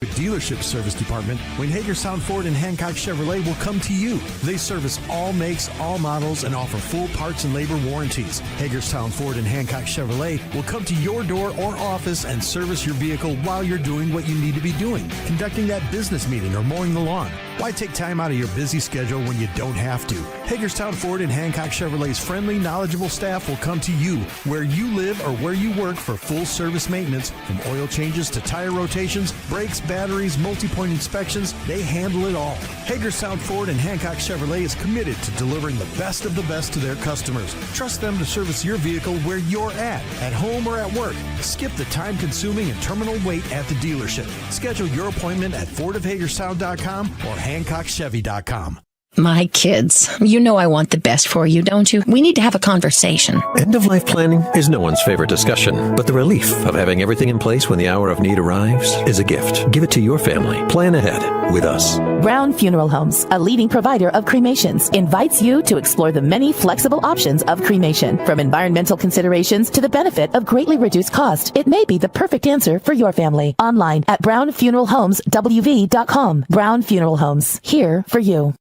The dealership service department, when Hagerstown Ford and Hancock Chevrolet will come to you. They service all makes, all models, and offer full parts and labor warranties. Hagerstown Ford and Hancock Chevrolet will come to your door or office and service your vehicle while you're doing what you need to be doing, conducting that business meeting or mowing the lawn. Why take time out of your busy schedule when you don't have to? Hagerstown Ford and Hancock Chevrolet's friendly, knowledgeable staff will come to you where you live or where you work for full service maintenance, from oil changes to tire rotations, brakes, batteries, multi-point inspections. They handle it all. Hagerstown Ford and Hancock Chevrolet is committed to delivering the best of the best to their customers. Trust them to service your vehicle where you're at home or at work. Skip the time-consuming and terminal wait at the dealership. Schedule your appointment at fordofhagerstown.com or hancockchevy.com. My kids, you know I want the best for you, don't you? We need to have a conversation. End-of-life planning is no one's favorite discussion, but the relief of having everything in place when the hour of need arrives is a gift. Give it to your family. Plan ahead with us. Brown Funeral Homes, a leading provider of cremations, invites you to explore the many flexible options of cremation. From environmental considerations to the benefit of greatly reduced cost, it may be the perfect answer for your family. Online at brownfuneralhomeswv.com. Brown Funeral Homes, here for you.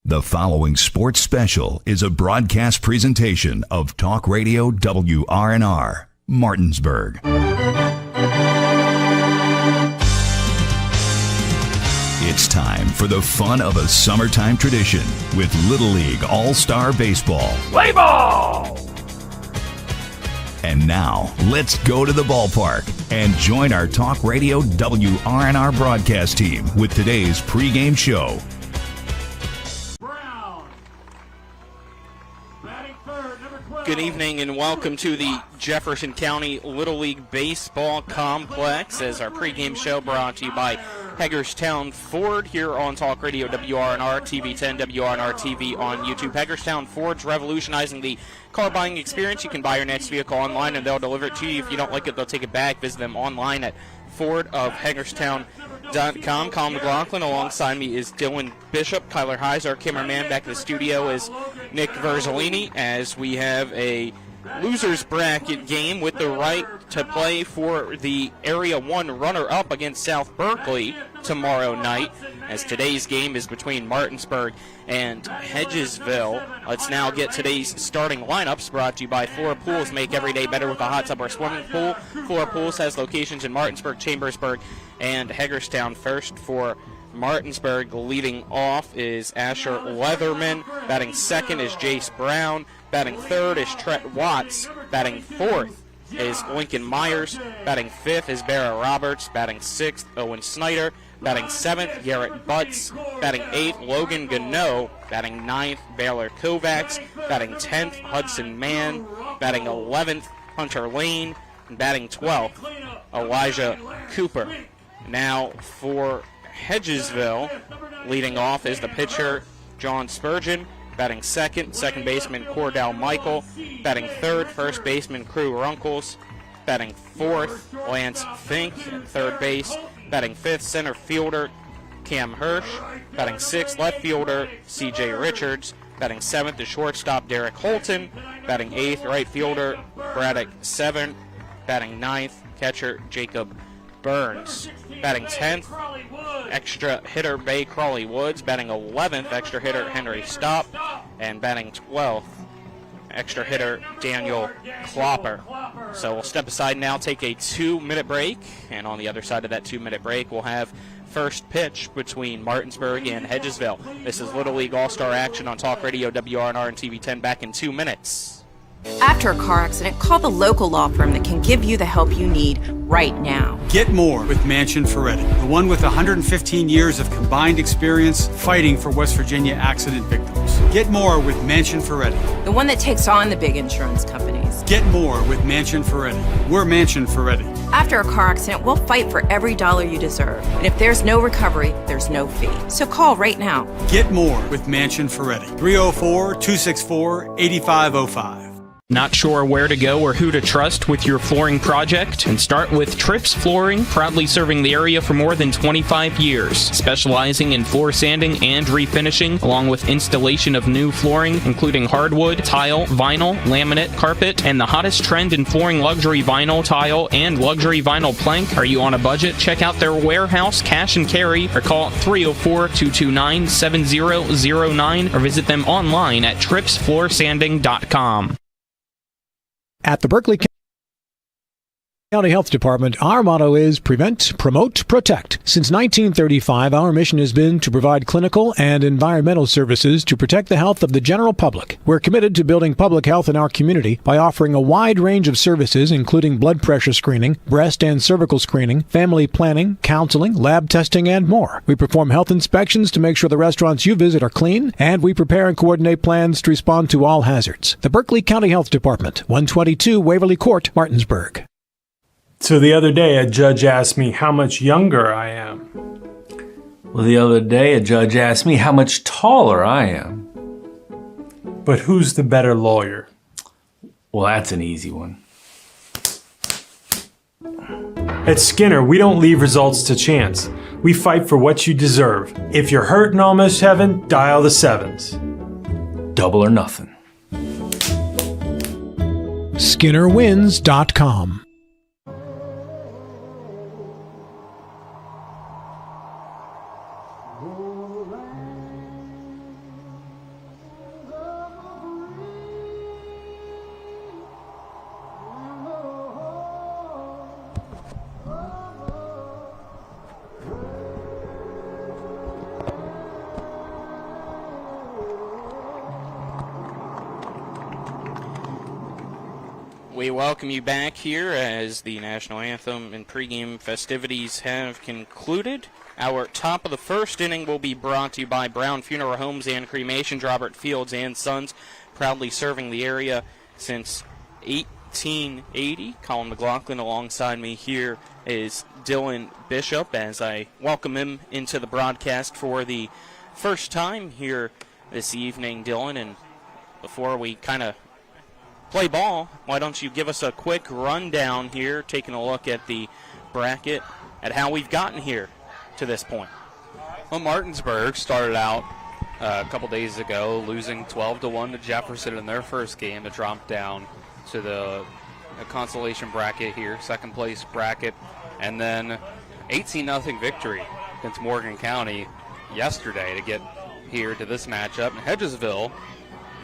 The following sports special is a broadcast presentation of Talk Radio WRNR, Martinsburg. It's time for the fun of a summertime tradition with Little League All-Star Baseball. Play ball! And now, let's go to the ballpark and join our Talk Radio WRNR broadcast team with today's pregame show. Good evening and welcome to the Jefferson County Little League Baseball Complex as our pregame show brought to you by Hagerstown Ford here on Talk Radio WRNR, TV 10, WRNR TV on YouTube. Hagerstown Ford's revolutionizing the car buying experience. You can buy your next vehicle online and they'll deliver it to you. If you don't like it, they'll take it back. Visit them online at fordofhagerstown.com. Colin McLaughlin alongside me is Dylan Bishop. Kyler Heise, our cameraman, back in the studio is Nick Verzolini, as we have a loser's bracket game with the right to play for the Area 1 runner-up against South Berkeley tomorrow night, as today's game is between Martinsburg and Hedgesville. Let's now get today's starting lineups, brought to you by Flora Pools. Make every day better with a hot tub or swimming pool. Flora Pools has locations in Martinsburg, Chambersburg, and Hagerstown. First for Martinsburg, leading off is Asher Leatherman. Batting second is Jace Brown. Batting third is Trent Watts. Batting fourth is Lincoln Myers. Batting fifth is Barra Roberts. Batting sixth, Owen Snyder. Batting seventh, Garrett Butts. Batting eighth, Logan Gano. Batting ninth, Baylor Kovacs. Batting 10th, Hudson Mann. Batting 11th, Hunter Lane. And batting 12th, Elijah Cooper. Now for Hedgesville, leading off is the pitcher, John Spurgeon. Batting second, second baseman Cordell Michael. Batting third, first baseman Crew Runkles. Batting fourth, Lance Fink at third base. Batting fifth, center fielder Cam Hirsch. Batting sixth, left fielder C.J. Richards. Batting seventh is shortstop Derek Holton. Batting eighth, right fielder Braddock Severn. Batting ninth, catcher Jacob Burns. Batting 10th, extra hitter Bay Crawley Woods. Batting 11th, extra hitter Henry Stopp. And batting 12th, extra hitter Daniel Klopper. So we'll step aside now, take a 2-minute break. And on the other side of that 2-minute break, we'll have first pitch between Martinsburg and Hedgesville. This is Little League All-Star action on Talk Radio WRNR and TV 10 back in 2 minutes. After a car accident, call the local law firm that can give you the help you need right now. Get more with Manchin Ferretti, the one with 115 years of combined experience fighting for West Virginia accident victims. Get more with Manchin Ferretti, the one that takes on the big insurance companies. Get more with Manchin Ferretti. We're Manchin Ferretti. After a car accident, we'll fight for every dollar you deserve. And if there's no recovery, there's no fee. So call right now. Get more with Manchin Ferretti. 304-264-8505. Not sure where to go or who to trust with your flooring project? And start with Trips Flooring, proudly serving the area for more than 25 years, specializing in floor sanding and refinishing, along with installation of new flooring, including hardwood, tile, vinyl, laminate, carpet, and the hottest trend in flooring, luxury vinyl, tile, and luxury vinyl plank. Are you on a budget? Check out their warehouse, cash and carry, or call 304-229-7009, or visit them online at tripsfloorsanding.com. At the Berkeley County Health Department, our motto is prevent, promote, protect. Since 1935, our mission has been to provide clinical and environmental services to protect the health of the general public. We're committed to building public health in our community by offering a wide range of services, including blood pressure screening, breast and cervical screening, family planning, counseling, lab testing, and more. We perform health inspections to make sure the restaurants you visit are clean, and we prepare and coordinate plans to respond to all hazards. The Berkeley County Health Department, 122 Waverly Court, Martinsburg. So the other day, a judge asked me how much younger I am. Well, the other day, a judge asked me how much taller I am. But who's the better lawyer? Well, that's an easy one. At Skinner, we don't leave results to chance. We fight for what you deserve. If you're hurt and almost heaven, dial the 7s. Double or nothing. SkinnerWins.com. We welcome you back here as the national anthem and pregame festivities have concluded. Our top of the first inning will be brought to you by Brown Funeral Homes and Cremations, Robert Fields and Sons, proudly serving the area since 1880. Colin McLaughlin alongside me here is Dylan Bishop as I welcome him into the broadcast for the first time here this evening, Dylan. And before we kind of play ball, why don't you give us a quick rundown here, taking a look at the bracket, at how we've gotten here to this point. Well, Martinsburg started out a couple days ago losing 12-1 to Jefferson in their first game to drop down to the consolation bracket here, second place bracket, and then 18-0 victory against Morgan County yesterday to get here to this matchup. And Hedgesville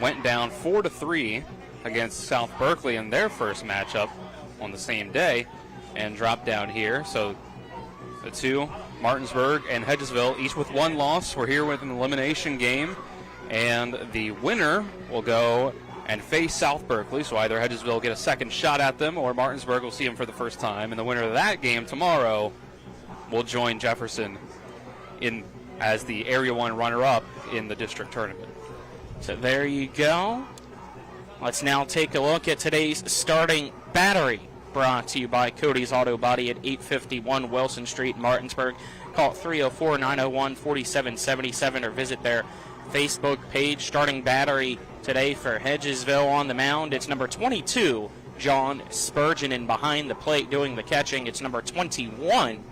went down 4-3 against South Berkeley in their first matchup on the same day and dropped down here. So the two, Martinsburg and Hedgesville, each with one loss. We're here with an elimination game, and the winner will go and face South Berkeley. So either Hedgesville will get a second shot at them, or Martinsburg will see them for the first time. And the winner of that game tomorrow will join Jefferson in as the Area 1 runner-up in the district tournament. So there you go. Let's now take a look at today's starting battery, brought to you by Cody's Auto Body at 851 Wilson Street, Martinsburg. Call 304-901-4777 or visit their Facebook page. Starting battery today for Hedgesville on the mound, it's number 22, John Spurgeon, and behind the plate doing the catching, it's number 21,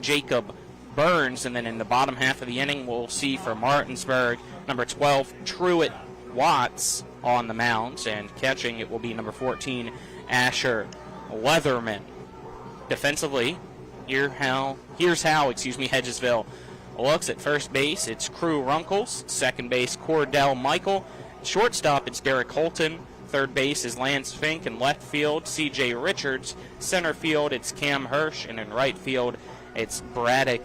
Jacob Burns. And then in the bottom half of the inning, we'll see for Martinsburg, number 12, Truett Watts on the mound, and catching it will be number 14, Asher Leatherman. Defensively, here's how Hedgesville looks. At first base, it's Crew Runkles. Second base, Cordell Michael. Shortstop, it's Derek Holton. Third base is Lance Fink. In left field, C.J. Richards. Center field, it's Cam Hirsch. And in right field, it's Braddock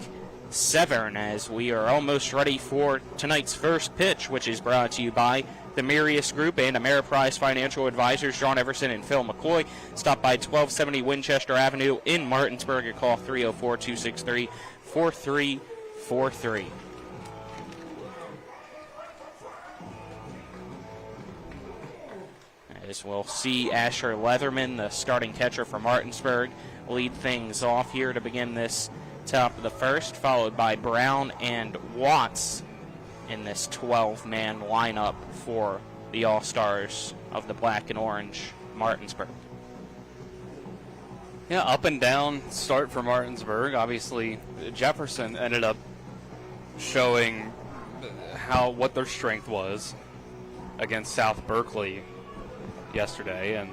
Severn, as we are almost ready for tonight's first pitch, which is brought to you by the Mirius Group and Ameriprise Financial Advisors, John Everson and Phil McCoy. Stop by 1270 Winchester Avenue in Martinsburg or call 304-263-4343. As we'll see Asher Leatherman, the starting catcher for Martinsburg, lead things off here to begin this top of the first, followed by Brown and Watts in this 12-man lineup for the All-Stars of the black and orange Martinsburg. Yeah, up and down start for Martinsburg. Obviously, Jefferson ended up showing what their strength was against South Berkeley yesterday, and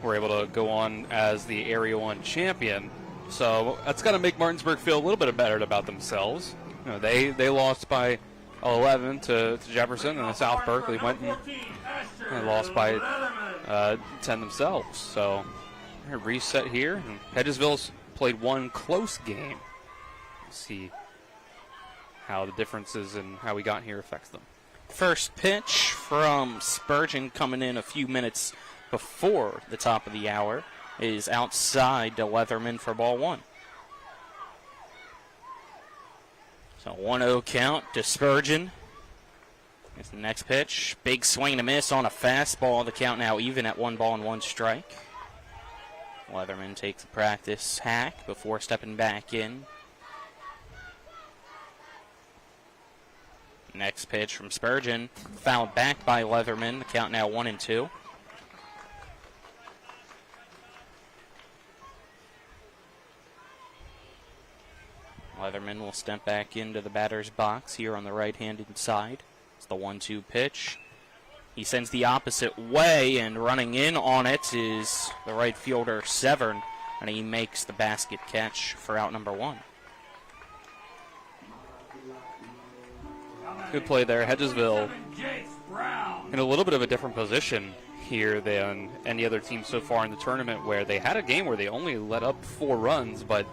were able to go on as the Area 1 champion. So that's got to make Martinsburg feel a little bit better about themselves. You know, they lost by 11 to Jefferson, and South Berkeley went and lost by 10 themselves. So a reset here. And Hedgesville's played one close game. Let's see how the differences in how we got here affects them. First pitch from Spurgeon, coming in a few minutes before the top of the hour, is outside to Leatherman for ball one. So 1-0 count to Spurgeon. Here's the next pitch. Big swing and a miss on a fastball. The count now even at 1-1 strike. Leatherman takes a practice hack before stepping back in. Next pitch from Spurgeon, fouled back by Leatherman. The count now 1-2. Leatherman will step back into the batter's box here on the right-handed side. It's the 1-2 pitch. He sends the opposite way, and running in on it is the right fielder, Severn, and he makes the basket catch for out number one. Good play there. Hedgesville in a little bit of a different position here than any other team so far in the tournament, where they had a game where they only let up 4 runs but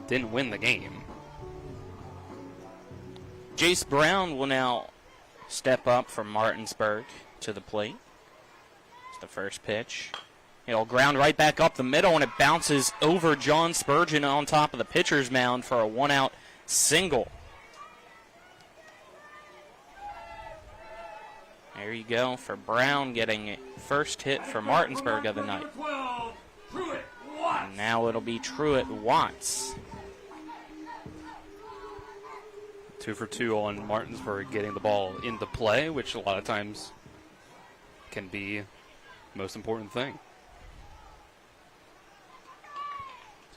didn't win the game. Jace Brown will now step up from Martinsburg to the plate. It's the first pitch. He'll ground right back up the middle, and it bounces over John Spurgeon on top of the pitcher's mound for a 1-out single. There you go for Brown, getting a first hit for Martinsburg of the night. And now it'll be Truett Watts. 2 for 2 on Martinsburg getting the ball into play, which a lot of times can be the most important thing.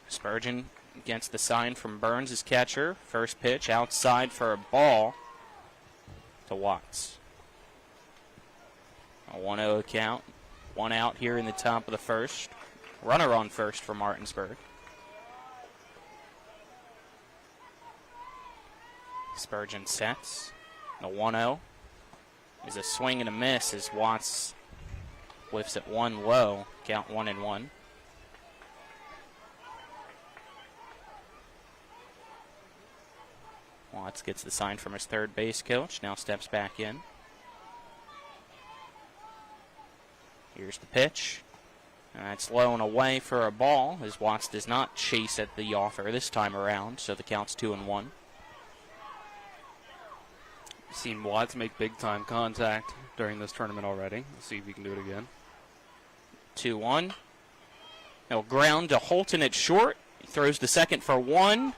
Spurgeon gets the sign from Burns, his catcher. First pitch outside for a ball to Watts. A 1-0 count. 1 out here in the top of the first. Runner on first for Martinsburg. Spurgeon sets. The 1-0 is a swing and a miss as Watts whiffs at 1 low. Count 1-1. Watts gets the sign from his third base coach. Now steps back in. Here's the pitch. And that's low and away for a ball, as Watts does not chase at the offer this time around, so the count's 2-1. Seen Watts make big-time contact during this tournament already. Let's see if he can do it again. 2-1. He'll ground to Holton at short. He throws the second for 1.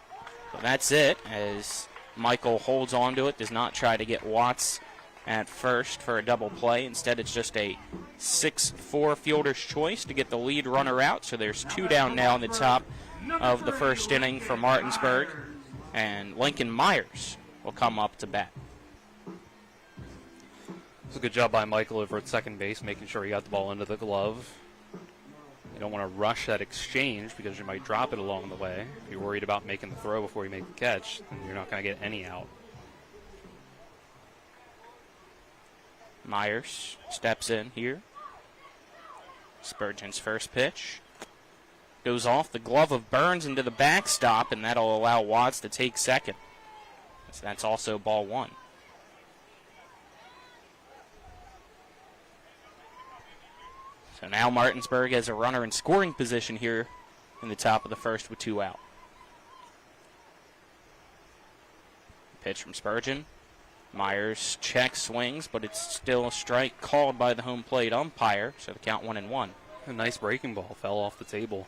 So that's it, as Michael holds on to it, does not try to get Watts at first for a double play. Instead, it's just a 6-4 fielder's choice to get the lead runner out. So there's 2 down now in the top of the first inning for Martinsburg. And Lincoln Myers will come up to bat. It was a good job by Michael over at second base, making sure he got the ball into the glove. You don't want to rush that exchange because you might drop it along the way. If you're worried about making the throw before you make the catch, then you're not going to get any out. Myers steps in here. Spurgeon's first pitch goes off the glove of Burns into the backstop, and that'll allow Watts to take second. So that's also ball 1. So now Martinsburg has a runner in scoring position here in the top of the first with 2 out. Pitch from Spurgeon. Myers checks, swings, but it's still a strike called by the home plate umpire, so the count 1-1. A nice breaking ball, fell off the table.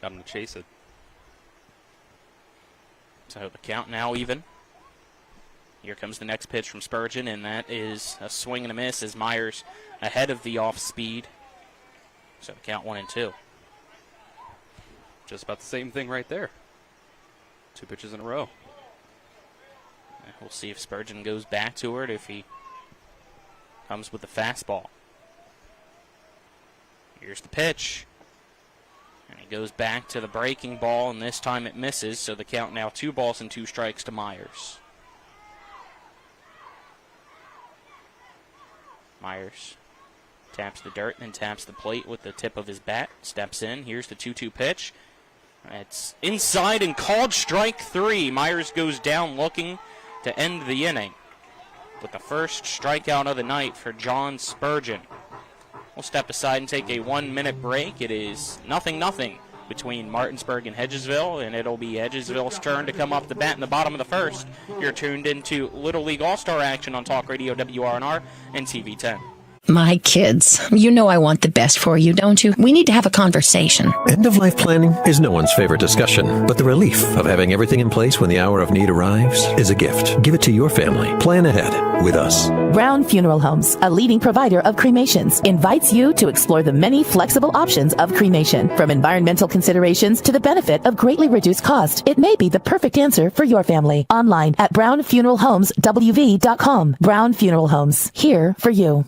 Got him to chase it. So the count now even. Here comes the next pitch from Spurgeon, and that is a swing and a miss as Myers ahead of the off speed. So the count 1-2. Just about the same thing right there. 2 pitches in a row. We'll see if Spurgeon goes back to it, if he comes with the fastball. Here's the pitch. And he goes back to the breaking ball, and this time it misses, so the count now 2 balls and 2 strikes to Myers. Myers taps the dirt, then taps the plate with the tip of his bat, steps in. Here's the 2-2 pitch. It's inside and called strike 3. Myers goes down looking to end the inning with the first strikeout of the night for John Spurgeon. We'll step aside and take a 1-minute break. It is 0-0 between Martinsburg and Hedgesville, and it'll be Hedgesville's turn to come off the bat in the bottom of the first. You're tuned into Little League All-Star action on Talk Radio WRNR and TV 10. My kids, you know I want the best for you, don't you? We need to have a conversation. End-of-life planning is no one's favorite discussion, but the relief of having everything in place when the hour of need arrives is a gift. Give it to your family. Plan ahead with us. Brown Funeral Homes, a leading provider of cremations, invites you to explore the many flexible options of cremation. From environmental considerations to the benefit of greatly reduced cost, it may be the perfect answer for your family. Online at brownfuneralhomeswv.com. Brown Funeral Homes, here for you.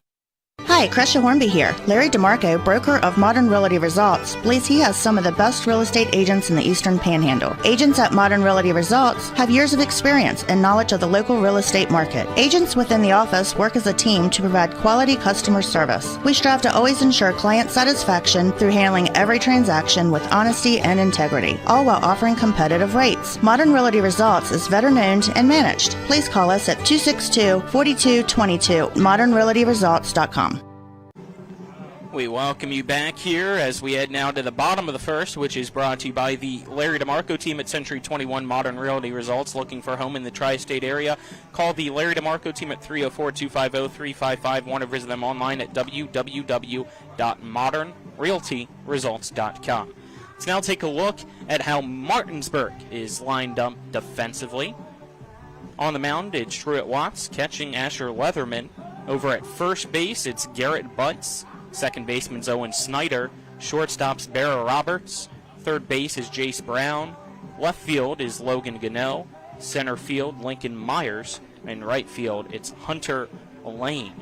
Hi, Crescia Hornby here. Larry DeMarco, broker of Modern Realty Results, believes he has some of the best real estate agents in the Eastern Panhandle. Agents at Modern Realty Results have years of experience and knowledge of the local real estate market. Agents within the office work as a team to provide quality customer service. We strive to always ensure client satisfaction through handling every transaction with honesty and integrity, all while offering competitive rates. Modern Realty Results is veteran-owned and managed. Please call us at 262-4222, modernrealtyresults.com. We welcome you back here as we head now to the bottom of the first, which is brought to you by the Larry DeMarco team at Century 21 Modern Realty Results. Looking for a home in the tri-state area? Call the Larry DeMarco team at 304-250-3551 or visit them online at www.modernrealtyresults.com. Let's now take a look at how Martinsburg is lined up defensively. On the mound, it's Truett Watts catching Asher Leatherman. Over at first base, it's Garrett Butts. Second baseman's Owen Snyder. Shortstop's Barra Roberts. Third base is Jace Brown. Left field is Logan Gano. Center field, Lincoln Myers. And right field, it's Hunter Lane.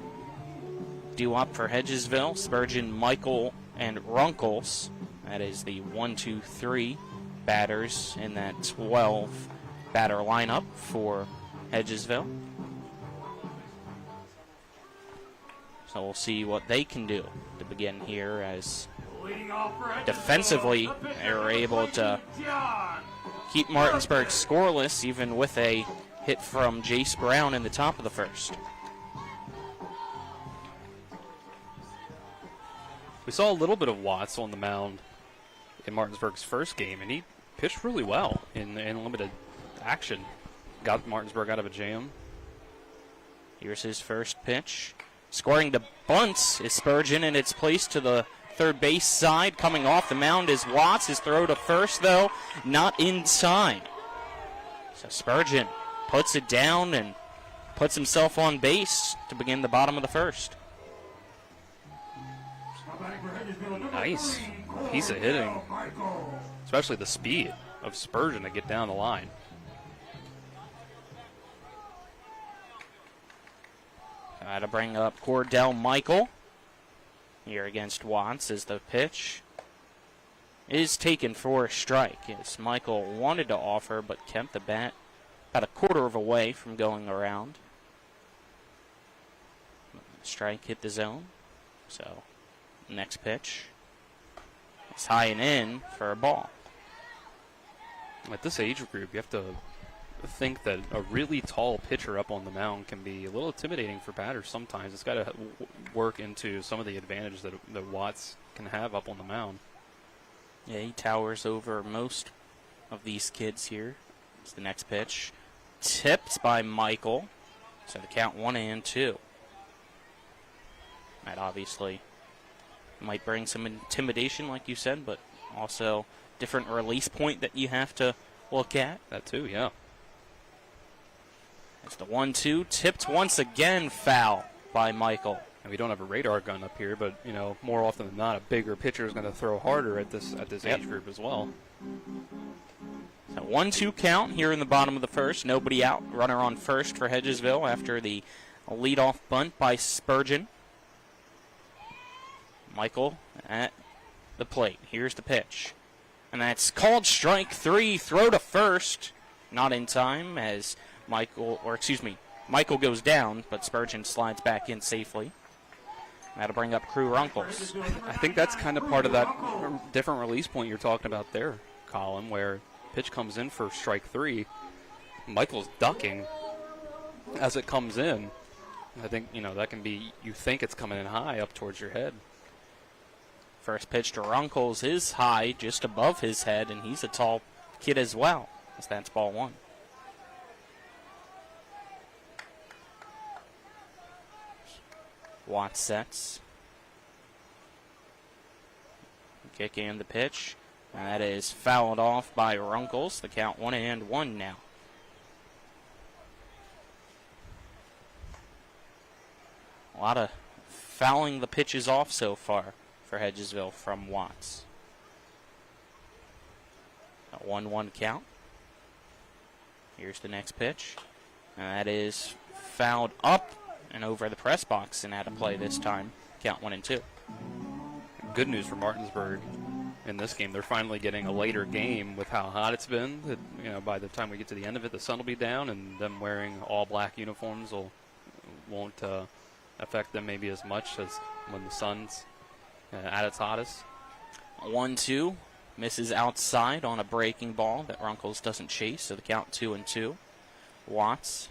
Due up for Hedgesville, Spurgeon, Michael, and Runkles. That is the 1-2-3 batters in that 12-batter lineup for Hedgesville. So we'll see what they can do to begin here, as defensively they were able to keep Martinsburg scoreless, even with a hit from Jace Brown in the top of the first. We saw a little bit of Watts on the mound in Martinsburg's first game, and he pitched really well in limited action. Got Martinsburg out of a jam. Here's his first pitch. Scoring the bunts is Spurgeon, and it's placed to the third base side. Coming off the mound is Watts. His throw to first, though, not in time. So Spurgeon puts it down and puts himself on base to begin the bottom of the first. Nice piece of hitting, especially the speed of Spurgeon to get down the line. Got to bring up Cordell Michael here against Watts as the pitch is taken for a strike. Yes, Michael wanted to offer but kept the bat about a quarter of a way from going around. Strike hit the zone. So next pitch is high and in for a ball. At this age group, you have to think that a really tall pitcher up on the mound can be a little intimidating for batters sometimes. It's got to work into some of the advantage that Watts can have up on the mound. Yeah, he towers over most of these kids here. It's the next pitch. Tipped by Michael. So the count 1-2. That obviously might bring some intimidation, like you said, but also different release point that you have to look at. That too, yeah. It's the 1-2, tipped once again, foul by Michael. And we don't have a radar gun up here, but, more often than not, a bigger pitcher is going to throw harder at this age group as well. So 1-2 count here in the bottom of the first. Nobody out. Runner on first for Hedgesville after the leadoff bunt by Spurgeon. Michael at the plate. Here's the pitch. And that's called strike 3. Throw to first. Not in time as Michael goes down, but Spurgeon slides back in safely. That'll bring up Crew Runkles. I think that's kind of part of that different release point you're talking about there, Colin, where pitch comes in for strike 3. Michael's ducking as it comes in. I think, that can be, you think it's coming in high up towards your head. First pitch to Runkles is high, just above his head, and he's a tall kid as well, as that's ball 1. Watts sets. Kick and the pitch. And that is fouled off by Runkles. The count 1-1 now. A lot of fouling the pitches off so far for Hedgesville from Watts. A 1-1 count. Here's the next pitch. And that is fouled up and over the press box and out of play this time. Count 1-2. Good news for Martinsburg in this game. They're finally getting a later game with how hot it's been. By the time we get to the end of it, the sun will be down, and them wearing all black uniforms won't affect them maybe as much as when the sun's at its hottest. 1-2. Misses outside on a breaking ball that Runkles doesn't chase, so the count 2-2. Watts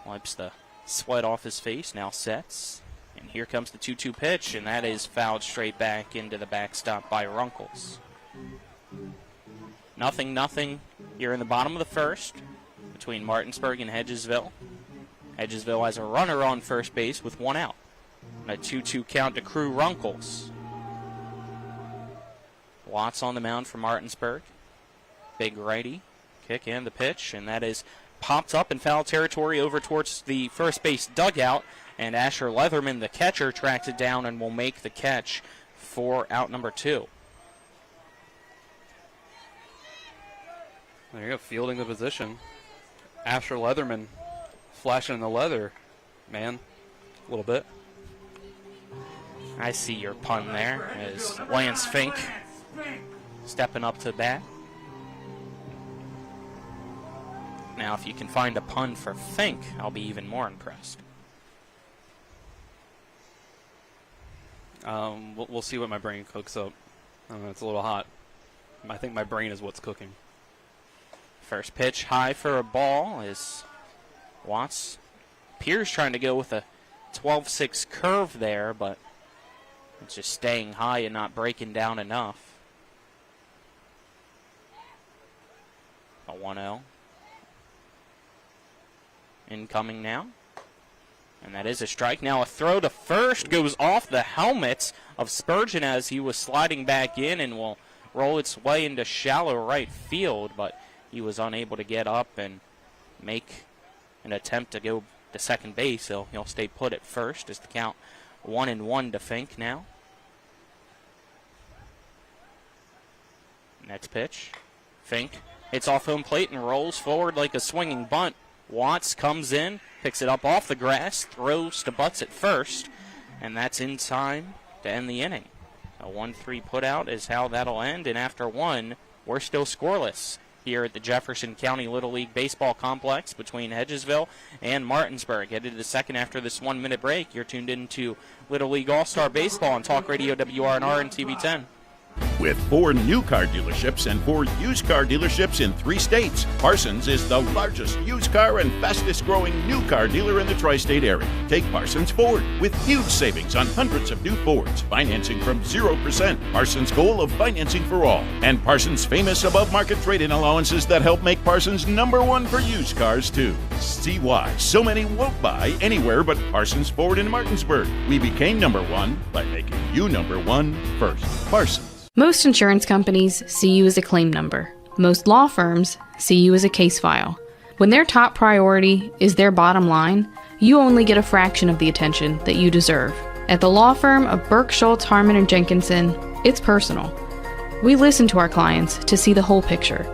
wipes the sweat off his face, now sets. And here comes the 2-2 pitch, and that is fouled straight back into the backstop by Runkles. 0-0 here in the bottom of the first between Martinsburg and Hedgesville. Hedgesville has a runner on first base with 1 out. And a 2-2 count to Crew Runkles. Watts on the mound for Martinsburg. Big righty. Kick and the pitch, and that is popped up in foul territory over towards the first base dugout, and Asher Leatherman, the catcher, tracks it down and will make the catch for out number 2. There you go, fielding the position. Asher Leatherman flashing the leather, man, a little bit. I see your pun there as Lance Fink stepping up to bat. Now, if you can find a pun for Fink, I'll be even more impressed. We'll see what my brain cooks up. It's a little hot. I think my brain is what's cooking. First pitch high for a ball is Watts. Pierce trying to go with a 12-6 curve there, but it's just staying high and not breaking down enough. A 1-0. Incoming now. And that is a strike. Now a throw to first goes off the helmet of Spurgeon as he was sliding back in and will roll its way into shallow right field, but he was unable to get up and make an attempt to go to second base, so he'll stay put at first as the count 1-1 to Fink now. Next pitch. Fink hits off home plate and rolls forward like a swinging bunt. Watts comes in, picks it up off the grass, throws to butts at first, and that's in time to end the inning. A 1-3 putout is how that'll end, and after 1, we're still scoreless here at the Jefferson County Little League Baseball Complex between Hedgesville and Martinsburg. Headed to the second after this 1-minute break. You're tuned in to Little League All-Star Baseball on Talk Radio WRNR and TV10. With 4 new car dealerships and 4 used car dealerships in 3 states, Parsons is the largest used car and fastest growing new car dealer in the tri-state area. Take Parsons Ford with huge savings on hundreds of new Fords, financing from 0%, Parsons' goal of financing for all, and Parsons' famous above-market trade-in allowances that help make Parsons #1 for used cars, too. See why so many won't buy anywhere but Parsons Ford in Martinsburg. We became #1 by making you #1 first. Parsons. Most insurance companies see you as a claim number. Most law firms see you as a case file. When their top priority is their bottom line, you only get a fraction of the attention that you deserve. At the law firm of Burke, Schultz, Harmon, and Jenkinson, it's personal. We listen to our clients to see the whole picture,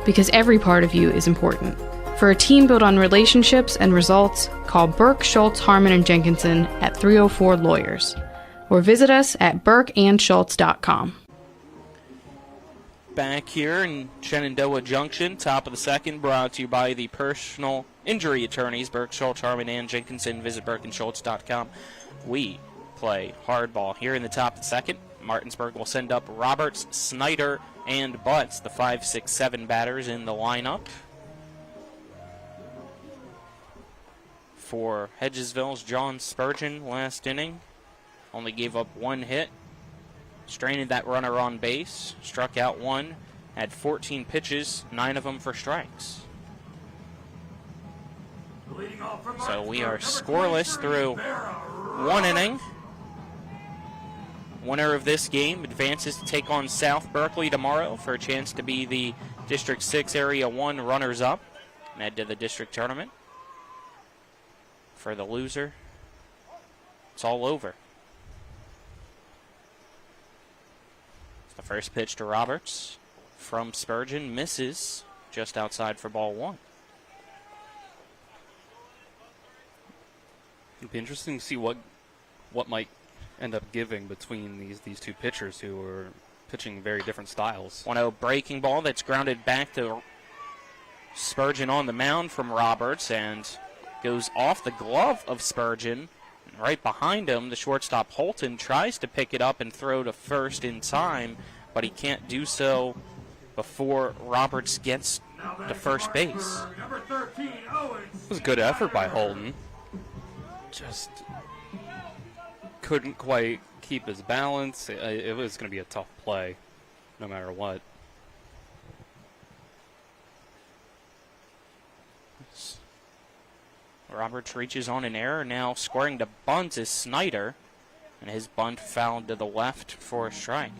because every part of you is important. For a team built on relationships and results, call Burke, Schultz, Harmon, and Jenkinson at 304 Lawyers, or visit us at burkeandschultz.com. Back here in Shenandoah Junction, top of the second, brought to you by the personal injury attorneys, Burke, Schultz, Harmon, and Jenkinson. Visit burkeandschultz.com. We play hardball here in the top of the second. Martinsburg will send up Roberts, Snyder, and Butts, the 5, 6, 7 batters in the lineup. For Hedgesville's John Spurgeon last inning, only gave up 1 hit. Strained that runner on base, struck out 1, had 14 pitches, 9 of them for strikes. So we are scoreless through 1 inning. Winner of this game advances to take on South Berkeley tomorrow for a chance to be the District 6 Area 1 runners-up and head to the district tournament. For the loser, it's all over. The first pitch to Roberts from Spurgeon misses just outside for ball 1. It'd be interesting to see what might end up giving between these two pitchers who are pitching very different styles. 1-0 breaking ball that's grounded back to Spurgeon on the mound from Roberts and goes off the glove of Spurgeon. Right behind him, the shortstop Holton tries to pick it up and throw to first in time, but he can't do so before Roberts gets to first base. It was a good effort by Holton. Just couldn't quite keep his balance. It was going to be a tough play, no matter what. Roberts reaches on an error. Now scoring to bunt is Snyder, and his bunt fouled to the left for a strike.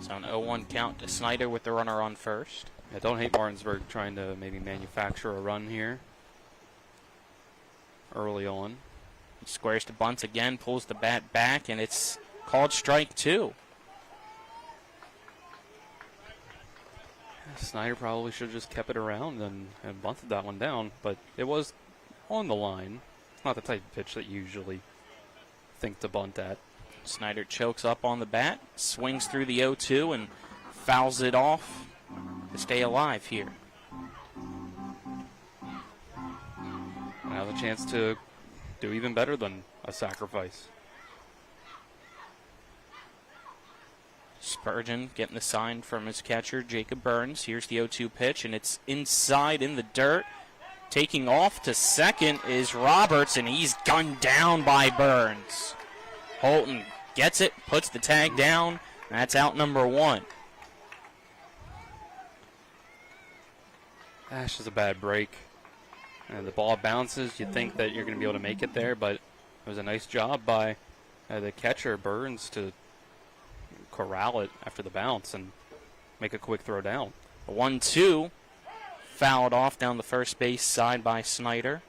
So an 0-1 count to Snyder with the runner on first. I don't hate Martinsburg trying to maybe manufacture a run here early on. He squares to bunt again, pulls the bat back, and it's called strike 2. Snyder probably should have just kept it around and bunted that one down, but it was on the line. It's not the type of pitch that you usually think to bunt at. Snyder chokes up on the bat, swings through the 0-2, and fouls it off to stay alive here. Now the chance to do even better than a sacrifice. Spurgeon getting the sign from his catcher, Jacob Burns. Here's the 0-2 pitch, and it's inside in the dirt. Taking off to second is Roberts, and he's gunned down by Burns. Holton gets it, puts the tag down. That's out number 1. That's just a bad break. And the ball bounces. You think that you're going to be able to make it there, but it was a nice job by the catcher, Burns, to corral it after the bounce and make a quick throw down. A 1-2 fouled off down the first base side by Snyder.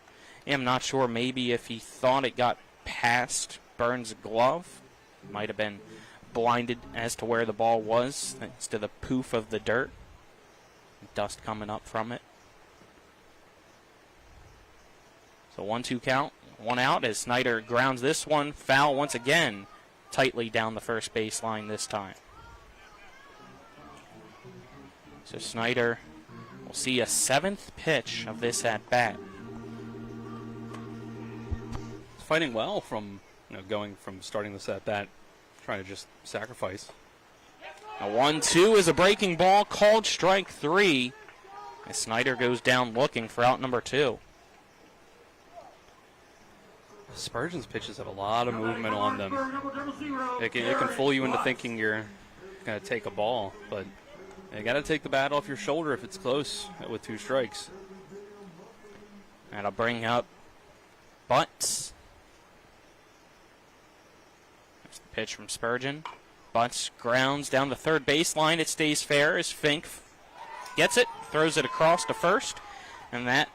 I'm not sure, maybe if he thought it got past Burns' glove, might have been blinded as to where the ball was thanks to the poof of the dirt, dust coming up from it. So 1-2 count, 1 out as Snyder grounds this one foul once again, tightly down the first baseline this time. So Snyder will see a 7th pitch of this at bat. He's fighting well from going from starting this at bat, trying to just sacrifice. A 1-2 is a breaking ball, called strike 3 as Snyder goes down looking for out number 2. Spurgeon's pitches have a lot of movement on them. It can fool you into thinking you're going to take a ball, but you got to take the bat off your shoulder if it's close with 2 strikes. That'll bring up Butts. There's the pitch from Spurgeon. Butts grounds down the third baseline. It stays fair as Fink gets it, throws it across to first, and that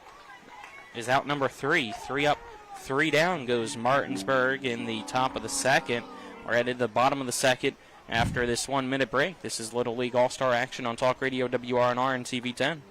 is out number 3. 3 up, 3 down goes Martinsburg in the top of the second. We're headed to the bottom of the second after this 1-minute break. This is Little League All-Star action on Talk Radio WRNR and TV 10.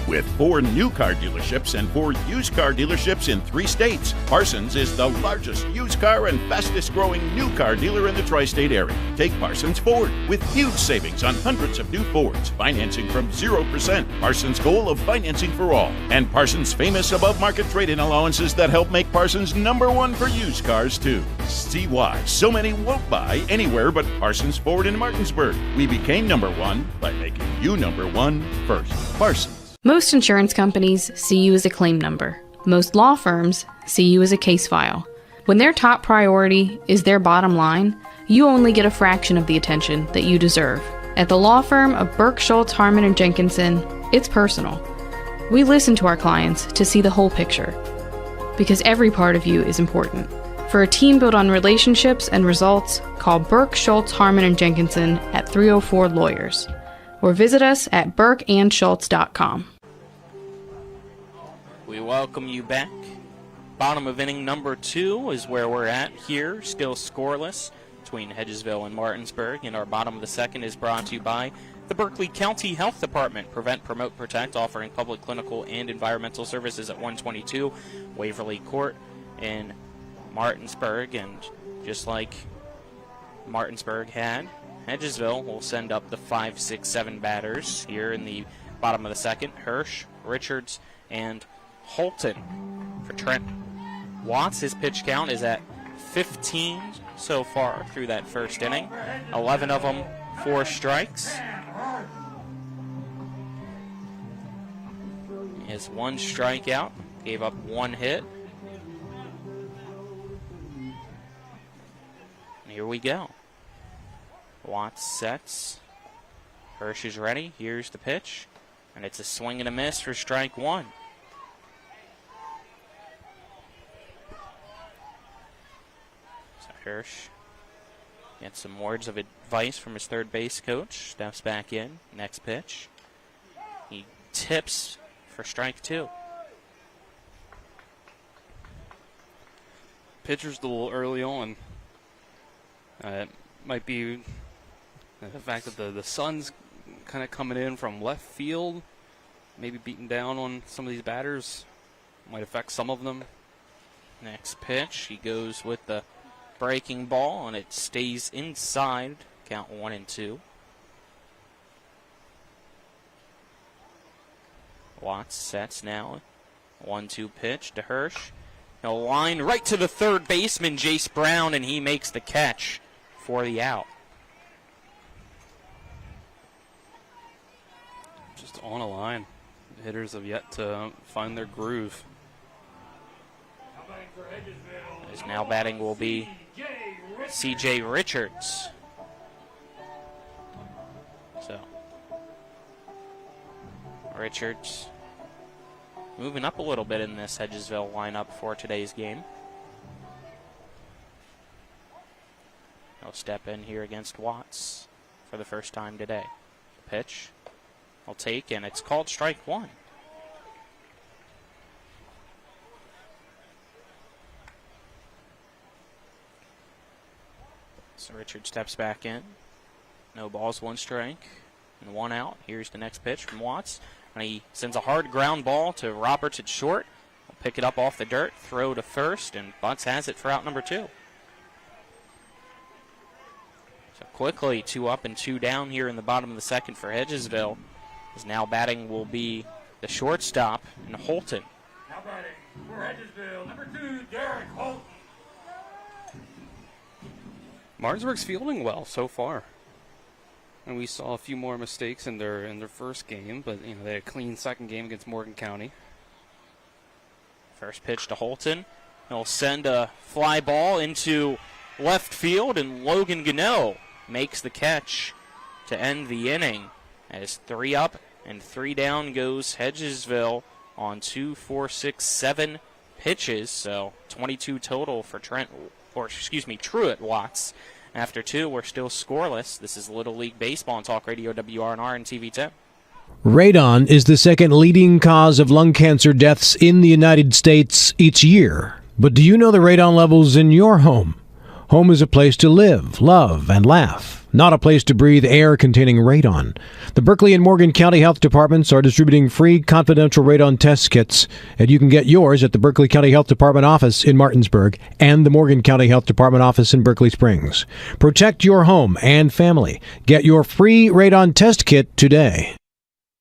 With 4 new car dealerships and 4 used car dealerships in 3 states, Parsons is the largest used car and fastest growing new car dealer in the tri-state area. Take Parsons Ford with huge savings on hundreds of new Fords, financing from 0%. Parsons' goal of financing for all. And Parsons' famous above-market trade-in allowances that help make Parsons #1 for used cars, too. See why so many won't buy anywhere but Parsons Ford in Martinsburg. We became #1 by making you #1 first. Parsons. Most insurance companies see you as a claim number. Most law firms see you as a case file. When their top priority is their bottom line, you only get a fraction of the attention that you deserve. At the law firm of Burke, Schultz, Harmon, and Jenkinson, it's personal. We listen to our clients to see the whole picture, because every part of you is important. For a team built on relationships and results, call Burke, Schultz, Harmon, and Jenkinson at 304 Lawyers, or visit us at burkeandschultz.com. We welcome you back. Bottom of inning number 2 is where we're at here, still scoreless between Hedgesville and Martinsburg. And our bottom of the second is brought to you by the Berkeley County Health Department. Prevent, Promote, Protect, offering public, clinical, and environmental services at 122 Waverly Court in Martinsburg. And just like Martinsburg had, Hedgesville will send up the 5, 6, 7 batters here in the bottom of the second. Hirsch, Richards, and Holton for Trent Watts. His pitch count is at 15 so far through that first inning. 11 of them 4 strikes. He has 1 strikeout, gave up 1 hit. And here we go. Watts sets. Hirsch is ready. Here's the pitch. And it's a swing and a miss for strike 1. So Hirsch gets some words of advice from his third base coach. Steps back in. Next pitch. He tips for strike 2. Pitcher's a little early on. It might be the fact that the sun's kind of coming in from left field, maybe beating down on some of these batters, might affect some of them. Next pitch, he goes with the breaking ball, and it stays inside. Count 1 and 2. Watts sets now. 1-2 pitch to Hirsch. He'll line right to the third baseman, Jace Brown, and he makes the catch for the out. Just on a line. The hitters have yet to find their groove. His now batting will be C.J. Richards. So, Richards moving up a little bit in this Hedgesville lineup for today's game. He'll step in here against Watts for the first time today. Pitch. He'll take, and it's called strike 1. So Richard steps back in. No balls, 1 strike, and 1 out. Here's the next pitch from Watts. And he sends a hard ground ball to Roberts at short. He'll pick it up off the dirt, throw to first, and Butts has it for out number 2. So quickly, 2 up and 2 down here in the bottom of the second for Hedgesville. His now batting will be the shortstop in Holton. Now batting for Hedgesville, number 2, Derek Holton. Martinsburg's fielding well so far. And we saw a few more mistakes in their first game, but they had a clean second game against Morgan County. First pitch to Holton. He'll send a fly ball into left field, and Logan Gano makes the catch to end the inning. As 3 up and 3 down goes Hedgesville on 2, 4, 6, 7 pitches. So 22 total for Truett Watts After 2, we're still scoreless. This is Little League Baseball on Talk Radio WRNR and TV 10. Radon is the second leading cause of lung cancer deaths in the United States each year. But do you know the radon levels in your home? Home is a place to live, love, and laugh, not a place to breathe air containing radon. The Berkeley and Morgan County Health Departments are distributing free confidential radon test kits, and you can get yours at the Berkeley County Health Department office in Martinsburg and the Morgan County Health Department office in Berkeley Springs. Protect your home and family. Get your free radon test kit today.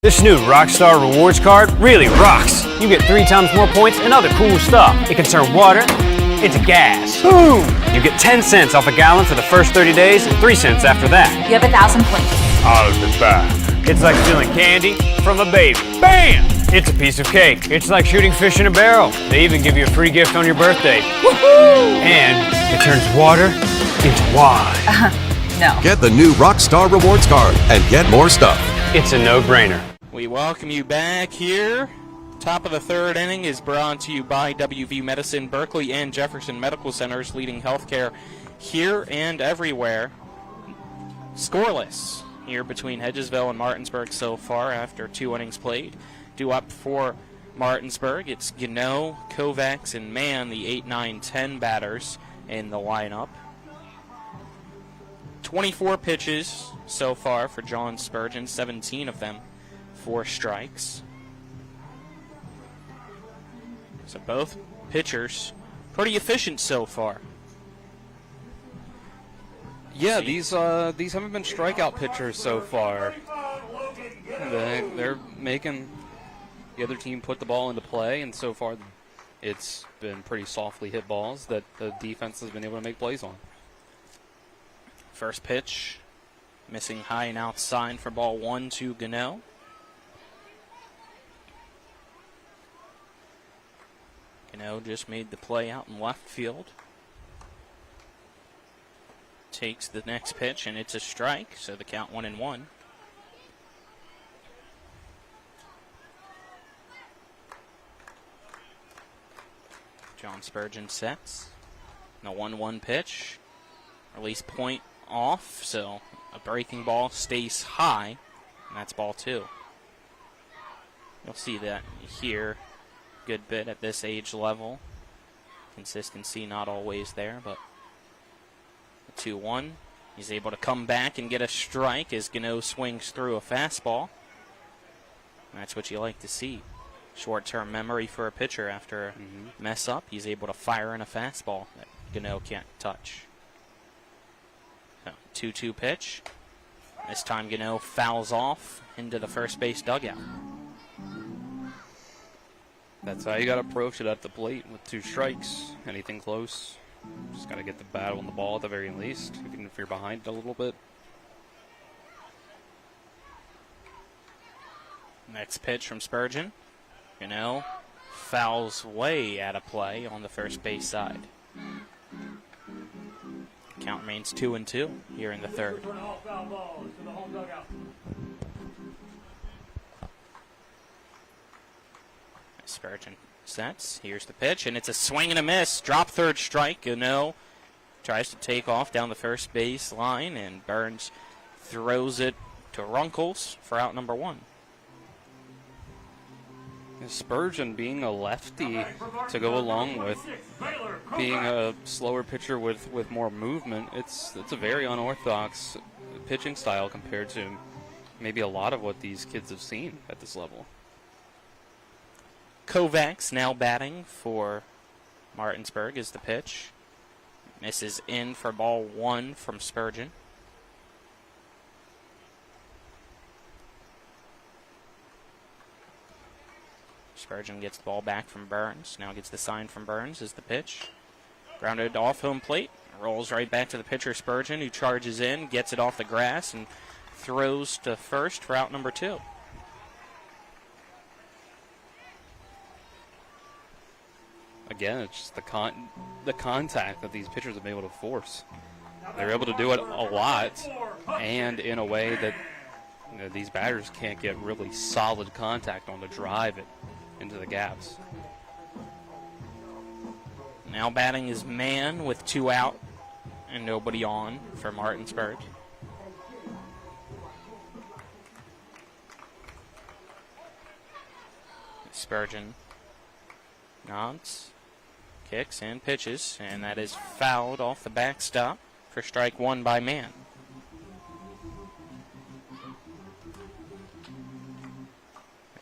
This new Rockstar Rewards card really rocks. You get 3 times more points and other cool stuff. It can turn water into gas. Boom! You get 10 cents off a gallon for the first 30 days and 3 cents after that. You have 1,000 points. I'll be back. It's like stealing candy from a baby. Bam! It's a piece of cake. It's like shooting fish in a barrel. They even give you a free gift on your birthday. Woohoo! And it turns water into wine. No. Get the new Rockstar Rewards card and get more stuff. It's a no-brainer. We welcome you back here. Top of the 3rd inning is brought to you by WV Medicine, Berkeley and Jefferson Medical Centers, leading healthcare here and everywhere. Scoreless here between Hedgesville and Martinsburg so far after 2 innings played. Due up for Martinsburg, it's Gano, Kovacs, and Mann, the 8, 9, 10 batters in the lineup. 24 pitches so far for John Spurgeon, 17 of them 4 strikes. So both pitchers pretty efficient so far. Yeah, these haven't been strikeout pitchers so far. They're making the other team put the ball into play, and so far it's been pretty softly hit balls that the defense has been able to make plays on. First pitch, missing high and outside for ball 1 to Gano. Gano just made the play out in left field. Takes the next pitch, and it's a strike, so the count 1-1. John Spurgeon sets. The 1-1 pitch. Release point off, so a breaking ball stays high, and that's ball 2. You'll see that here a good bit at this age level. Consistency not always there, but the 2-1. He's able to come back and get a strike as Gano swings through a fastball. And that's what you like to see. Short-term memory for a pitcher after a mess up. He's able to fire in a fastball that Gano can't touch. 2-2 pitch. This time Gano fouls off into the first base dugout. That's how you got to approach it at the plate with 2 strikes. Anything close, just got to get the bat on the ball at the very least, even if you're behind a little bit. Next pitch from Spurgeon. Gano fouls way out of play on the first base side. Count remains 2-2 here in the 3rd. Spurgeon sets. Here's the pitch, and it's a swing and a miss. Drop 3rd strike. Gano tries to take off down the first base line, and Burns throws it to Runkles for out number 1. Spurgeon being a lefty to go along with being a slower pitcher with more movement, it's a very unorthodox pitching style compared to maybe a lot of what these kids have seen at this level. Kovacs now batting for Martinsburg is the pitch. Misses in for ball 1 from Spurgeon. Spurgeon gets the ball back from Burns. Now gets the sign from Burns as the pitch. Grounded off home plate. Rolls right back to the pitcher Spurgeon, who charges in, gets it off the grass, and throws to first for out number 2. Again, it's just the contact that these pitchers have been able to force. They're able to do it a lot, and in a way that these batters can't get really solid contact on the drive into the gaps. Now batting is Mann with 2 out and nobody on for Martinsburg. Spurgeon nods, kicks, and pitches, and that is fouled off the backstop for strike one by Mann.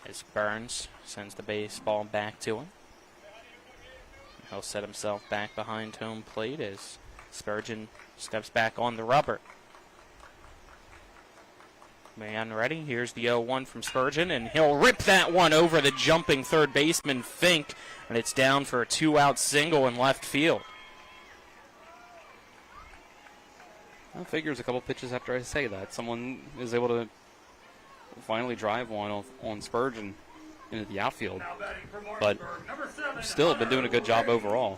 As Burns sends the baseball back to him. He'll set himself back behind home plate as Spurgeon steps back on the rubber. Mann ready. Here's the 0-1 from Spurgeon, and he'll rip that one over the jumping third baseman Fink, and it's down for a 2-out single in left field. Well, figures a couple pitches after I say that, someone is able to finally drive one on Spurgeon into the outfield. But still been doing a good job overall.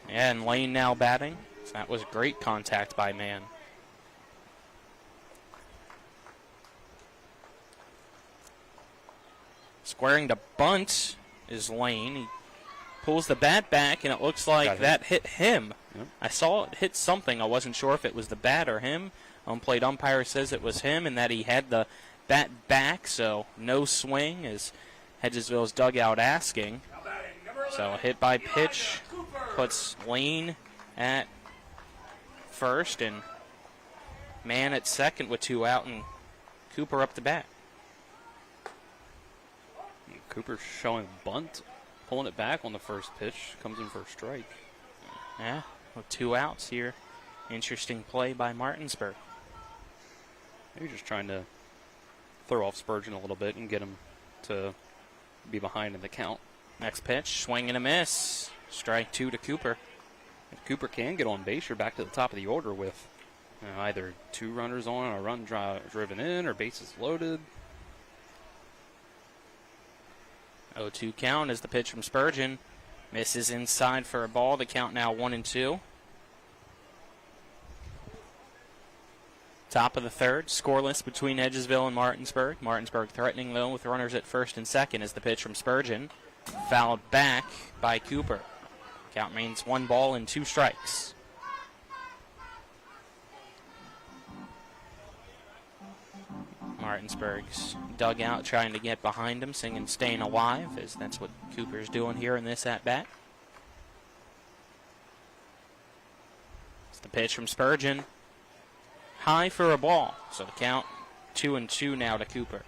Yeah, and Lane now batting. So that was great contact by Mann. Squaring the bunt is Lane. He pulls the bat back, and it looks like that hit him. Yep. I saw it hit something. I wasn't sure if it was the bat or him. Plate umpire says it was him and that he had the bat back, so no swing as Hedgesville's dugout asking. So a hit by pitch puts Lane at first and Mann at second with 2 out and Cooper up to bat. Cooper showing a bunt, pulling it back on the first pitch, comes in for a strike. Yeah, with 2 outs here. Interesting play by Martinsburg. Maybe just trying to throw off Spurgeon a little bit and get him to be behind in the count. Next pitch, swing and a miss. Strike 2 to Cooper. If Cooper can get on base, you're back to the top of the order with either 2 runners on, a run driven in, or bases loaded. 0-2 count as the pitch from Spurgeon misses inside for a ball. The count now 1-2. Top of the third, scoreless between Hedgesville and Martinsburg. Martinsburg threatening, though, with runners at first and second as the pitch from Spurgeon. Fouled back by Cooper. Count remains 1 ball and 2 strikes. Martinsburg's dugout trying to get behind him, singing "Staying Alive," as that's what Cooper's doing here in this at-bat. It's the pitch from Spurgeon. High for a ball, so the count 2-2 now to Cooper.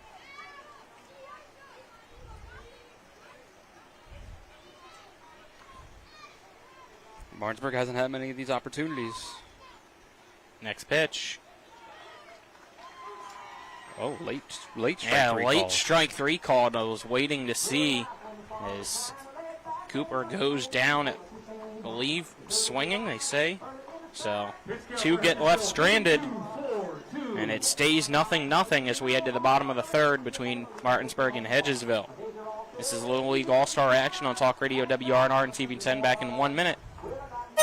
Martinsburg hasn't had many of these opportunities. Next pitch. Oh, late strike 3 Yeah, late call. strike 3 called. I was waiting to see as Cooper goes down at, I believe, swinging, they say. So 2 get left stranded, and it stays 0-0 as we head to the bottom of the third between Martinsburg and Hedgesville. This is Little League All-Star action on Talk Radio WRNR and TV 10 back in 1 minute.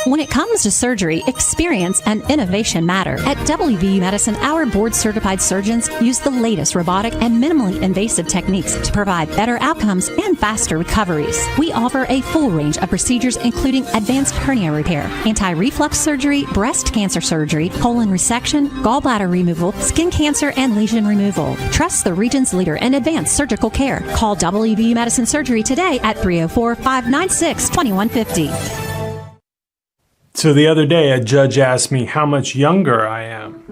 When it comes to surgery, experience and innovation matter. At WVU Medicine, our board-certified surgeons use the latest robotic and minimally invasive techniques to provide better outcomes and faster recoveries. We offer a full range of procedures, including advanced hernia repair, anti-reflux surgery, breast cancer surgery, colon resection, gallbladder removal, skin cancer, and lesion removal. Trust the region's leader in advanced surgical care. Call WVU Medicine Surgery today at 304-596-2150. So the other day, a judge asked me how much younger I am.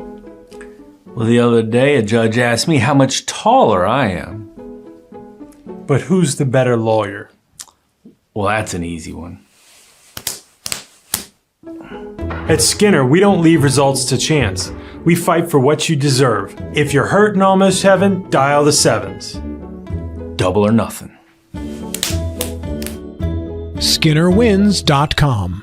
Well, the other day, a judge asked me how much taller I am. But who's the better lawyer? Well, that's an easy one. At Skinner, we don't leave results to chance. We fight for what you deserve. If you're hurt in almost heaven, dial the 7s. Double or nothing. SkinnerWins.com.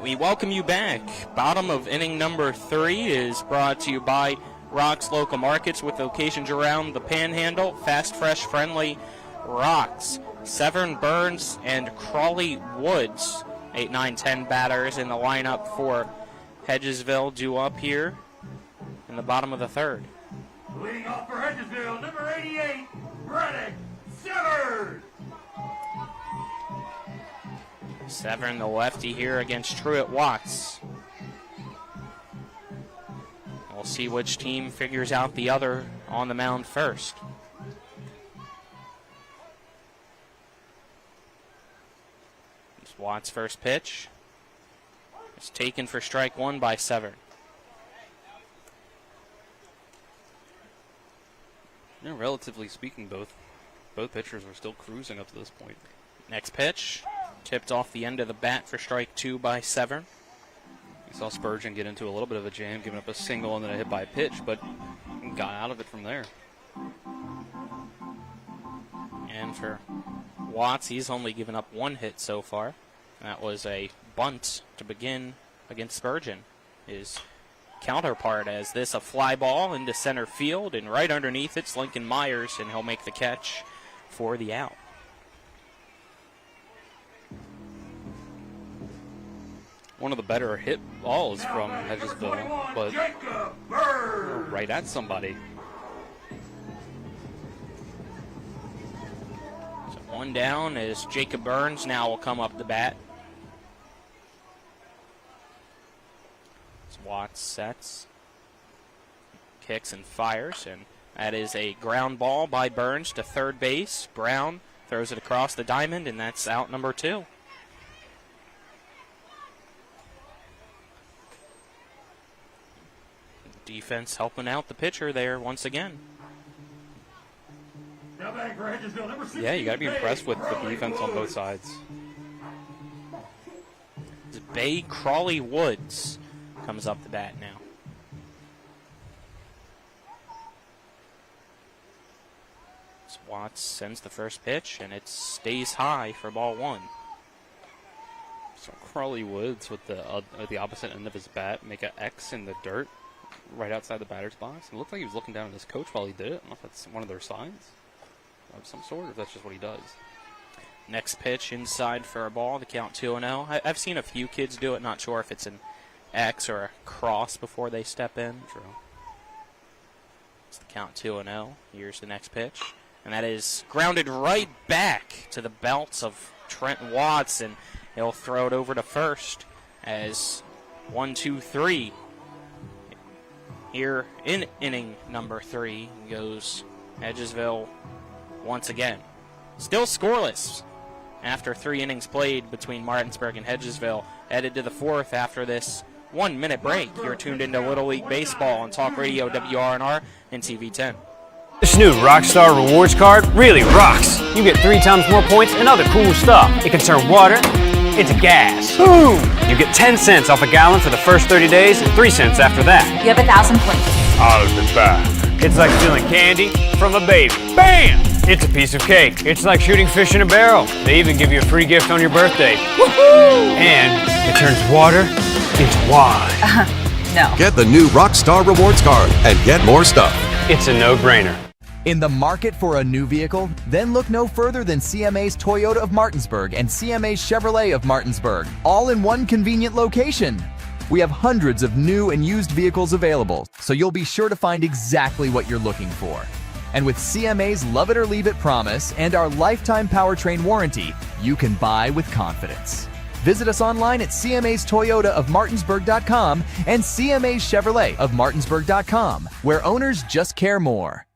We welcome you back. Bottom of inning number 3 is brought to you by Rock's Local Markets with locations around the Panhandle. Fast, fresh, friendly Rock's. Severn Burns and Crawley Woods, 8, 9, 10 batters in the lineup for Hedgesville, due up here in the bottom of the third. Leading off for Hedgesville, number 88, Braddock Severn. Severn, the lefty here against Truett Watts. We'll see which team figures out the other on the mound first. It's Watts' first pitch. It's taken for strike one by Severn. Yeah, relatively speaking, both pitchers are still cruising up to this point. Next pitch, tipped off the end of the bat for strike two by Severn. We saw Spurgeon get into a little bit of a jam, giving up a single and then a hit by a pitch, but got out of it from there. And for Watts, he's only given up one hit so far. That was a bunt to begin against Spurgeon. His counterpart, as this a fly ball into center field, and right underneath it's Lincoln Myers, and he'll make the catch for the out. One of the better hit balls from Hedgesville, but right at somebody. So one down as Jacob Burns now will come up the bat. As Watts sets, kicks and fires, and that is a ground ball by Burns to third base. Brown throws it across the diamond, and that's out number two. Defense helping out the pitcher there once again. Yeah, you got to be impressed with the defense on both sides. Bay Crawley Woods comes up the bat now. Watts sends the first pitch, and it stays high for ball one. So Crawley Woods with the opposite end of his bat make an X in the dirt right outside the batter's box. It looked like he was looking down at his coach while he did it. I don't know if that's one of their signs of some sort, or if that's just what he does. Next pitch inside for a ball, the count 2-0. I've seen a few kids do it, not sure if it's an X or a cross before they step in. True. It's the count 2-0. Here's the next pitch. And that is grounded right back to the belts of Trent Watts, and he'll throw it over to first as 1-2-3. Here in inning number 3 goes Hedgesville once again. Still scoreless after 3 innings played between Martinsburg and Hedgesville. Headed to the 4th after this 1-minute break. You're tuned into Little League Baseball on Talk Radio WRNR and TV10. This new Rockstar Rewards card really rocks. You get 3 times more points and other cool stuff. It can turn water into gas. Boom! You get 10 cents off a gallon for the first 30 days and 3 cents after that. You have 1,000 points. Out of the bag. It's like stealing candy from a baby. Bam! It's a piece of cake. It's like shooting fish in a barrel. They even give you a free gift on your birthday. Woohoo! And it turns water into wine. No. Get the new Rockstar Rewards card and get more stuff. It's a no-brainer. In the market for a new vehicle? Then look no further than CMA's Toyota of Martinsburg and CMA's Chevrolet of Martinsburg, all in one convenient location. We have hundreds of new and used vehicles available, so you'll be sure to find exactly what you're looking for. And with CMA's Love It or Leave It promise and our lifetime powertrain warranty, you can buy with confidence. Visit us online at CMA's Toyota of Martinsburg.com and CMA's Chevrolet of Martinsburg.com, where owners just care more.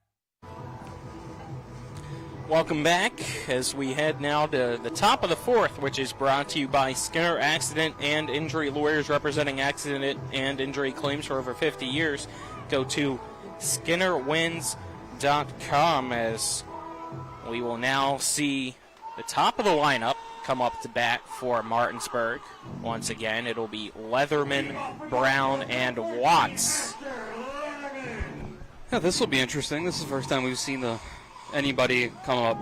Welcome back as we head now to the top of the 4th, which is brought to you by Skinner Accident and Injury Lawyers, representing accident and injury claims for over 50 years. Go to SkinnerWins.com as we will now see the top of the lineup come up to bat for Martinsburg. Once again, it'll be Leatherman, Brown, and Watts. Yeah, this will be interesting. This is the first time we've seen anybody come up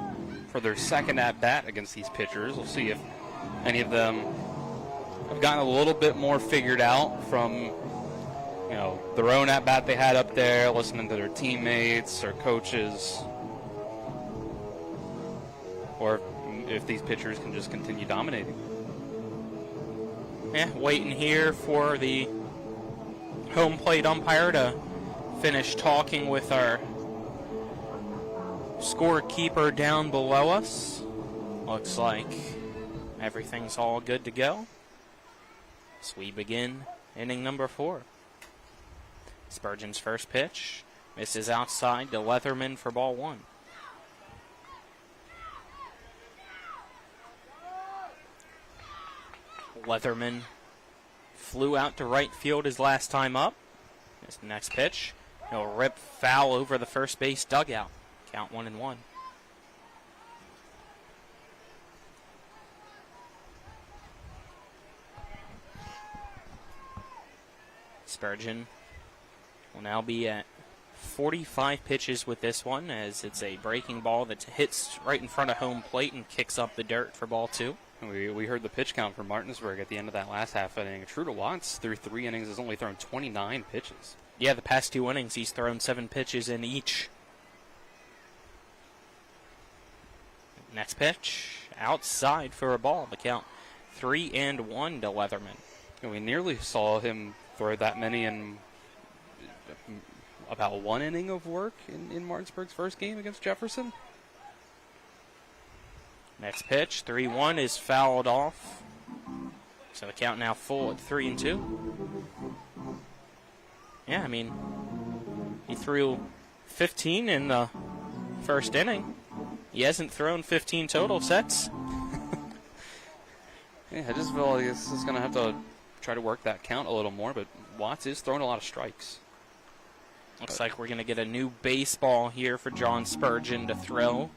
for their second at-bat against these pitchers. We'll see if any of them have gotten a little bit more figured out from, their own at-bat they had up there, listening to their teammates or coaches, or if these pitchers can just continue dominating. Yeah, waiting here for the home plate umpire to finish talking with our scorekeeper down below us. Looks like everything's all good to go. So we begin inning number 4. Spurgeon's first pitch misses outside to Leatherman for ball 1. Leatherman flew out to right field his last time up. His next pitch, he'll rip foul over the first base dugout. Count 1-1. Spurgeon will now be at 45 pitches with this one, as it's a breaking ball that hits right in front of home plate and kicks up the dirt for ball 2. We heard the pitch count from Martinsburg at the end of that last half inning. True to Watts, through 3 innings, has only thrown 29 pitches. Yeah, the past 2 innings, he's thrown 7 pitches in each. Next pitch, outside for a ball. The count 3-1 to Leatherman. And we nearly saw him throw that many in about 1 inning of work in Martinsburg's first game against Jefferson. Next pitch, 3-1 is fouled off. So the count now full at 3-2. Yeah, I mean, he threw 15 in the first inning. He hasn't thrown 15 total sets. Yeah, I just feel like this is going to have to try to work that count a little more, but Watts is throwing a lot of strikes. Looks like we're going to get a new baseball here for John Spurgeon to throw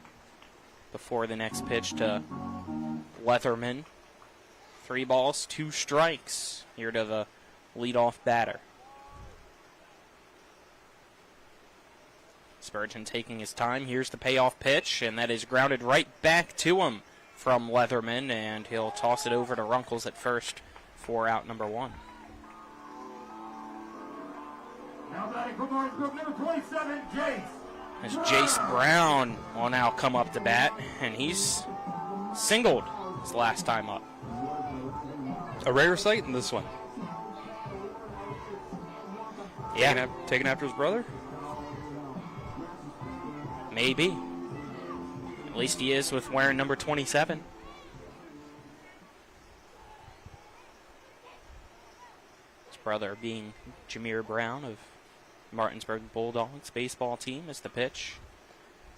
before the next pitch to Leatherman. 3 balls, 2 strikes here to the leadoff batter. Spurgeon taking his time. Here's the payoff pitch, and that is grounded right back to him from Leatherman, and he'll toss it over to Runkles at first for out number 1. Now batting for Martinsburg, number 27, Jace. As Jace Brown will now come up to bat, and he's singled his last time up. A rare sight in this one. Yeah. Taken after his brother? Maybe. At least he is with wearing number 27. His brother being Jameer Brown of Martinsburg Bulldogs baseball team is the pitch.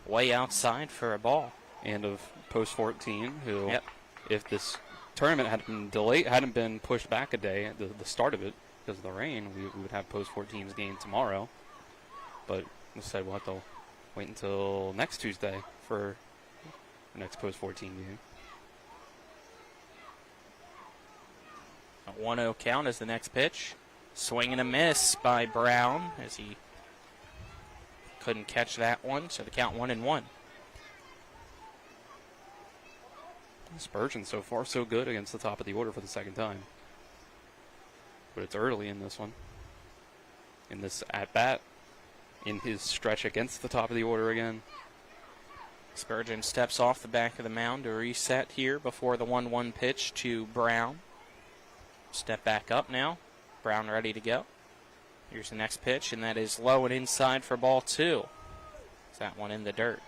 Way outside for a ball. And of Post 14, who, yep, if this tournament had been delayed, hadn't been pushed back a day at the start of it because of the rain, we would have Post 14's game tomorrow. But instead we'll have to wait until next Tuesday for the next Post 14 game. A 1-0 count as the next pitch. Swing and a miss by Brown as he couldn't catch that one, so the count 1-1. Spurgeon so far so good against the top of the order for the second time. But it's early in this one. In this at-bat. In his stretch against the top of the order again. Spurgeon steps off the back of the mound to reset here before the 1-1 pitch to Brown. Step back up now. Brown ready to go. Here's the next pitch, and that is low and inside for ball 2. Is that one in the dirt?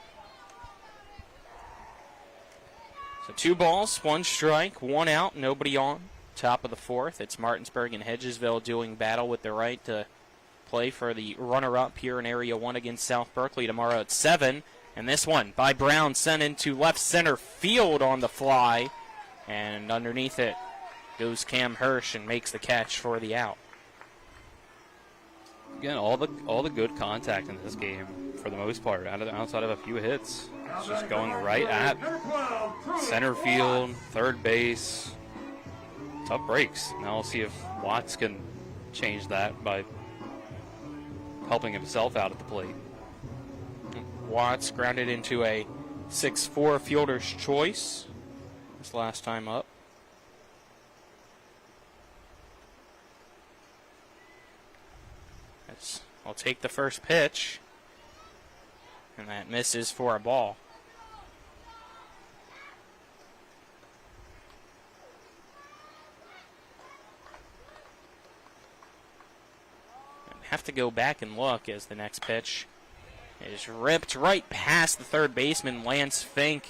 So 2 balls, 1 strike, 1 out, nobody on. Top of the 4th, it's Martinsburg and Hedgesville doing battle with the right to play for the runner-up here in Area 1 against South Berkeley tomorrow at 7. And this one by Brown sent into left center field on the fly. And underneath it goes Cam Hirsch and makes the catch for the out. Again, all the good contact in this game, for the most part, outside of a few hits. It's just going right at center field, third base. Tough breaks. Now we'll see if Watts can change that by helping himself out at the plate. Watts grounded into a 6-4 fielder's choice this last time up. I'll take the first pitch, and that misses for a ball. Have to go back and look as the next pitch is ripped right past the third baseman, Lance Fink,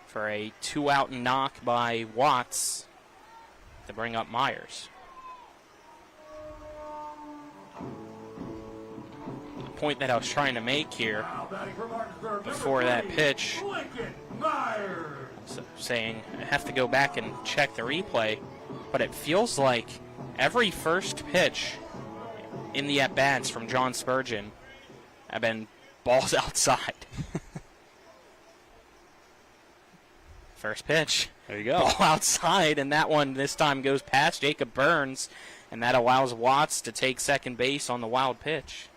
for a 2-out knock by Watts to bring up Myers. point that I was trying to make here before that pitch. So saying I have to go back and check the replay, but it feels like every first pitch in the at-bats from John Spurgeon have been balls outside. First pitch. There you go. Ball outside, and that one this time goes past Jacob Burns, and that allows Watts to take second base on the wild pitch.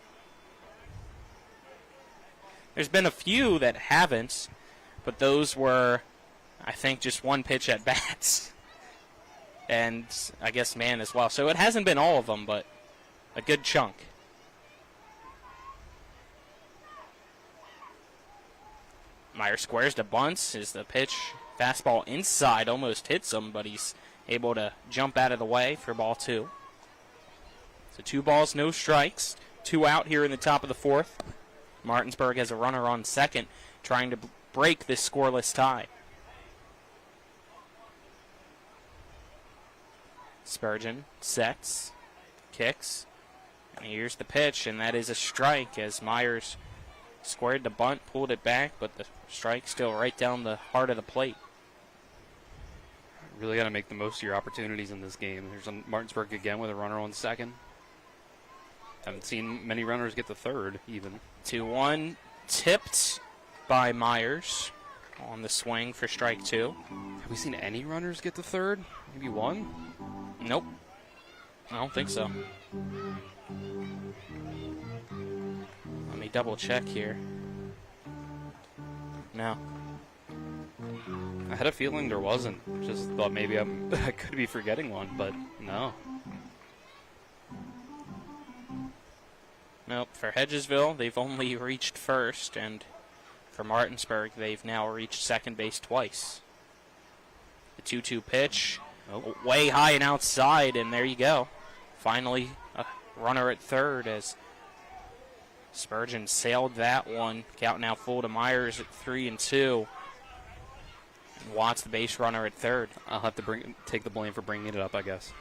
There's been a few that haven't, but those were, I think, just one pitch at bats. And I guess man as well. So it hasn't been all of them, but a good chunk. Myers squares to bunts. Is the pitch fastball inside, almost hits him, but he's able to jump out of the way for ball 2. So 2 balls, no strikes. 2 out here in the top of the 4th. Martinsburg has a runner on second, trying to break this scoreless tie. Spurgeon sets, kicks, and here's the pitch, and that is a strike as Myers squared the bunt, pulled it back, but the strike still right down the heart of the plate. Really got to make the most of your opportunities in this game. There's a Martinsburg again with a runner on second. Haven't seen many runners get to third, even. 2-1, tipped by Myers on the swing for strike 2. Have we seen any runners get to third? Maybe one? Nope. I don't think so. Let me double check here. No. I had a feeling there wasn't. Just thought maybe I could be forgetting one, but no. Nope. For Hedgesville, they've only reached first, and for Martinsburg, they've now reached second base twice. The 2-2 pitch, way high and outside, and there you go. Finally, a runner at third as Spurgeon sailed that one. Count now full to Myers at 3-2. And Watts, the base runner, at third. I'll have to take the blame for bringing it up, I guess.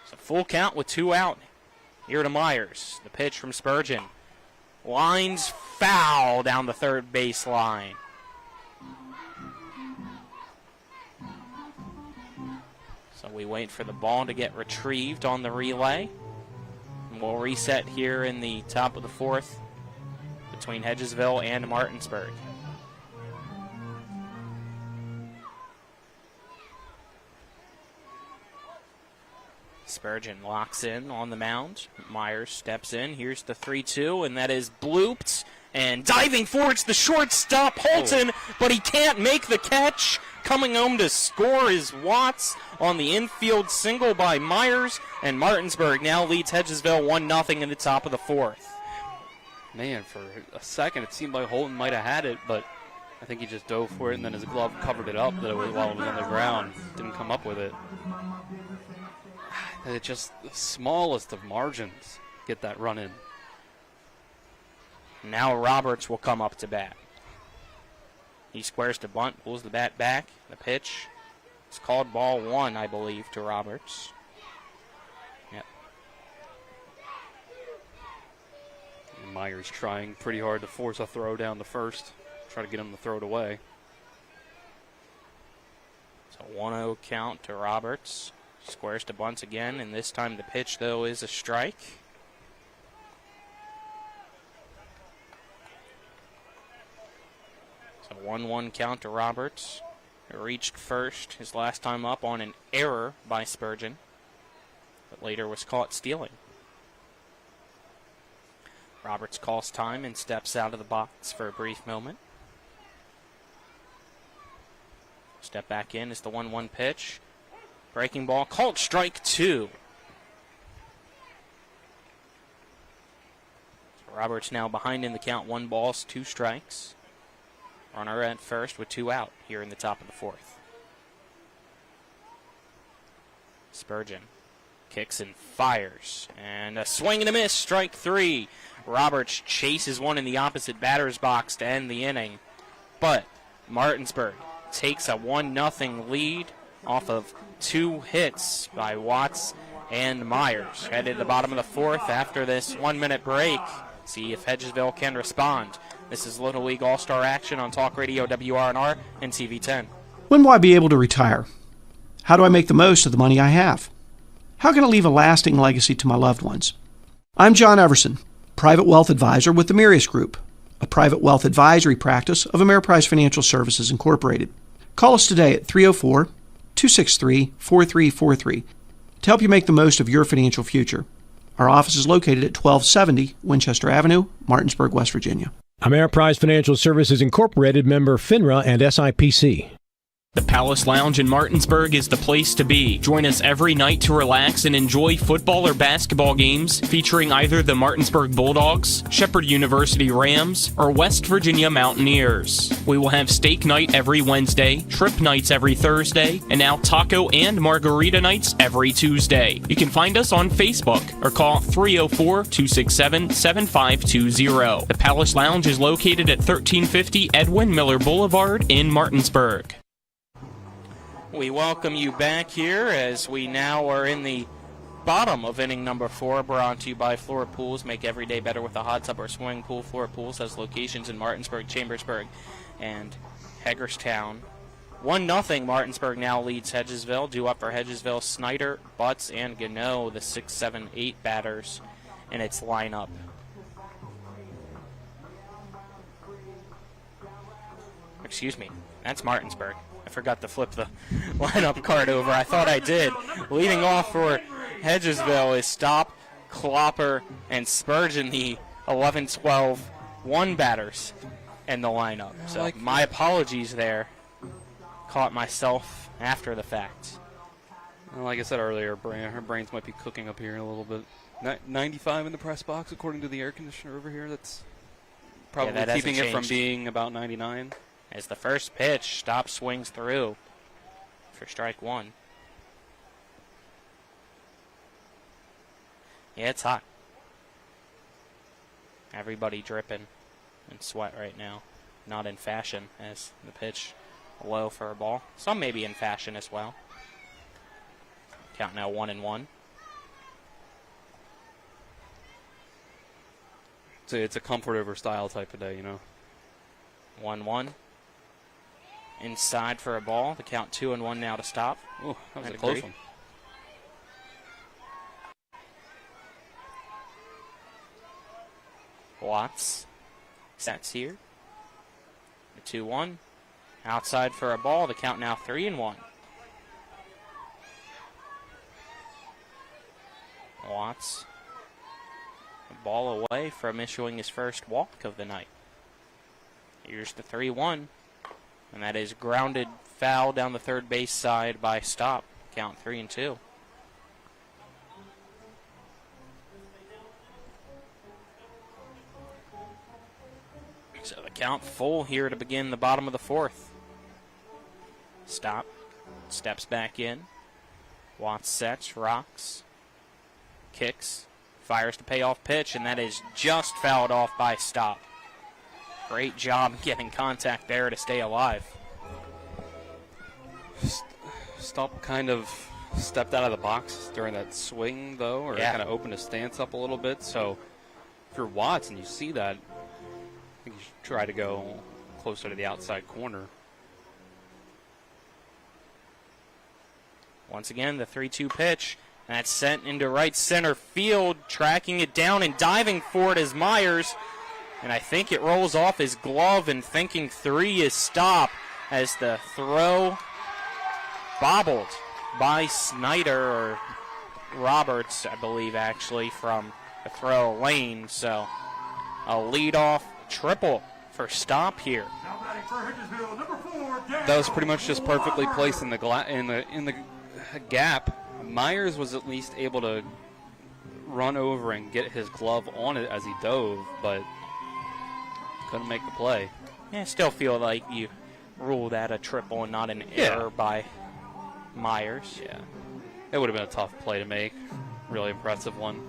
So full count with 2 out. Here to Myers. The pitch from Spurgeon. Lines foul down the third base line. So we wait for the ball to get retrieved on the relay. And we'll reset here in the top of the 4th between Hedgesville and Martinsburg. Spurgeon locks in on the mound. Myers steps in. Here's the 3-2, and that is blooped. And diving forwards the shortstop, Holton, but he can't make the catch. Coming home to score is Watts on the infield single by Myers, and Martinsburg now leads Hedgesville 1-0 in the top of the 4th. Man, for a second it seemed like Holton might have had it, but I think he just dove for it, and then his glove covered it up while it was on the ground. Didn't come up with it. It's just the smallest of margins get that run in. Now Roberts will come up to bat. He squares to bunt, pulls the bat back. The pitch is called ball 1, I believe, to Roberts. Yep. And Myers trying pretty hard to force a throw down the first. Try to get him to throw it away. So 1-0 count to Roberts. Squares to bunts again, and this time the pitch, though, is a strike. So 1-1 count to Roberts. He reached first his last time up on an error by Spurgeon, but later was caught stealing. Roberts calls time and steps out of the box for a brief moment. Step back in is the 1-1 pitch. Breaking ball, called strike 2. So Roberts now behind in the count, 1 ball, 2 strikes. Runner at first with 2 out here in the top of the 4th. Spurgeon kicks and fires. And a swing and a miss, strike 3. Roberts chases one in the opposite batter's box to end the inning. But Martinsburg takes a 1-0 lead off of 2 hits by Watts and Myers. Headed to the bottom of the fourth after this 1-minute break. See if Hedgesville can respond. This is Little League All-Star action on Talk Radio WRNR and TV10. When will I be able to retire? How do I make the most of the money I have? How can I leave a lasting legacy to my loved ones? I'm John Everson, Private Wealth Advisor with the Mirius Group, a private wealth advisory practice of Ameriprise Financial Services Incorporated. Call us today at 304-263-4343 to help you make the most of your financial future. Our office is located at 1270 Winchester Avenue, Martinsburg, West Virginia. Ameriprise Financial Services Incorporated, member FINRA and SIPC. The Palace Lounge in Martinsburg is the place to be. Join us every night to relax and enjoy football or basketball games featuring either the Martinsburg Bulldogs, Shepherd University Rams, or West Virginia Mountaineers. We will have steak night every Wednesday, trip nights every Thursday, and now taco and margarita nights every Tuesday. You can find us on Facebook or call 304-267-7520. The Palace Lounge is located at 1350 Edwin Miller Boulevard in Martinsburg. We welcome you back here as we now are in the bottom of inning number 4, brought to you by Floor Pools. Make every day better with a hot tub or swimming pool. Floor Pools has locations in Martinsburg, Chambersburg, and Hagerstown. 1-0 Martinsburg now leads Hedgesville. Due up for Hedgesville, Snyder, Butts, and Gano, the 6, 7, 8 batters in its lineup. Excuse me, that's Martinsburg. I forgot to flip the lineup card over. I thought I did. Leading off for Hedgesville is Stop, Klopper, and Spurgeon, the 11, 12, 1 batters in the lineup. So my apologies there. Caught myself after the fact. Well, like I said earlier, her brains might be cooking up here a little bit. 95 in the press box, according to the air conditioner over here. That's probably keeping it from being about 99. As the first pitch, Stop swings through for strike 1. Yeah, it's hot. Everybody dripping in sweat right now. Not in fashion as the pitch low for a ball. Some may be in fashion as well. Count now 1-1. So it's a comfort over style type of day, you know. 1-1. Inside for a ball. The count 2-1 now to Stop. Oh, that was a close one. Watts sets here. The 2-1. Outside for a ball. The count now 3-1. Watts. A ball away from issuing his first walk of the night. Here's the 3-1. And that is grounded foul down the third base side by Stop. Count 3-2. So the count full here to begin the bottom of the fourth. Stop. Steps back in. Watts sets, rocks, kicks, fires the payoff pitch, and that is just fouled off by Stop. Great job getting contact there to stay alive. Stop kind of stepped out of the box during that swing, though, or kind of opened his stance up a little bit. So if you're Watts and you see that, I think you should try to go closer to the outside corner. Once again, the 3-2 pitch. That's sent into right center field. Tracking it down and diving for it is Myers. And I think it rolls off his glove, and thinking 3 is Stop as the throw bobbled by Snyder, or Roberts, I believe, actually, from the throw lane. So a leadoff triple for Stop here. That was pretty much just perfectly placed in the gap. Myers was at least able to run over and get his glove on it as he dove, but couldn't make the play. Yeah, I still feel like you ruled that a triple and not an error by Myers. Yeah, it would have been a tough play to make. Really impressive one.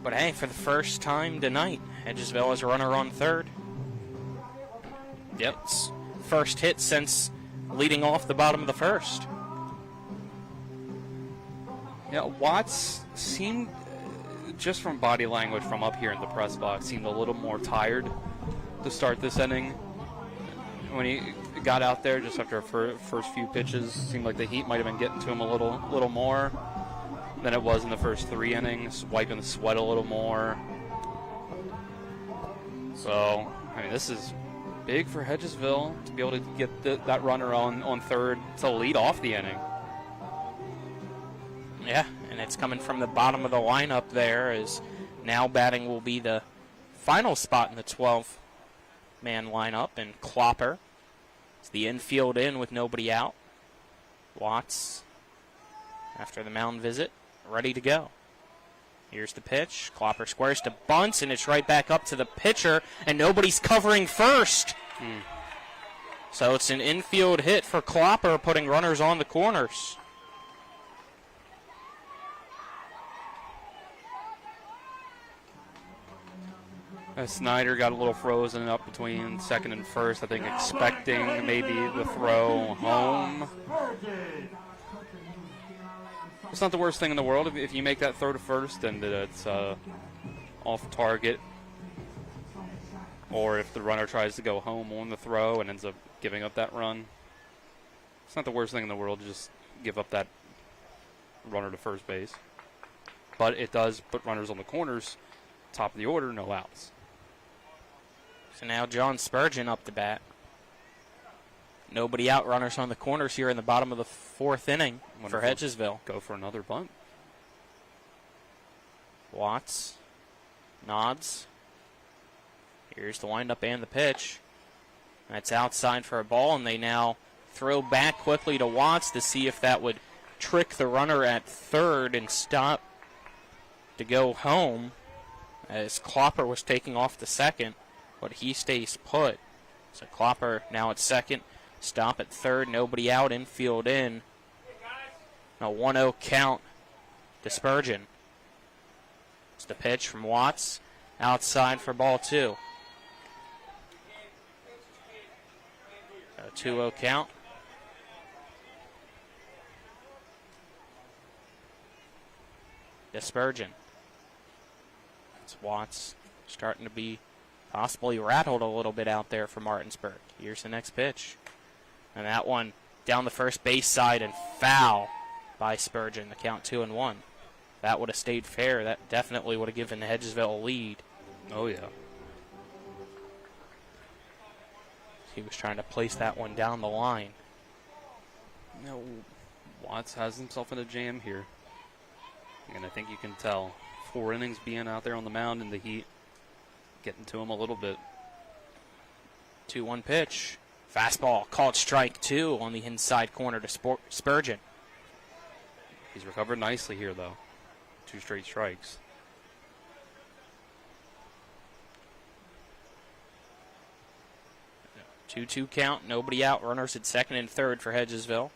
But hey, for the first time tonight, Hedgesville has a runner on third. Yep, it's first hit since leading off the bottom of the first. Yeah, Watts seemed, just from body language from up here in the press box, seemed a little more tired to start this inning. When he got out there just after first few pitches, seemed like the heat might have been getting to him a little more than it was in the first 3 innings, wiping the sweat a little more. So, I mean, this is big for Hedgesville to be able to get that runner on third to lead off the inning. Yeah, and it's coming from the bottom of the lineup there, as now batting will be the final spot in the 12-man lineup, and Klopper. It's the infield in with nobody out. Watts, after the mound visit, ready to go. Here's the pitch. Klopper squares to bunts, and it's right back up to the pitcher, and nobody's covering first. So it's an infield hit for Klopper, putting runners on the corners. Snyder got a little frozen up between second and first, I think expecting maybe the throw home. It's not the worst thing in the world if you make that throw to first and it's off target, or if the runner tries to go home on the throw and ends up giving up that run. It's not the worst thing in the world to just give up that runner to first base. But it does put runners on the corners, top of the order, no outs. So now John Spurgeon up to bat. Nobody out, runners on the corners here in the bottom of the 4th inning for Hedgesville. Go for another bunt. Watts nods. Here's the windup and the pitch. That's outside for a ball, and they now throw back quickly to Watts to see if that would trick the runner at third and stop to go home, as Klopper was taking off the second, but he stays put. So Klopper now at second, stop at third, nobody out, infield in. A 1-0 count to Spurgeon. It's the pitch from Watts, outside for ball 2. A 2-0 count. To Spurgeon. It's Watts starting to be possibly rattled a little bit out there for Martinsburg. Here's the next pitch. And that one down the first base side and foul by Spurgeon. The count 2-1. That would have stayed fair. That definitely would have given Hedgesville a lead. Oh, yeah. He was trying to place that one down the line. No, Watts has himself in a jam here. And I think you can tell. 4 innings being out there on the mound in the heat, getting to him a little bit. 2-1 pitch. Fastball called strike 2 on the inside corner to Spurgeon. He's recovered nicely here, though. 2 straight strikes. Yeah. 2-2 count. Nobody out. Runners at second and third for Hedgesville.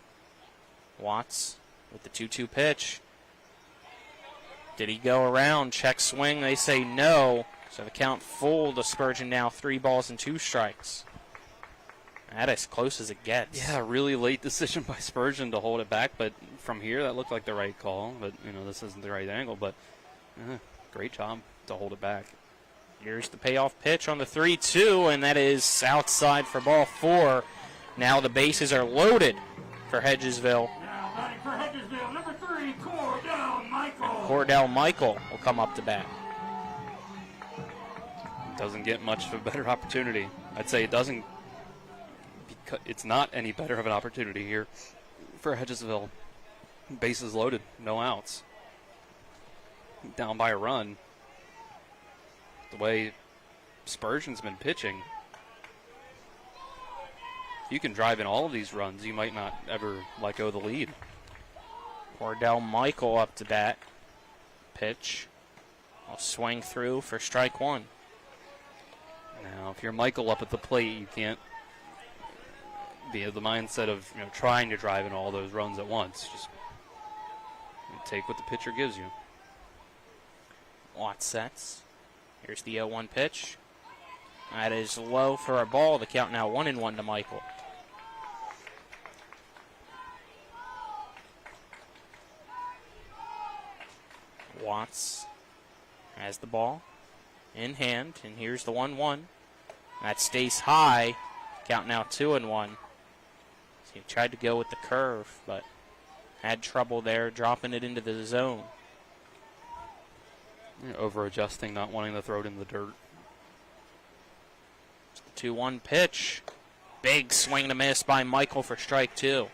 Watts with the 2-2 pitch. Did he go around? Check swing. They say no. So the count full to Spurgeon now. 3 balls and 2 strikes. That as close as it gets. Yeah, really late decision by Spurgeon to hold it back, but from here that looked like the right call. But this isn't the right angle. But great job to hold it back. Here's the payoff pitch on the 3-2, and that is outside for ball 4. Now the bases are loaded for Hedgesville. Now batting for Hedgesville, number 3, Cordell Michael. Cordell Michael will come up to bat. Doesn't get much of a better opportunity. I'd say it doesn't. It's not any better of an opportunity here for Hedgesville. Bases loaded, no outs. Down by a run. The way Spurgeon's been pitching, if you can drive in all of these runs, you might not ever let go of the lead. Cordell Michael up to bat. Pitch. I'll swing through for strike 1. Now, if you're Michael up at the plate, you can't be of the mindset of trying to drive in all those runs at once. Just take what the pitcher gives you. Watts sets. Here's the 0-1 pitch. That is low for a ball. The count now 1-1 to Michael. Watts has the ball in hand, and here's the 1-1. That stays high. Count now 2-1. So he tried to go with the curve, but had trouble there dropping it into the zone. Over-adjusting, not wanting to throw it in the dirt. 2-1 pitch. Big swing and a miss by Michael for strike 2.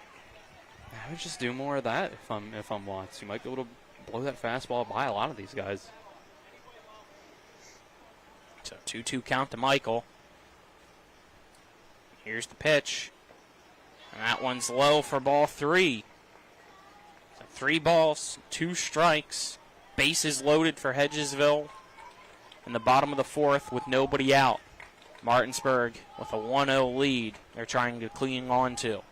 I would just do more of that if I'm Watts. You might be able to blow that fastball by a lot of these guys. So 2-2 count to Michael. Here's the pitch. And that one's low for ball 3. So 3 balls, 2 strikes. Bases loaded for Hedgesville in the bottom of the 4th with nobody out. Martinsburg with a 1-0 lead they're trying to cling on to.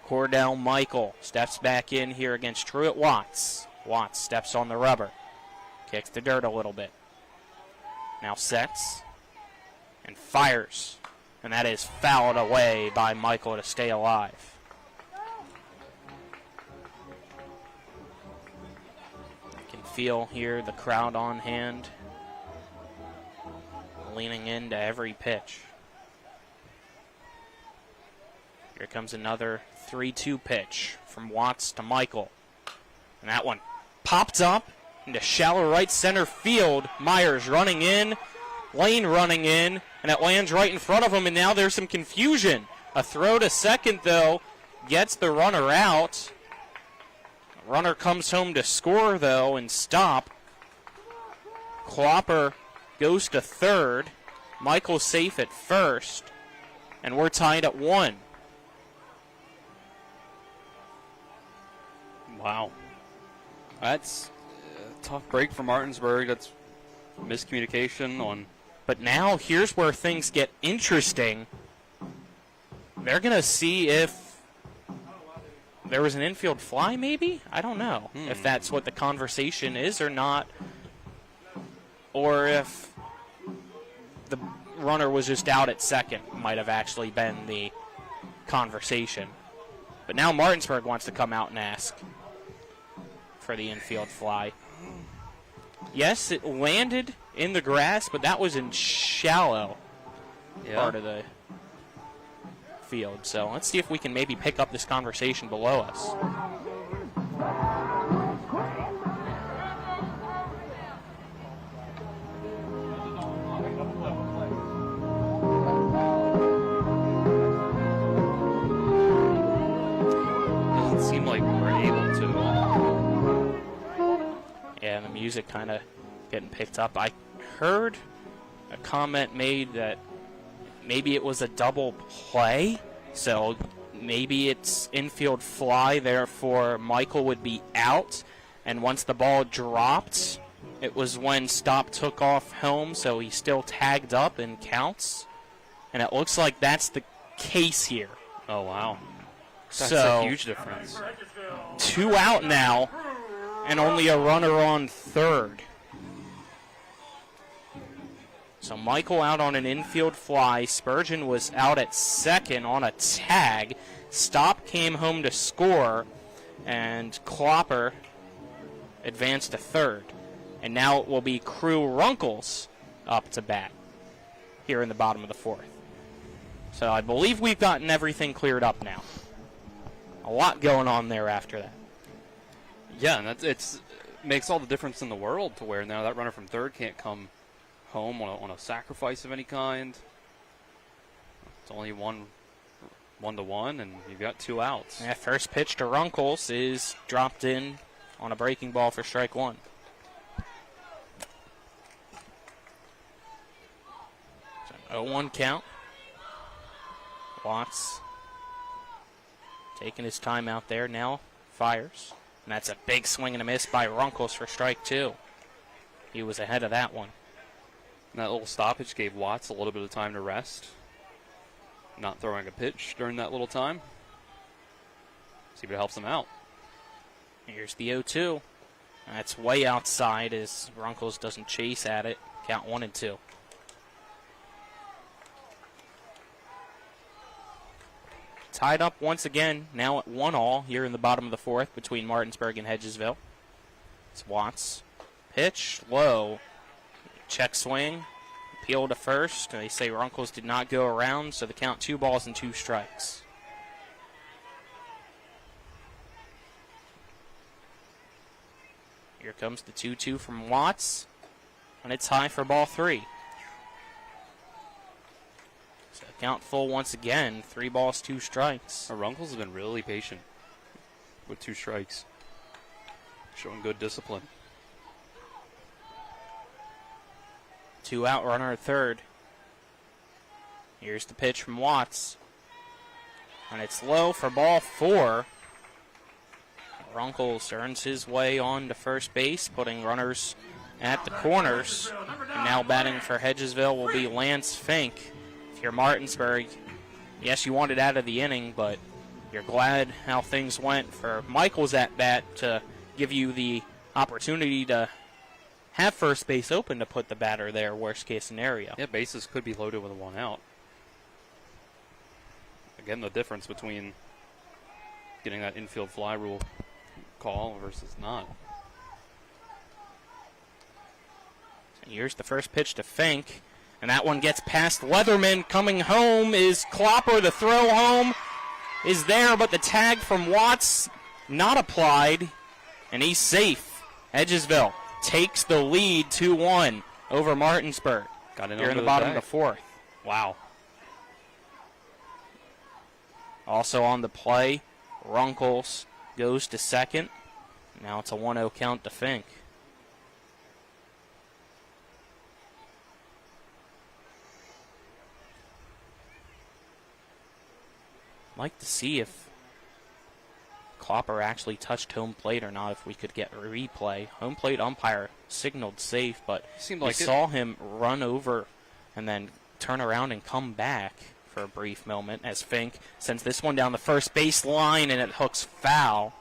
Cordell Michael steps back in here against Truett Watts. Watts steps on the rubber. Kicks the dirt a little bit. Now sets and fires. And that is fouled away by Michael to stay alive. You can feel here the crowd on hand, leaning into every pitch. Here comes another 3-2 pitch from Watts to Michael. And that one popped up into shallow right center field. Myers running in, Lane running in, and it lands right in front of him, and now there's some confusion. A throw to second, though, gets the runner out. Runner comes home to score, though, and stop. Klopper goes to third. Michael's safe at first, and we're tied at 1. Wow. That's a tough break for Martinsburg. That's miscommunication on. But now here's where things get interesting. They're going to see if there was an infield fly, maybe? I don't know if that's what the conversation is or not. Or if the runner was just out at second, might have actually been the conversation. But now Martinsburg wants to come out and ask for the infield fly. Yes, it landed in the grass, but that was in shallow part of the field. So let's see if we can maybe pick up this conversation below us. Doesn't seem like we're able to. Yeah, the music kind of getting picked up. I heard a comment made that maybe it was a double play, so maybe it's infield fly, therefore Michael would be out, and once the ball dropped, it was when Stop took off home, so he still tagged up and counts, and it looks like that's the case here. Oh, wow. That's so a huge difference. 2 out now, and only a runner on third. So Michael out on an infield fly. Spurgeon was out at second on a tag. Stop came home to score, and Klopper advanced to third. And now it will be Crew Runkles up to bat here in the bottom of the 4th. So I believe we've gotten everything cleared up now. A lot going on there after that. Yeah, and it makes all the difference in the world to where now that runner from third can't come home on a sacrifice of any kind. It's only 1-1, and you've got 2 outs. That first pitch to Runkles is dropped in on a breaking ball for strike 1. It's an 0-1 count. Watts taking his time out there now, fires. And that's a big swing and a miss by Runkles for strike 2. He was ahead of that one. And that little stoppage gave Watts a little bit of time to rest. Not throwing a pitch during that little time. See if it helps him out. Here's the 0-2. That's way outside as Runkles doesn't chase at it. Count 1-2. tied up once again, now at 1-all here in the bottom of the fourth between Martinsburg and Hedgesville. It's Watts. Pitch, low. Check swing. Appeal to first. They say Runkles did not go around, so the count 2 balls and 2 strikes. Here comes the 2-2 from Watts, and it's high for ball 3. So count full once again, 3 balls, 2 strikes. Runkles has been really patient with 2 strikes, showing good discipline. 2 out, runner at third. Here's the pitch from Watts, and it's low for ball 4. Runkles earns his way on to first base, putting runners at the corners. And now batting for Hedgesville will be Lance Fink. If you're Martinsburg, yes, you wanted out of the inning, but you're glad how things went for Michaels at bat to give you the opportunity to have first base open to put the batter there, worst case scenario. Yeah, bases could be loaded with a 1 out. Again, the difference between getting that infield fly rule call versus not. And here's the first pitch to Fink, and that one gets past Leatherman. Coming home is Klopper. The throw home is there, but the tag from Watts not applied, and he's safe. Hedgesville takes the lead 2-1 over Martinsburg. Got in here in the bottom of the fourth. Wow. Also on the play, Runkles goes to second. Now it's a 1-0 count to Fink. I'd like to see if Klopper actually touched home plate or not, if we could get a replay. Home plate umpire signaled safe, but we saw him run over and then turn around and come back for a brief moment as Fink sends this one down the first base line, and it hooks foul.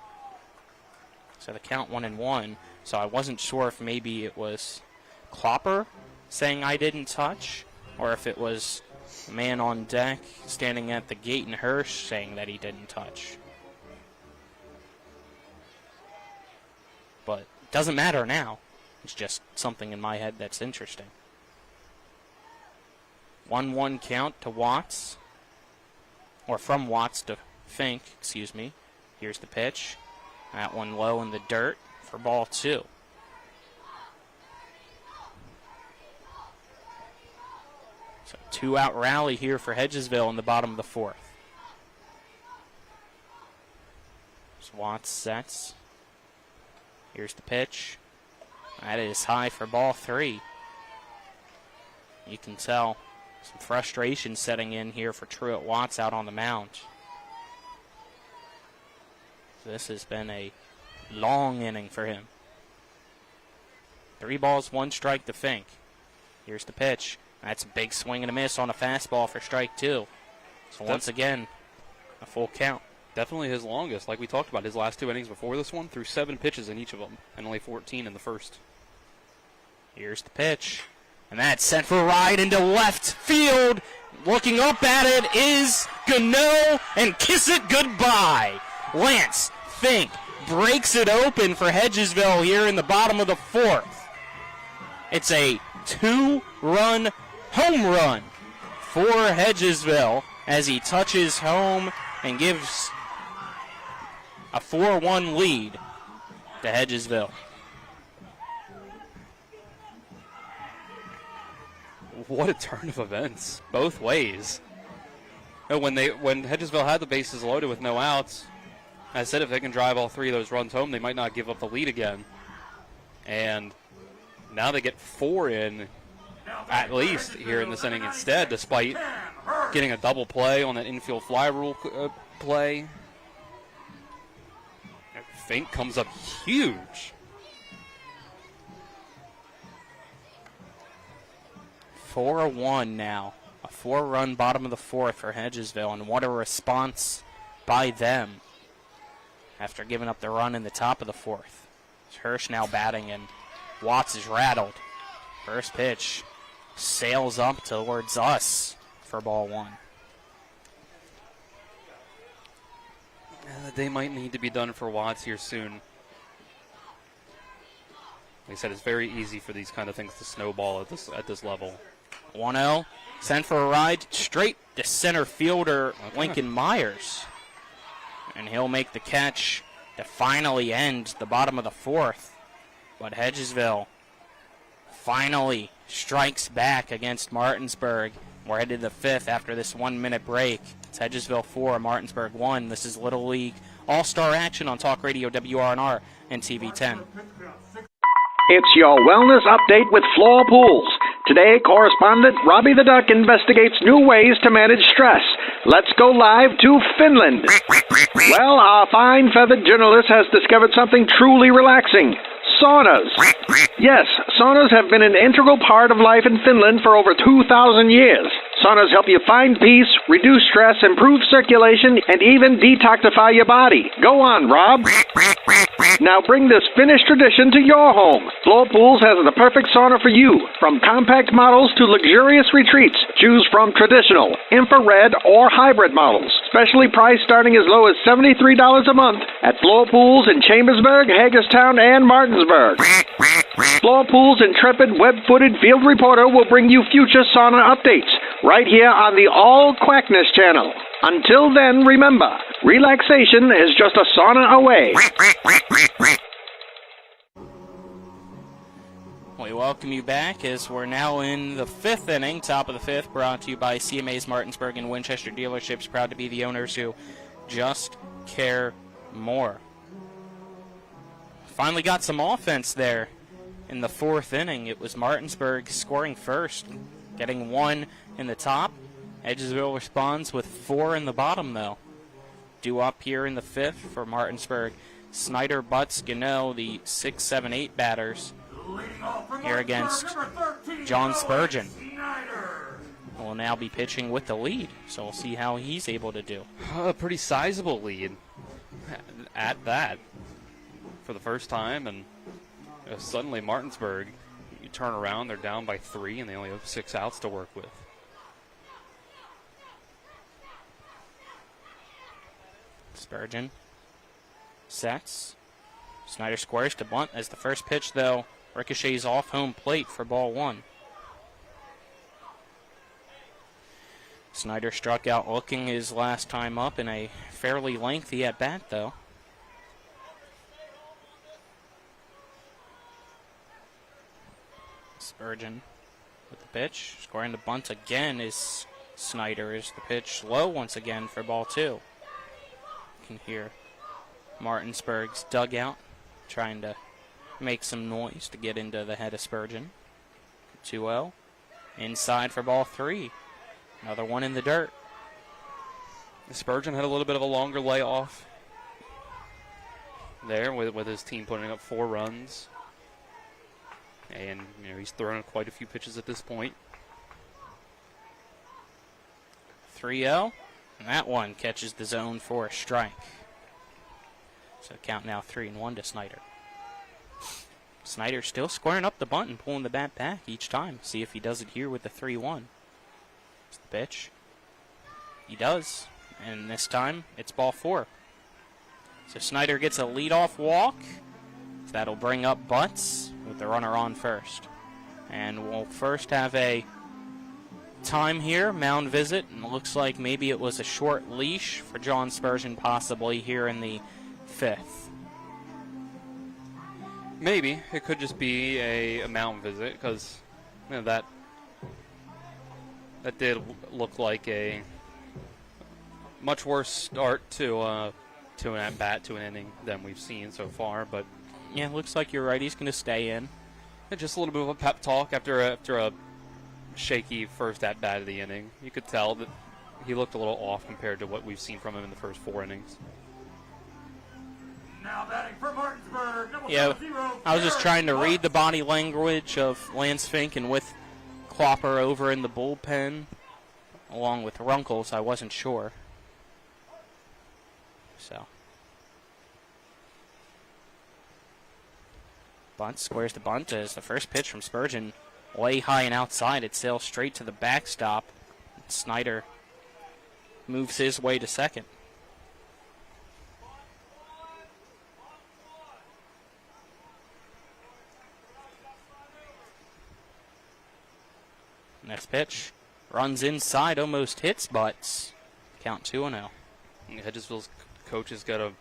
So the count 1-1. So I wasn't sure if maybe it was Klopper saying I didn't touch, or if it was the man on deck standing at the gate in Hirsch saying that he didn't touch. But it doesn't matter now. It's just something in my head that's interesting. 1-1 count to Watts, or from Watts to Fink, excuse me. Here's the pitch. That one low in the dirt for ball 2. So 2-out rally here for Hedgesville in the bottom of the fourth. So Watts sets. Here's the pitch. That is high for ball 3. You can tell some frustration setting in here for Truett Watts out on the mound. This has been a long inning for him. 3 balls, 1 strike to Fink. Here's the pitch. That's a big swing and a miss on a fastball for strike 2. So once again, a full count. Definitely his longest. Like we talked about, his last 2 innings before this one, threw 7 pitches in each of them, and only 14 in the first. Here's the pitch. And that's sent for a ride into left field. Looking up at it is Gano, and kiss it goodbye. Lance Fink breaks it open for Hedgesville here in the bottom of the fourth. It's a 2-run home run for Hedgesville as he touches home and gives a 4-1 lead to Hedgesville. What a turn of events, both ways. When Hedgesville had the bases loaded with no outs, I said if they can drive all 3 of those runs home, they might not give up the lead again. And now they get 4 in, at least, here in this inning instead, despite getting a double play on that infield fly rule play. And Fink comes up huge. 4-1 now. A 4-run bottom of the fourth for Hedgesville, and what a response by them after giving up the run in the top of the fourth. Hirsch now batting, and Watts is rattled. First pitch sails up towards us for ball 1. They might need to be done for Watts here soon. Like I said, it's very easy for these kind of things to snowball at this level. 1-0, sent for a ride straight to center fielder Lincoln Myers. And he'll make the catch to finally end the bottom of the fourth. But Hedgesville finally strikes back against Martinsburg. We're headed to the fifth after this 1 minute break. It's Hedgesville 4, Martinsburg 1. This is Little League All-Star action on Talk Radio WRNR and TV 10. It's your wellness update with Floor Pools. Today, correspondent Robbie the Duck investigates new ways to manage stress. Let's go live to Finland. Well, our fine feathered journalist has discovered something truly relaxing. Saunas. Yes, saunas have been an integral part of life in Finland for over 2,000 years. Saunas help you find peace, reduce stress, improve circulation, and even detoxify your body. Go on, Rob. Now bring this Finnish tradition to your home. Floor Pools has the perfect sauna for you. From compact models to luxurious retreats, choose from traditional, infrared, or hybrid models. Specially priced starting as low as $73 a month at Floor Pools in Chambersburg, Hagerstown, and Martinsburg. Floor Pools' intrepid, web-footed field reporter will bring you future sauna updates right here on the All Quackness channel. Until then, remember, relaxation is just a sauna away. We welcome you back as we're now in the fifth inning, top of the fifth, brought to you by CMA's Martinsburg and Winchester dealerships, proud to be the owners who just care more. Finally got some offense there in the fourth inning. It was Martinsburg scoring first, getting one in the top. Hedgesville responds with 4 in the bottom, though. Due up here in the fifth for Martinsburg, Snyder, Butts, Gano, the 6, 7, 8 batters here against John Spurgeon. Will now be pitching with the lead, so we'll see how he's able to do. A pretty sizable lead at that for the first time, and suddenly Martinsburg, you turn around, they're down by 3, and they only have 6 outs to work with. Spurgeon sets. Snyder squares to bunt as the first pitch, though, ricochets off home plate for ball 1. Snyder struck out looking his last time up in a fairly lengthy at-bat, though. Spurgeon with the pitch. Scoring the bunt again is Snyder. Is the pitch low once again for ball 2. You can hear Martinsburg's dugout trying to make some noise to get into the head of Spurgeon. 2-0. Inside for ball 3. Another one in the dirt. Spurgeon had a little bit of a longer layoff there with his team putting up 4 runs. And he's thrown quite a few pitches at this point. 3-0. And that one catches the zone for a strike. So count now 3-1 to Snyder. Snyder still squaring up the bunt and pulling the bat back each time. See if he does it here with the 3-1. It's the pitch. He does. And this time it's ball 4. So Snyder gets a leadoff walk. So that'll bring up Butts with the runner on first. And we'll first have a time here, mound visit, and it looks like maybe it was a short leash for John Spurgeon possibly here in the 5th. Maybe. It could just be a mound visit because that did look like a much worse start to an at-bat, to an inning than we've seen so far. But yeah, it looks like you're right. He's going to stay in. Just a little bit of a pep talk after a shaky first at-bat of the inning. You could tell that he looked a little off compared to what we've seen from him in the first 4 innings. Now batting for Martinsburg. Yeah, I was just trying to read the body language of Lance Fink, and with Klopper over in the bullpen, along with Runkles, I wasn't sure. So. Bunt squares the bunt as the first pitch from Spurgeon way high and outside. It sails straight to the backstop. Snyder moves his way to second. Next pitch. Runs inside, almost hits Butts. Count 2-0. Hedgesville's coach has got to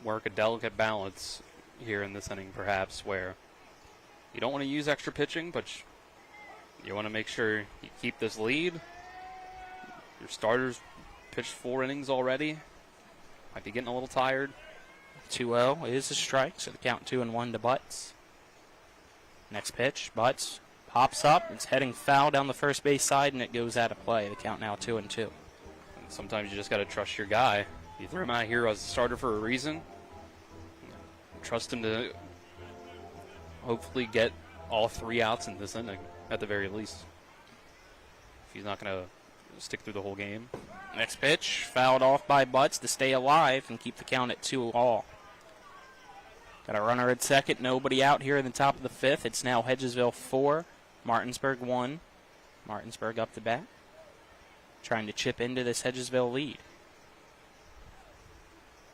work a delicate balance here in this inning, perhaps, where you don't want to use extra pitching, but you want to make sure you keep this lead. Your starters pitched 4 innings already. Might be getting a little tired. 2-0 is a strike, so the count 2-1 to Butts. Next pitch, Butts pops up. It's heading foul down the first base side, and it goes out of play. The count now 2-2. And sometimes you just got to trust your guy. You threw him out here as a starter for a reason. Trust him to hopefully get all 3 outs in this inning, at the very least. If he's not going to stick through the whole game. Next pitch, fouled off by Butts to stay alive and keep the count at 2-all. Got a runner at second, nobody out here in the top of the 5th. It's now Hedgesville 4, Martinsburg 1. Martinsburg up to bat, trying to chip into this Hedgesville lead.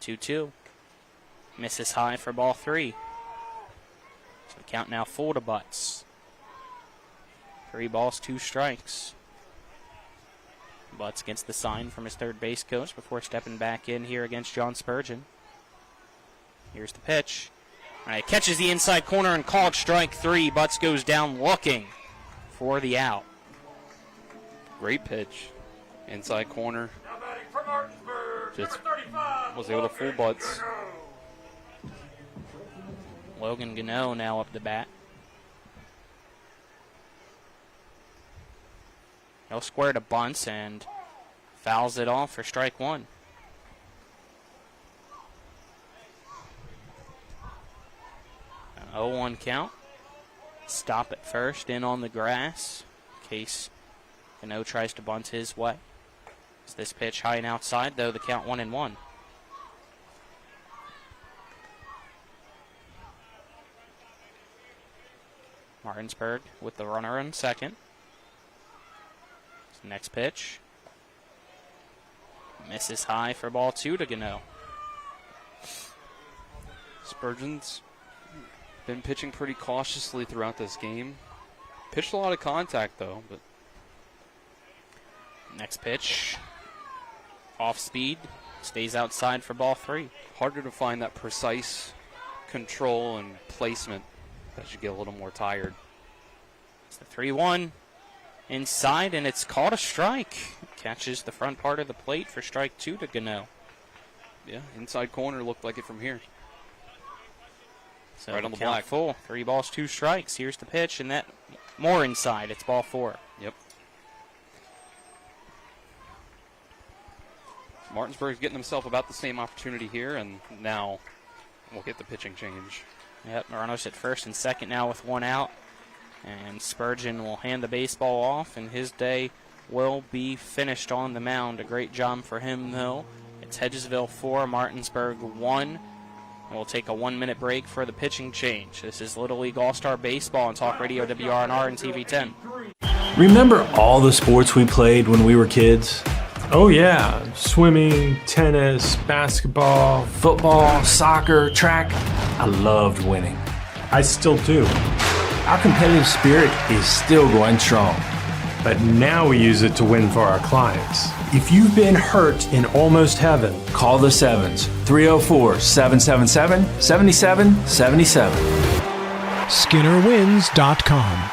2-2. Misses high for ball 3. So the count now full to Butts. 3 balls, 2 strikes. Butts gets the sign from his third base coach before stepping back in here against John Spurgeon. Here's the pitch. All right, catches the inside corner and called strike 3. Butts goes down looking for the out. Great pitch. Inside corner. Just was able to fool Butts. Logan Gano now up the bat. He'll square to bunts and fouls it off for strike 1. An 0-1 count. Stop at first, in on the grass, in case Gano tries to bunt his way. Is this pitch high and outside, though the count 1-1. Martinsburg with the runner on second. Next pitch. Misses high for ball 2 to Gano. Spurgeon's been pitching pretty cautiously throughout this game. Pitched a lot of contact, though. But next pitch. Off speed. Stays outside for ball 3. Harder to find that precise control and placement as you get a little more tired. It's the 3-1. Inside, and it's called a strike. Catches the front part of the plate for strike 2 to Gano. Yeah, inside corner looked like it from here. So right on the count black. Full. 3 balls, 2 strikes. Here's the pitch, and that more inside. It's ball 4. Yep. Martinsburg's getting himself about the same opportunity here, and now we'll get the pitching change. Yep, runners at first and second now with 1 out. And Spurgeon will hand the baseball off, and his day will be finished on the mound. A great job for him, though. It's Hedgesville 4, Martinsburg 1. We'll take a 1-minute break for the pitching change. This is Little League All-Star Baseball on Talk Radio WRNR and TV 10. Remember all the sports we played when we were kids? Oh yeah, swimming, tennis, basketball, Football, soccer, track. I loved winning. I still do. Our competitive spirit is still going strong. But now we use it to win for our clients. If you've been hurt in almost heaven, call the Sevens, 304-777-7777. SkinnerWins.com.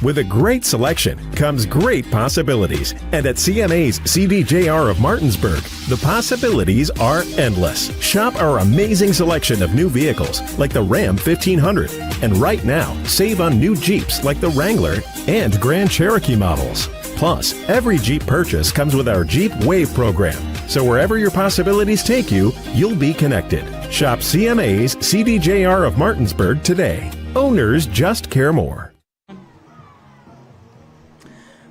With a great selection comes great possibilities. And at CMA's CDJR of Martinsburg, the possibilities are endless. Shop our amazing selection of new vehicles like the Ram 1500. And right now, save on new Jeeps like the Wrangler and Grand Cherokee models. Plus, every Jeep purchase comes with our Jeep Wave program. So wherever your possibilities take you, you'll be connected. Shop CMA's CDJR of Martinsburg today. Owners just care more.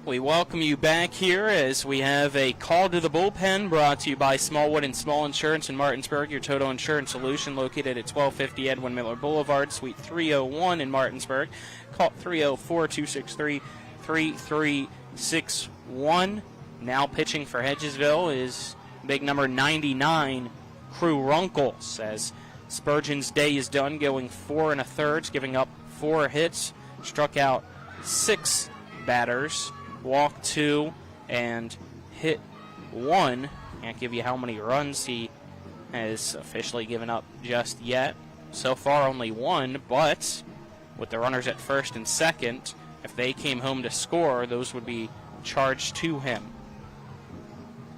We welcome you back here as we have a call to the bullpen brought to you by Smallwood and Small Insurance in Martinsburg, your total insurance solution located at 1250 Edwin Miller Boulevard, Suite 301 in Martinsburg. Call 304-263-3361. Now pitching for Hedgesville is big number 99, Crew Runkles, as Spurgeon's day is done, going 4 1/3, giving up 4 hits, struck out 6 batters, walked 2, and hit 1. Can't give you how many runs he has officially given up just yet. So far only 1, but with the runners at first and second, if they came home to score, those would be charged to him.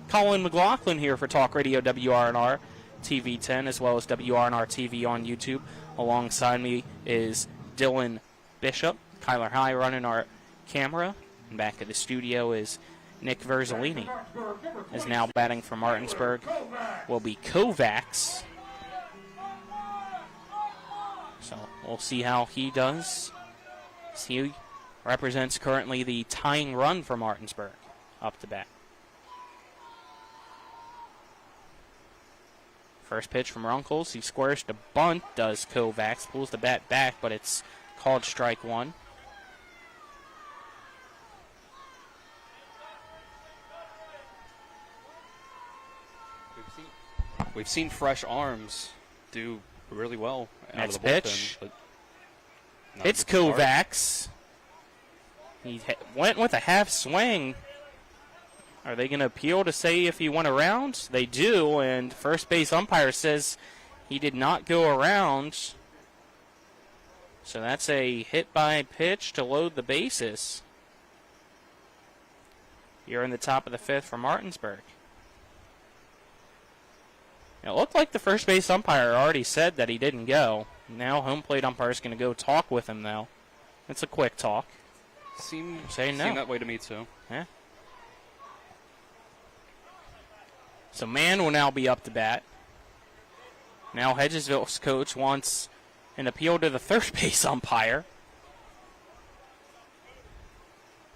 Colin McLaughlin here for Talk Radio WRNR TV 10 as well as WRNR TV on YouTube. Alongside me is Dylan Bishop. Kyler High running our camera. And back at the studio is Nick Verzolini. Is now batting for Martinsburg. Will be Kovacs. So we'll see how he does. He represents currently the tying run for Martinsburg up to bat. First pitch from Runkles. He squares to bunt, does Kovacs. Pulls the bat back, but it's called strike 1. We've seen fresh arms do really well out Next of the bullpen, pitch. but not It's a good start. Kovacs. He went with a half swing. Are they going to appeal to say if he went around? They do, and first base umpire says he did not go around. So that's a hit by pitch to load the bases. You're in the top of the 5th for Martinsburg. It looked like the first base umpire already said that he didn't go. Now home plate umpire is going to go talk with him, though. It's a quick talk. Seemed no. that way to me, too. Yeah. So Mann will now be up to bat. Now Hedgesville's coach wants an appeal to the third base umpire.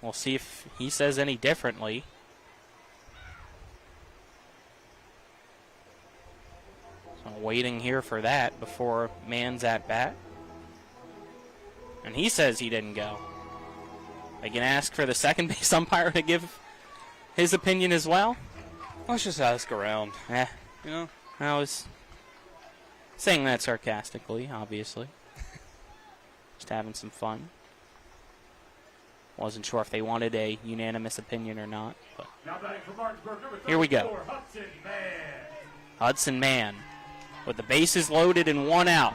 We'll see if he says any differently. So waiting here for that before Mann's at bat. And he says he didn't go. They can ask for the second base umpire to give his opinion as well. Let's just ask around. You know, I was saying that sarcastically, obviously. Just having some fun. Wasn't sure if they wanted a unanimous opinion or not, but here we go. Hudson Mann with the bases loaded and 1 out.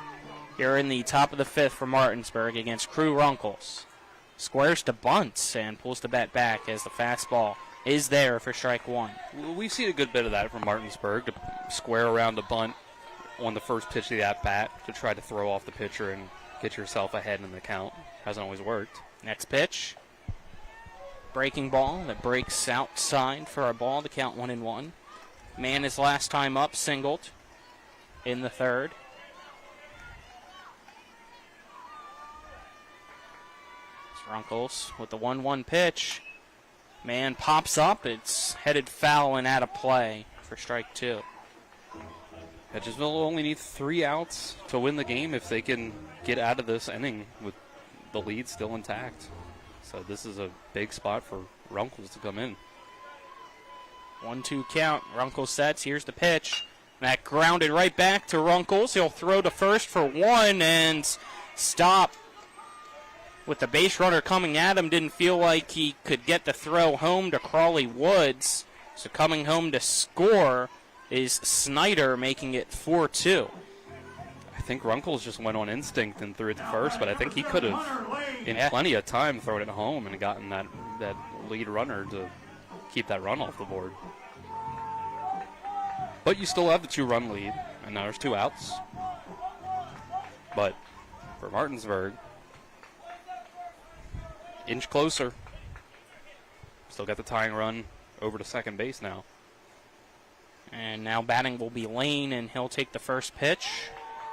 Here in the top of the 5th for Martinsburg against Crew Runkles. Squares to bunt and pulls the bat back as the fastball is there for strike 1. We've seen a good bit of that from Martinsburg, to square around the bunt on the first pitch of the at-bat to try to throw off the pitcher and get yourself ahead in the count. Hasn't always worked. Next pitch. Breaking ball that breaks outside for a ball to count 1-1. Mann his last time up singled in the 3rd. Runkles with the 1-1 pitch. Mann pops up. It's headed foul and out of play for strike 2. Hedgesville will only need 3 outs to win the game if they can get out of this inning with the lead still intact. So this is a big spot for Runkles to come in. 1-2 count. Runkles sets. Here's the pitch. That grounded right back to Runkles. He'll throw to first for 1 and stop. With the base runner coming at him, didn't feel like he could get the throw home to Crawley Woods. So coming home to score is Snyder, making it 4-2. I think Runkles just went on instinct and threw it to first, but I think he could have, in plenty of time, thrown it home and gotten that lead runner to keep that run off the board. But you still have the 2-run lead, and now there's 2 outs. But for Martinsburg, inch closer. Still got the tying run over to second base now. And now batting will be Lane, and he'll take the first pitch,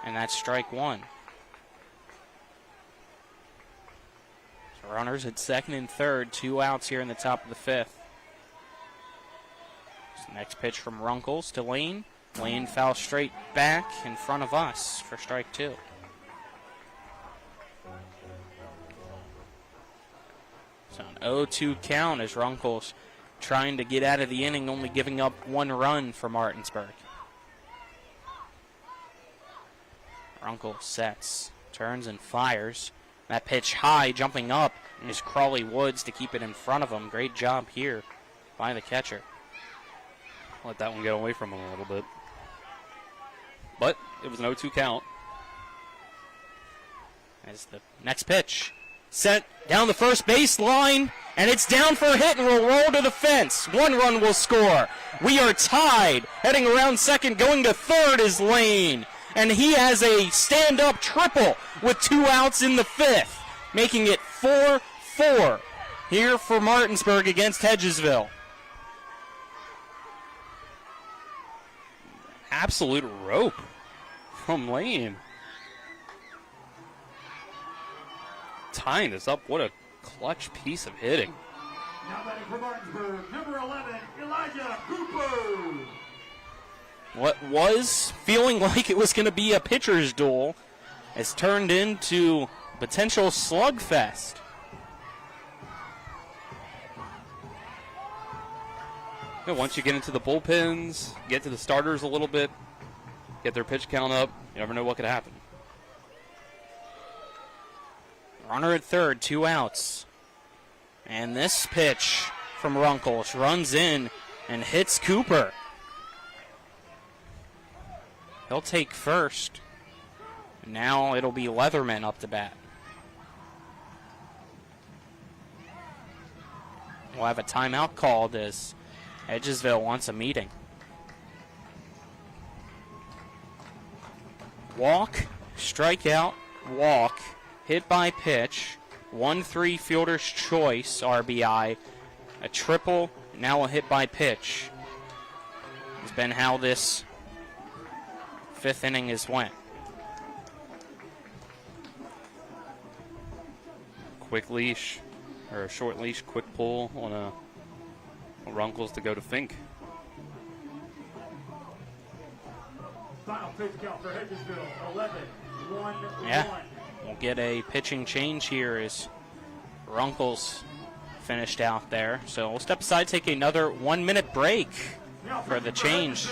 and that's strike 1. So runners at second and third, 2 outs here in the top of the 5th. So next pitch from Runkles to Lane. Lane foul straight back in front of us for strike 2. So an 0-2 count as Runkles trying to get out of the inning, only giving up 1 run for Martinsburg. Runkles sets, turns and fires. That pitch high, jumping up, is Crawley Woods to keep it in front of him. Great job here by the catcher. Let that one get away from him a little bit. But it was an 0-2 count. As the next pitch sent down the first baseline, and it's down for a hit and will roll to the fence. 1 run will score. We are tied. Heading around second, going to third is Lane. And he has a stand-up triple with 2 outs in the 5th, making it 4-4 here for Martinsburg against Hedgesville. Absolute rope from Lane. Tying this up. What a clutch piece of hitting. Now batting for Martinsburg, number 11, Elijah Cooper. What was feeling like it was going to be a pitcher's duel has turned into potential slugfest. Once you get into the bullpens, get to the starters a little bit, get their pitch count up, you never know what could happen. Runner at third, 2 outs. And this pitch from Runkles runs in and hits Cooper. He'll take first. Now it'll be Leatherman up to bat. We'll have a timeout called as Hedgesville wants a meeting. Walk, strikeout, walk, hit by pitch, 1-3 fielder's choice RBI, a triple, now a hit by pitch. Has been how this 5th inning has went. Quick leash, or a short leash, quick pull on a Runkles to go to Fink. Final pitch count for Hedgesville, 11-1. Yeah, we'll get a pitching change here as Runkles finished out there. So we'll step aside, take another 1-minute break for the change.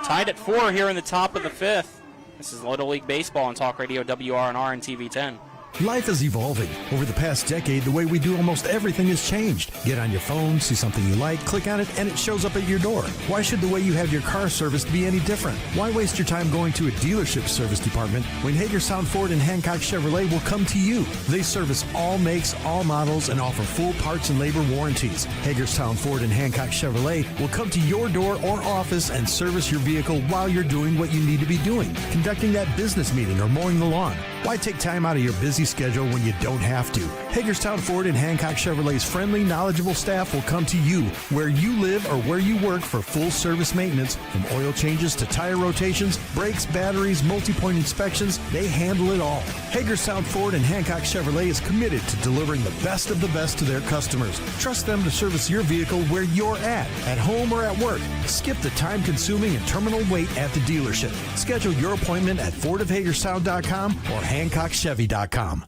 Tied at 4 here in the top of the 5th. This is Little League Baseball on Talk Radio WRNR and TV 10. Life is evolving. Over the past decade, the way we do almost everything has changed. Get on your phone, see something you like, click on it, and it shows up at your door. Why should the way you have your car serviced be any different? Why waste your time going to a dealership service department when Hagerstown Ford and Hancock Chevrolet will come to you? They service all makes, all models, and offer full parts and labor warranties. Hagerstown Ford and Hancock Chevrolet will come to your door or office and service your vehicle while you're doing what you need to be doing, conducting that business meeting or mowing the lawn. Why take time out of your busy schedule when you don't have to? Hagerstown Ford and Hancock Chevrolet's friendly, knowledgeable staff will come to you where you live or where you work for full service maintenance, from oil changes to tire rotations, brakes, batteries, multi-point inspections. They handle it all. Hagerstown Ford and Hancock Chevrolet is committed to delivering the best of the best to their customers. Trust them to service your vehicle where you're at home or at work. Skip the time-consuming and terminal wait at the dealership. Schedule your appointment at fordofhagerstown.com or HancockChevy.com.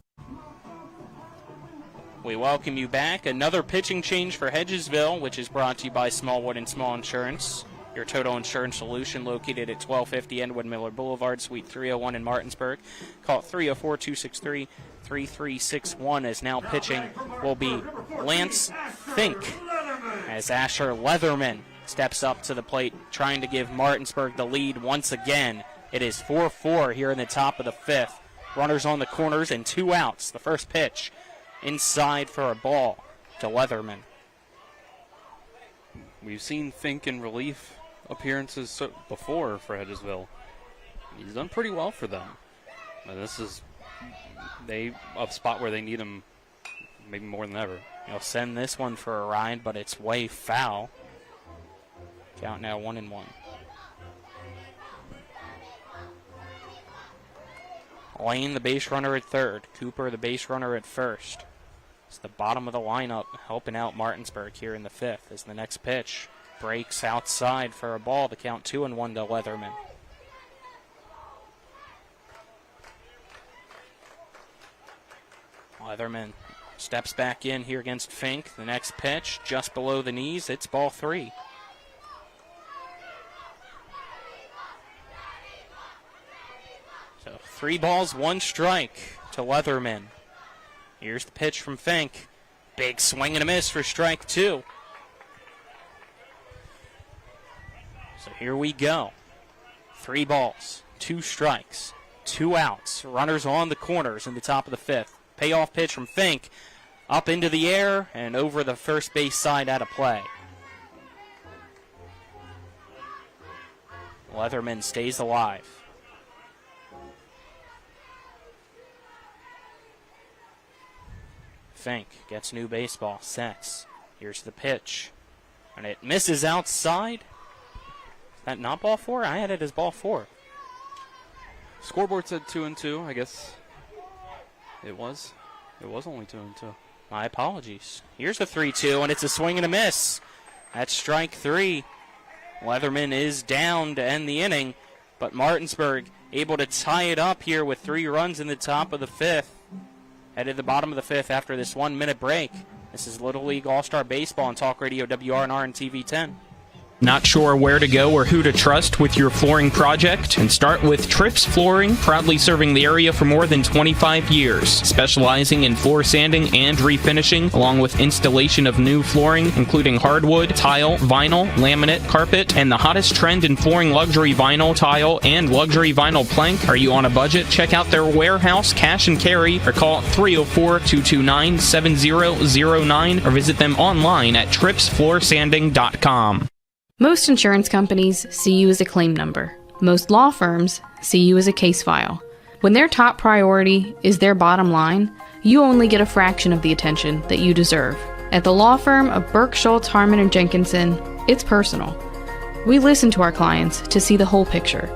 We welcome you back. Another pitching change for Hedgesville, which is brought to you by Smallwood and Small Insurance, your total insurance solution located at 1250 Edwin Miller Boulevard, Suite 301 in Martinsburg. Call 304-263-3361 as now pitching will be Lance Fink as Asher Leatherman steps up to the plate trying to give Martinsburg the lead once again. It is 4-4 here in the top of the 5th. Runners on the corners and 2 outs. The first pitch inside for a ball to Leatherman. We've seen Fink in relief appearances before for Hedgesville. He's done pretty well for them. And this is a spot where they need him maybe more than ever. He'll send this one for a ride, but it's way foul. Count now 1-1. Lane, the base runner at third. Cooper, the base runner at first. It's the bottom of the lineup helping out Martinsburg here in the 5th as the next pitch breaks outside for a ball to count 2-1 to Leatherman. Leatherman steps back in here against Fink. The next pitch just below the knees. It's ball 3. So 3 balls, 1 strike to Leatherman. Here's the pitch from Fink. Big swing and a miss for strike 2. So here we go. 3 balls, 2 strikes, 2 outs. Runners on the corners in the top of the 5th. Payoff pitch from Fink. Up into the air and over the first base side out of play. Leatherman stays alive. Fink gets new baseball, sets. Here's the pitch. And it misses outside. Is that not ball 4? I had it as ball 4. Scoreboard said 2-2. I guess it was. It was only 2-2. My apologies. Here's the 3-2, and it's a swing and a miss. That's strike 3. Leatherman is down to end the inning, but Martinsburg able to tie it up here with 3 runs in the top of the 5th. Headed to the bottom of the 5th after this 1-minute break. This is Little League All-Star Baseball on Talk Radio WRNR and TV 10. Not sure where to go or who to trust with your flooring project? And start with Trips Flooring, proudly serving the area for more than 25 years, specializing in floor sanding and refinishing, along with installation of new flooring, including hardwood, tile, vinyl, laminate, carpet, and the hottest trend in flooring, luxury vinyl, tile, and luxury vinyl plank. Are you on a budget? Check out their warehouse, cash and carry, or call 304-229-7009, or visit them online at tripsfloorsanding.com. Most insurance companies see you as a claim number. Most law firms see you as a case file. When their top priority is their bottom line, you only get a fraction of the attention that you deserve. At the law firm of Burke, Schultz, Harmon, and Jenkinson, it's personal. We listen to our clients to see the whole picture,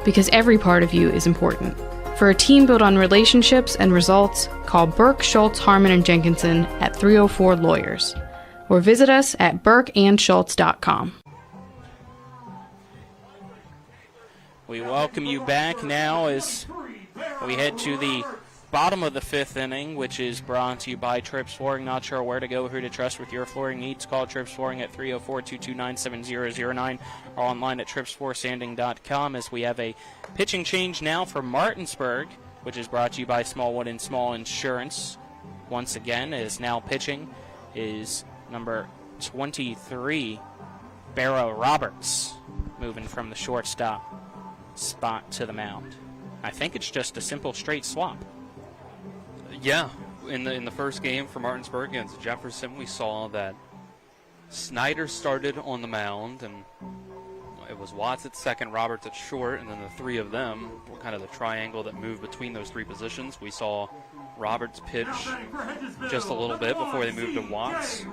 because every part of you is important. For a team built on relationships and results, call Burke, Schultz, Harmon, and Jenkinson at 304-LAWYERS. Or visit us at burkeandschultz.com. We welcome you back now as we head to the bottom of the 5th inning, which is brought to you by Trips Flooring. Not sure where to go or who to trust with your flooring needs? Call Trips Flooring at 304-229-7009 or online at tripsfloorsanding.com as we have a pitching change now for Martinsburg, which is brought to you by Smallwood and Small Insurance. Once again, is now pitching is number 23, Barrow Roberts, moving from the shortstop spot to the mound. I think it's just a simple straight swap. Yeah, in the first game for Martinsburg against Jefferson, we saw that Snyder started on the mound, and it was Watts at second, Roberts at short, and then the 3 of them were kind of the triangle that moved between those 3 positions. We saw Roberts pitch just a little bit before they moved to Watts,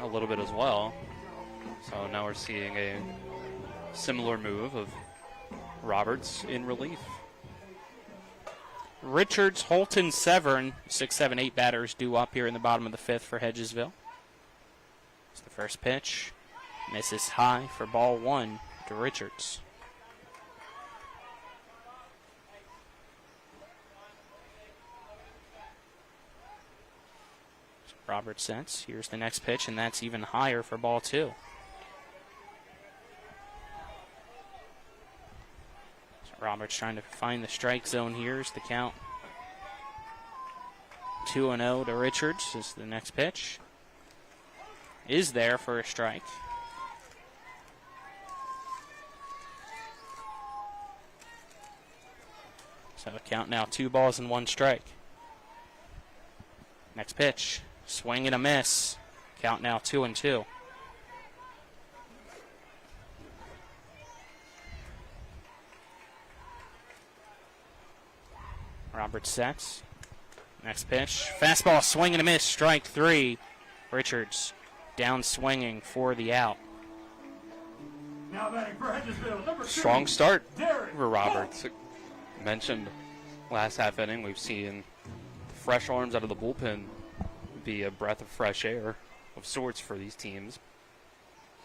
a little bit as well. So now we're seeing a similar move of Roberts in relief. Richards, Holton, Severn, 6, 7, 8 batters due up here in the bottom of the 5th for Hedgesville. It's the first pitch. Misses high for ball 1 to Richards. Roberts sets. Here's the next pitch, and that's even higher for ball 2. So Roberts trying to find the strike zone. Here's the count. 2-0 to Richards is the next pitch. Is there for a strike. So a count now 2 balls and 1 strike. Next pitch. Swing and a miss. Count now 2-2. Roberts sets. Next pitch. Fastball, swing and a miss. Strike 3. Richards down swinging for the out. Now batting for Hedgesville, number 3. Strong start for Roberts. Mentioned last half inning, we've seen fresh arms out of the bullpen be a breath of fresh air of sorts for these teams.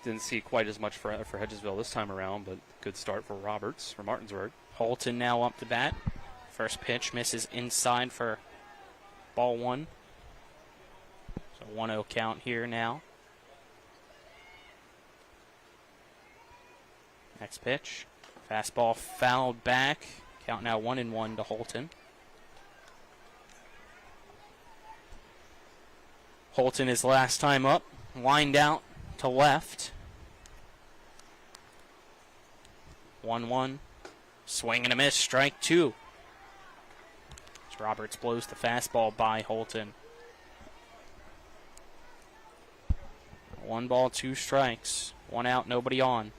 Didn't see quite as much for Hedgesville this time around, but good start for Roberts, for Martinsburg. Holton now up to bat. First pitch misses inside for ball 1. So 1-0 count here now. Next pitch. Fastball fouled back. Count now 1-1 to Holton. Holton his last time up, lined out to left. 1-1, swing and a miss, strike 2. As Roberts blows the fastball by Holton. 1 ball, 2 strikes, 1 out, nobody on.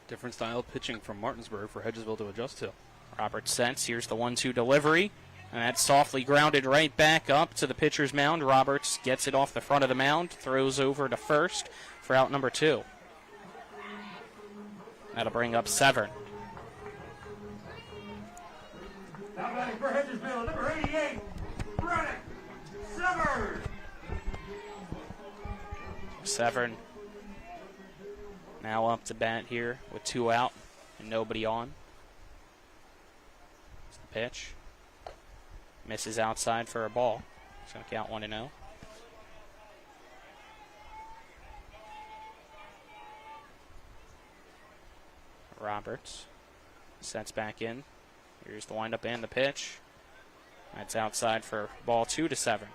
Different style of pitching from Martinsburg for Hedgesville to adjust to. Roberts sets, here's the 1-2 delivery, and that's softly grounded right back up to the pitcher's mound. Roberts gets it off the front of the mound, throws over to first for out number 2. That'll bring up Severn. Now batting for Hedgesville, number 88, Brennan Severn. Severn now up to bat here with 2 out and nobody on. It's the pitch. Misses outside for a ball. It's going to count 1-0. Roberts sets back in. Here's the windup and the pitch. That's outside for ball 2 to Severn.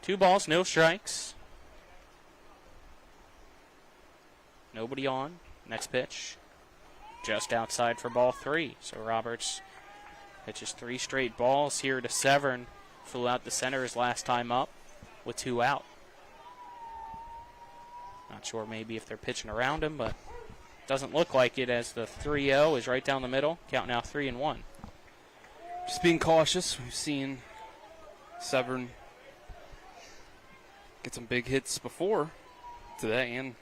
2 balls, no strikes. Nobody on. Next pitch. Just outside for ball 3. So Roberts pitches 3 straight balls here to Severn. Flew out the center his last time up with 2 out. Not sure maybe if they're pitching around him, but doesn't look like it as the 3-0 is right down the middle. Count now 3-1. Just being cautious. We've seen Severn get some big hits before today and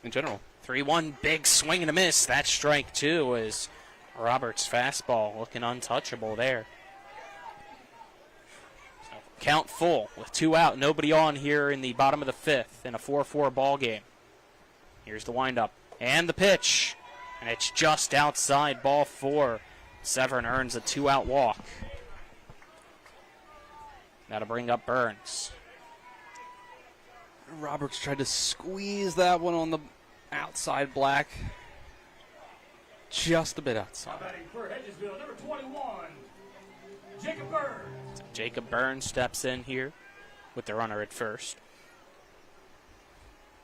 in general. 3-1, big swing and a miss. That's strike 2 as Roberts' fastball looking untouchable there. So count full with 2 out, nobody on here in the bottom of the 5th in a 4-4 ball game. Here's the windup and the pitch, and it's just outside ball 4. Severn earns a 2-out walk. That'll bring up Burns. Roberts tried to squeeze that one on the outside black. Just a bit outside. Batting for Hedgesville, number 21, Jacob Burns. So Jacob Burns steps in here with the runner at first.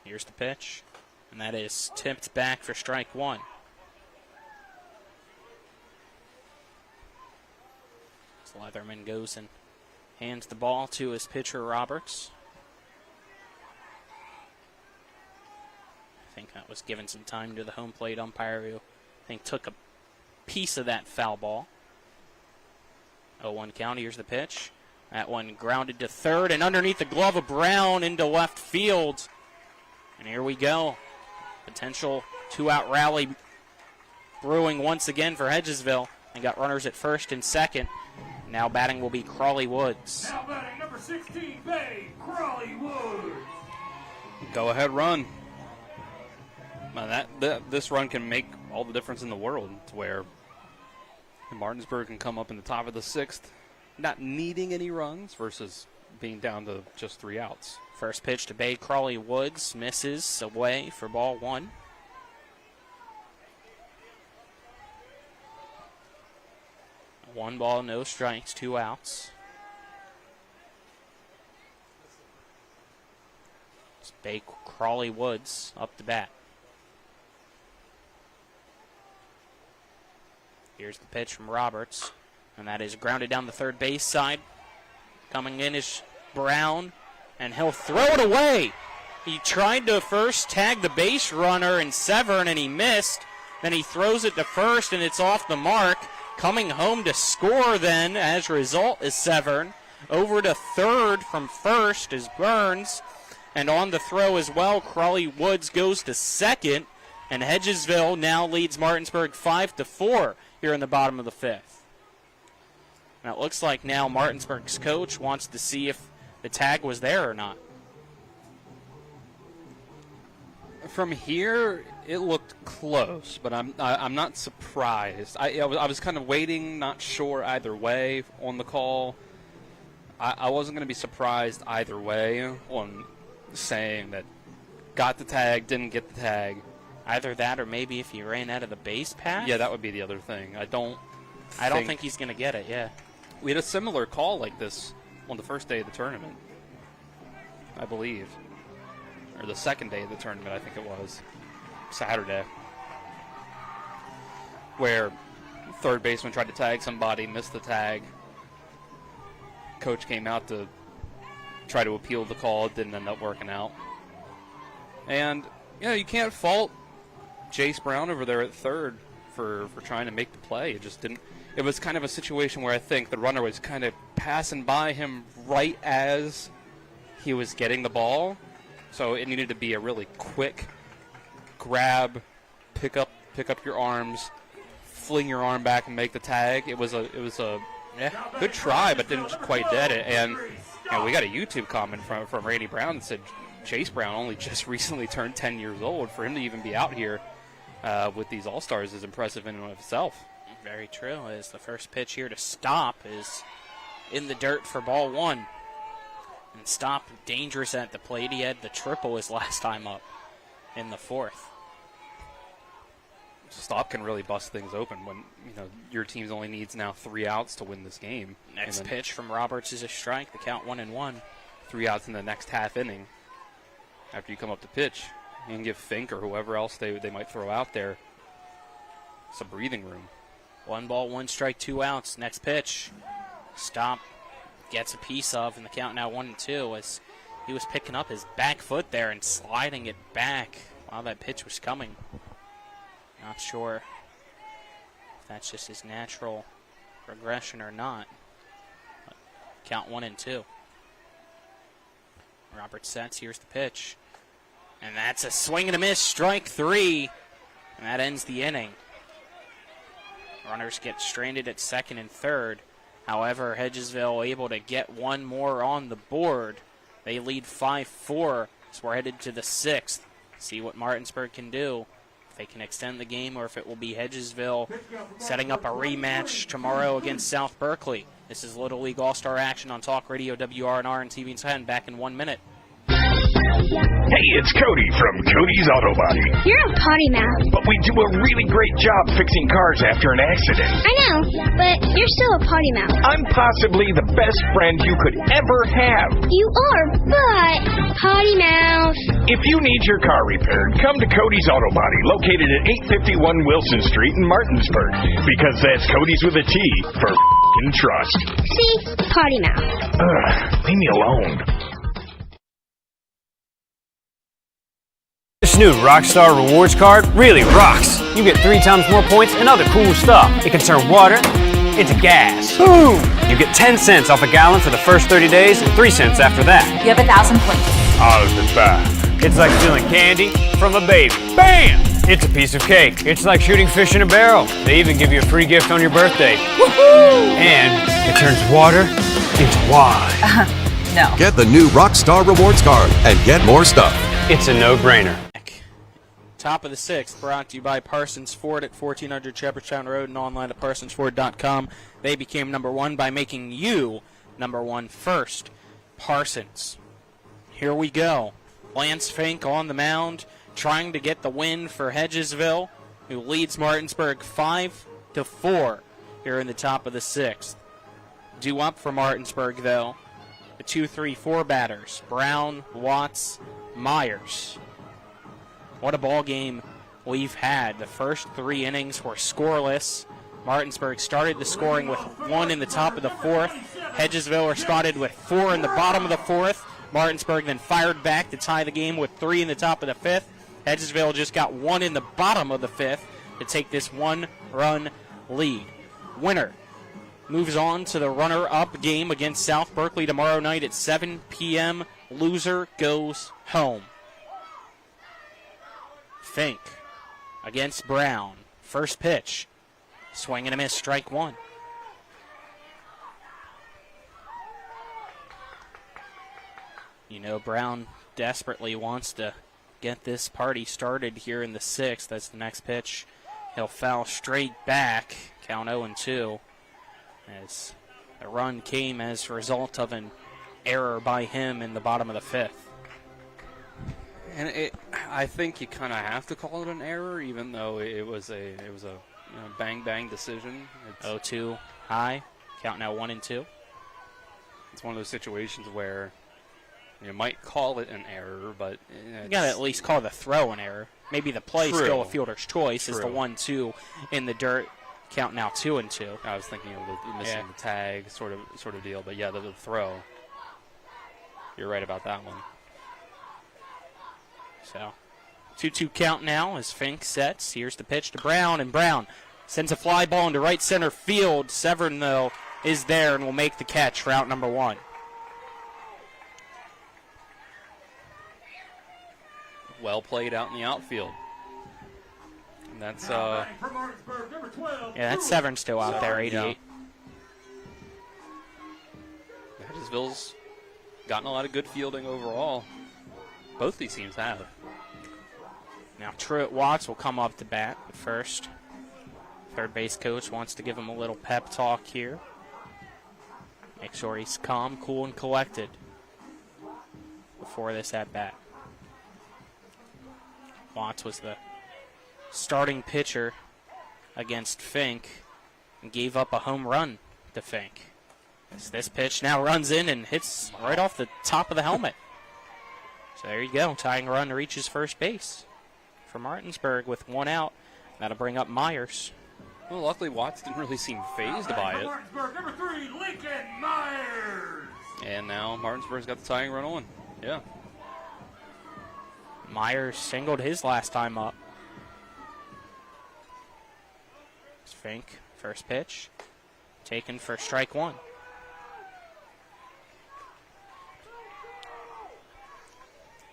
Here's the pitch, and that is tipped back for strike 1. So Leatherman goes and hands the ball to his pitcher, Roberts. I think that was given some time to the home plate umpire, who I think took a piece of that foul ball. 0-1 count. Here's the pitch. That one grounded to third and underneath the glove of Brown into left field. And here we go. Potential 2-out rally brewing once again for Hedgesville. And got runners at first and second. Now batting will be Crawley Woods. Now batting number 16, Bay Crawley Woods. Go ahead, run. This run can make all the difference in the world, to where Martinsburg can come up in the top of the 6th, not needing any runs versus being down to just 3 outs. First pitch to Bay Crawley Woods, misses away for ball 1. One ball, no strikes, 2 outs. It's Bay Crawley Woods up to bat. Here's the pitch from Roberts, and that is grounded down the third base side. Coming in is Brown, and he'll throw it away. He tried to first tag the base runner in Severn, and he missed. Then he throws it to first, and it's off the mark. Coming home to score then, as a result, is Severn. Over to third from first is Burns. And on the throw as well, Crawley Woods goes to second. And Hedgesville now leads Martinsburg 5-4 here in the bottom of the 5th. Now it looks like now Martinsburg's coach wants to see if the tag was there or not. From here, it looked close, but I'm not surprised. I was kind of waiting, not sure either way on the call. I wasn't going to be surprised either way on saying that got the tag, didn't get the tag. Either that or maybe if he ran out of the base path? Yeah, that would be the other thing. I don't I don't think he's going to get it, yeah. We had a similar call like this on the first day of the tournament, I believe. Or the second day of the tournament, I think it was. Saturday. Where third baseman tried to tag somebody, missed the tag. Coach came out to try to appeal the call. It didn't end up working out. And, you can't fault Jace Brown over there at third for trying to make the play. It just didn't. It was kind of a situation where I think the runner was kind of passing by him right as he was getting the ball. So it needed to be a really quick grab, pick up your arms, fling your arm back and make the tag. It was a good try, but didn't quite get it. And we got a YouTube comment from Randy Brown that said Chase Brown only just recently turned 10 years old. For him to even be out here with these All-Stars is impressive in and of itself. Very true. As the first pitch here to Stop is in the dirt for ball one. And Stop dangerous at the plate. He had the triple his last time up in the fourth. Stop can really bust things open when your team only needs now 3 outs to win this game. Next pitch from Roberts is a strike. The count 1-1. 3 outs in the next half inning. After you come up to pitch, you can give Fink or whoever else they might throw out there some breathing room. 1 ball, 1 strike, 2 outs. Next pitch. Stop gets a piece of, and the count now 1-2 as he was picking up his back foot there and sliding it back while that pitch was coming. Not sure if that's just his natural progression or not. But count 1-2. Robert sets. Here's the pitch. And that's a swing and a miss. Strike 3. And that ends the inning. Runners get stranded at second and third. However, Hedgesville able to get one more on the board. They lead 5-4 as we're headed to the 6th. See what Martinsburg can do. If they can extend the game or if it will be Hedgesville setting up a rematch tomorrow against South Berkeley. This is Little League All-Star action on Talk Radio WRNR and TV 10. Back in 1 minute. Hey, it's Cody from Cody's Auto Body. You're a potty mouth. But we do a really great job fixing cars after an accident. I know, but you're still a potty mouth. I'm possibly the best friend you could ever have. You are, but potty mouth. If you need your car repaired, come to Cody's Auto Body, located at 851 Wilson Street in Martinsburg. Because that's Cody's with a T for f***ing trust. See? Potty mouth. Leave me alone. This new Rockstar Rewards card really rocks. You get 3 times more points and other cool stuff. It can turn water into gas. Boom! You get 10 cents off a gallon for the first 30 days and 3 cents after that. You have 1,000 points. Out of the bag. It's like stealing candy from a baby. Bam! It's a piece of cake. It's like shooting fish in a barrel. They even give you a free gift on your birthday. Woohoo! And it turns water into wine. No. Get the new Rockstar Rewards card and get more stuff. It's a no-brainer. Top of the 6th, brought to you by Parsons Ford at 1400 Shepherdstown Road and online at parsonsford.com. They became number 1 by making you number 1 first. Parsons. Here we go. Lance Fink on the mound, trying to get the win for Hedgesville, who leads Martinsburg 5-4 here in the top of the 6th. Due up for Martinsburg, though, the 2-3-4 batters, Brown, Watts, Myers. What a ball game we've had. The first 3 innings were scoreless. Martinsburg started the scoring with 1 in the top of the 4th. Hedgesville responded with 4 in the bottom of the 4th. Martinsburg then fired back to tie the game with 3 in the top of the 5th. Hedgesville just got 1 in the bottom of the 5th to take this 1-run lead. Winner moves on to the runner-up game against South Berkeley tomorrow night at 7 p.m. Loser goes home. Fink against Brown. First pitch. Swing and a miss, strike 1. Brown desperately wants to get this party started here in the 6th. That's the next pitch. He'll foul straight back. Count 0-2. As the run came as a result of an error by him in the bottom of the 5th. And I think you kind of have to call it an error, even though it was a bang decision. It's 0-2 high. Count now 1-2. It's one of those situations where you might call it an error, but you got to at least call the throw an error. Maybe the play still a fielder's choice is the 1-2 in the dirt. Count now 2-2. I was thinking of the missing the tag sort of deal, but yeah, the throw. You're right about that one. So 2-2 count now as Fink sets. Here's the pitch to Brown, and Brown sends a fly ball into right center field. Severn, though, is there and will make the catch for out number 1. Well played out in the outfield. And that's that's Severn still out there, 88. Hedgesville's gotten a lot of good fielding overall. Both these teams have. Now Truett Watts will come up to bat at first. Third base coach wants to give him a little pep talk here. Make sure he's calm, cool, and collected before this at bat. Watts was the starting pitcher against Fink and gave up a home run to Fink. As this pitch now runs in and hits right off the top of the helmet. So there you go. Tying run reaches first base for Martinsburg with 1 out. That'll bring up Myers. Well, luckily Watts didn't really seem phased by it. Martinsburg, number 3, Lincoln Myers. And now Martinsburg's got the tying run on. Yeah. Myers singled his last time up. It's Fink, first pitch, taken for strike 1.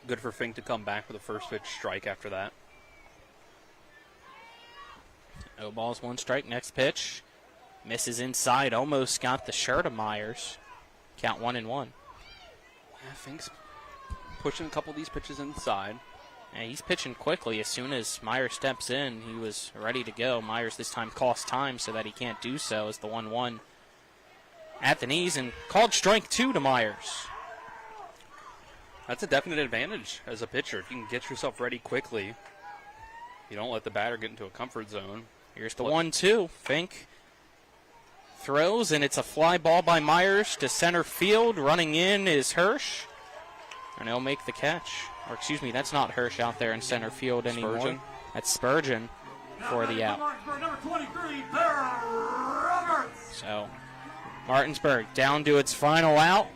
Good for Fink to come back with a first pitch strike after that. No balls, 1 strike. Next pitch. Misses inside. Almost got the shirt of Myers. Count 1-1. Yeah, Fink's pushing a couple of these pitches inside. And he's pitching quickly. As soon as Myers steps in, he was ready to go. Myers this time cost time so that he can't do so as the 1-1 at the knees and called strike 2 to Myers. That's a definite advantage as a pitcher. If you can get yourself ready quickly, you don't let the batter get into a comfort zone. Here's the 1-2. Fink throws, and it's a fly ball by Myers to center field. Running in is Hirsch, and he'll make the catch. Or excuse me, that's not Hirsch out there in center field anymore. Spurgeon. That's Spurgeon for the out. Number 23, Roberts. So Martinsburg down to its final out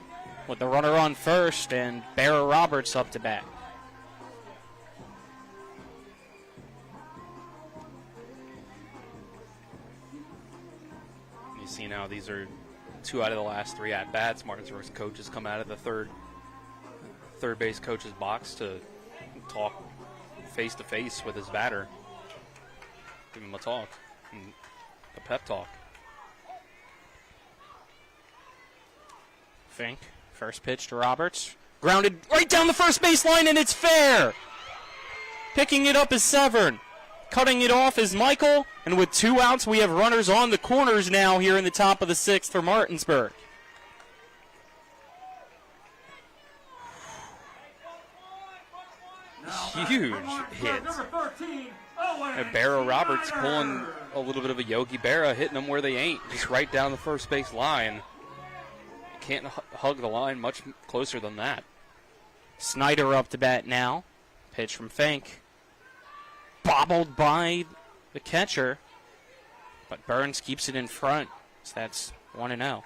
with the runner on first, and Bearer Roberts up to bat. You see now these are 2 out of the last 3 at-bats. Martinsburg's coach has come out of the third base coach's box to talk face-to-face with his batter. Give him a talk, a pep talk. Fink, first pitch to Roberts. Grounded right down the first base line, and it's fair. Picking it up is Severn. Cutting it off is Michael, and with 2 outs, we have runners on the corners now here in the top of the 6th for Martinsburg. Huge hit. And Barrow Roberts pulling a little bit of a Yogi Berra, hitting them where they ain't, just right down the first base line. Can't hug the line much closer than that. Snyder up to bat now. Pitch from Fink. Bobbled by the catcher, but Burns keeps it in front, so that's 1-0.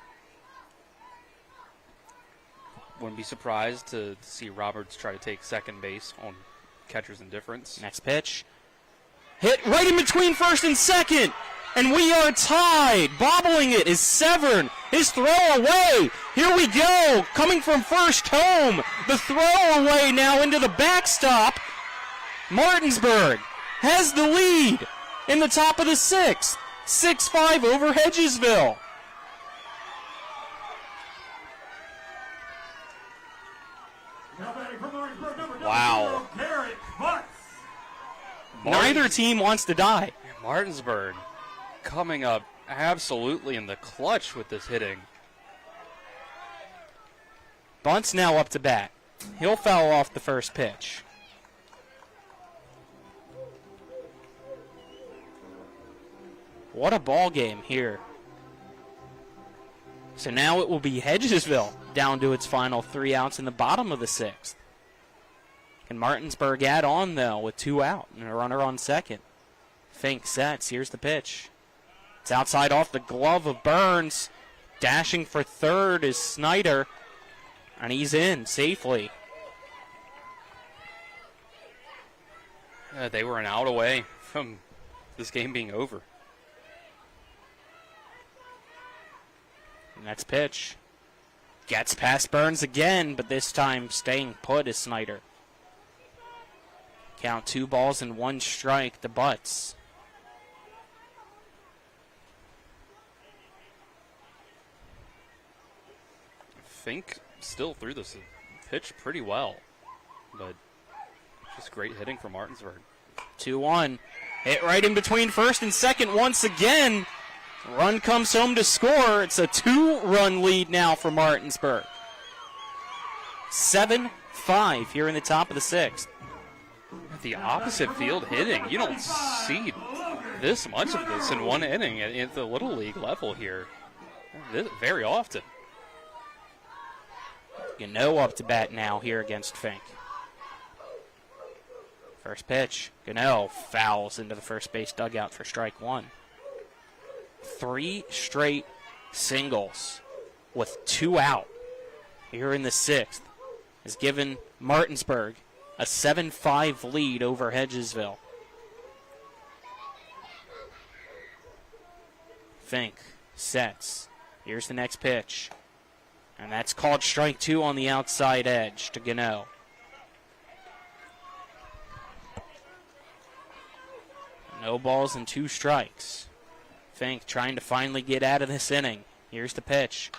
Wouldn't be surprised to see Roberts try to take second base on catcher's indifference. Next pitch. Hit right in between first and second, and we are tied. Bobbling it is Severn. His throw away. Here we go. Coming from first home. The throw away now into the backstop. Martinsburg has the lead in the top of the 6th. 6-5 over Hedgesville. Wow. Neither team wants to die. Martinsburg coming up absolutely in the clutch with this hitting. Bunt's now up to bat. He'll foul off the first pitch. What a ball game here. So now it will be Hedgesville down to its final 3 outs in the bottom of the 6th. Can Martinsburg add on, though, with 2 out and a runner on second? Fink sets. Here's the pitch. It's outside off the glove of Burns. Dashing for third is Snyder, and he's in safely. They were an out away from this game being over. Next pitch. Gets past Burns again, but this time staying put is Snyder. Count 2 balls and 1 strike to Butts. Fink still threw this pitch pretty well, but just great hitting from Martinsburg. 2-1. Hit right in between first and second once again. Run comes home to score. It's a 2-run lead now for Martinsburg. 7-5 here in the top of the 6th. The opposite field hitting. You don't see this much of this in one inning at the Little League level here very often. Gano up to bat now here against Fink. First pitch. Gano fouls into the first base dugout for strike 1. 3 straight singles with 2 out here in the 6th has given Martinsburg a 7-5 lead over Hedgesville. Fink sets. Here's the next pitch. And that's called strike 2 on the outside edge to Gano. No balls and 2 strikes. Fink trying to finally get out of this inning. Here's the pitch.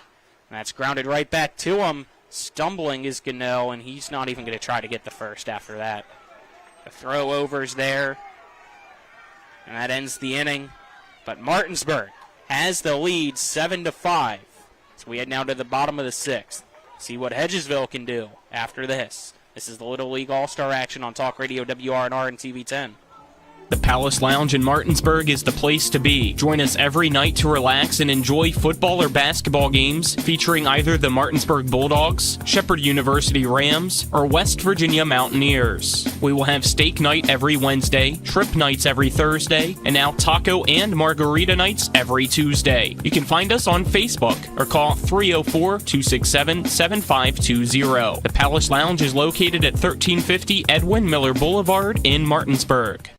And that's grounded right back to him. Stumbling is Gano, and he's not even going to try to get the first after that. The throw over's there. And that ends the inning. But Martinsburg has the lead 7-5. So we head now to the bottom of the 6th. See what Hedgesville can do after this. This is the Little League All-Star action on Talk Radio WRNR and TV 10. The Palace Lounge in Martinsburg is the place to be. Join us every night to relax and enjoy football or basketball games featuring either the Martinsburg Bulldogs, Shepherd University Rams, or West Virginia Mountaineers. We will have steak night every Wednesday, trip nights every Thursday, and now taco and margarita nights every Tuesday. You can find us on Facebook or call 304-267-7520. The Palace Lounge is located at 1350 Edwin Miller Boulevard in Martinsburg.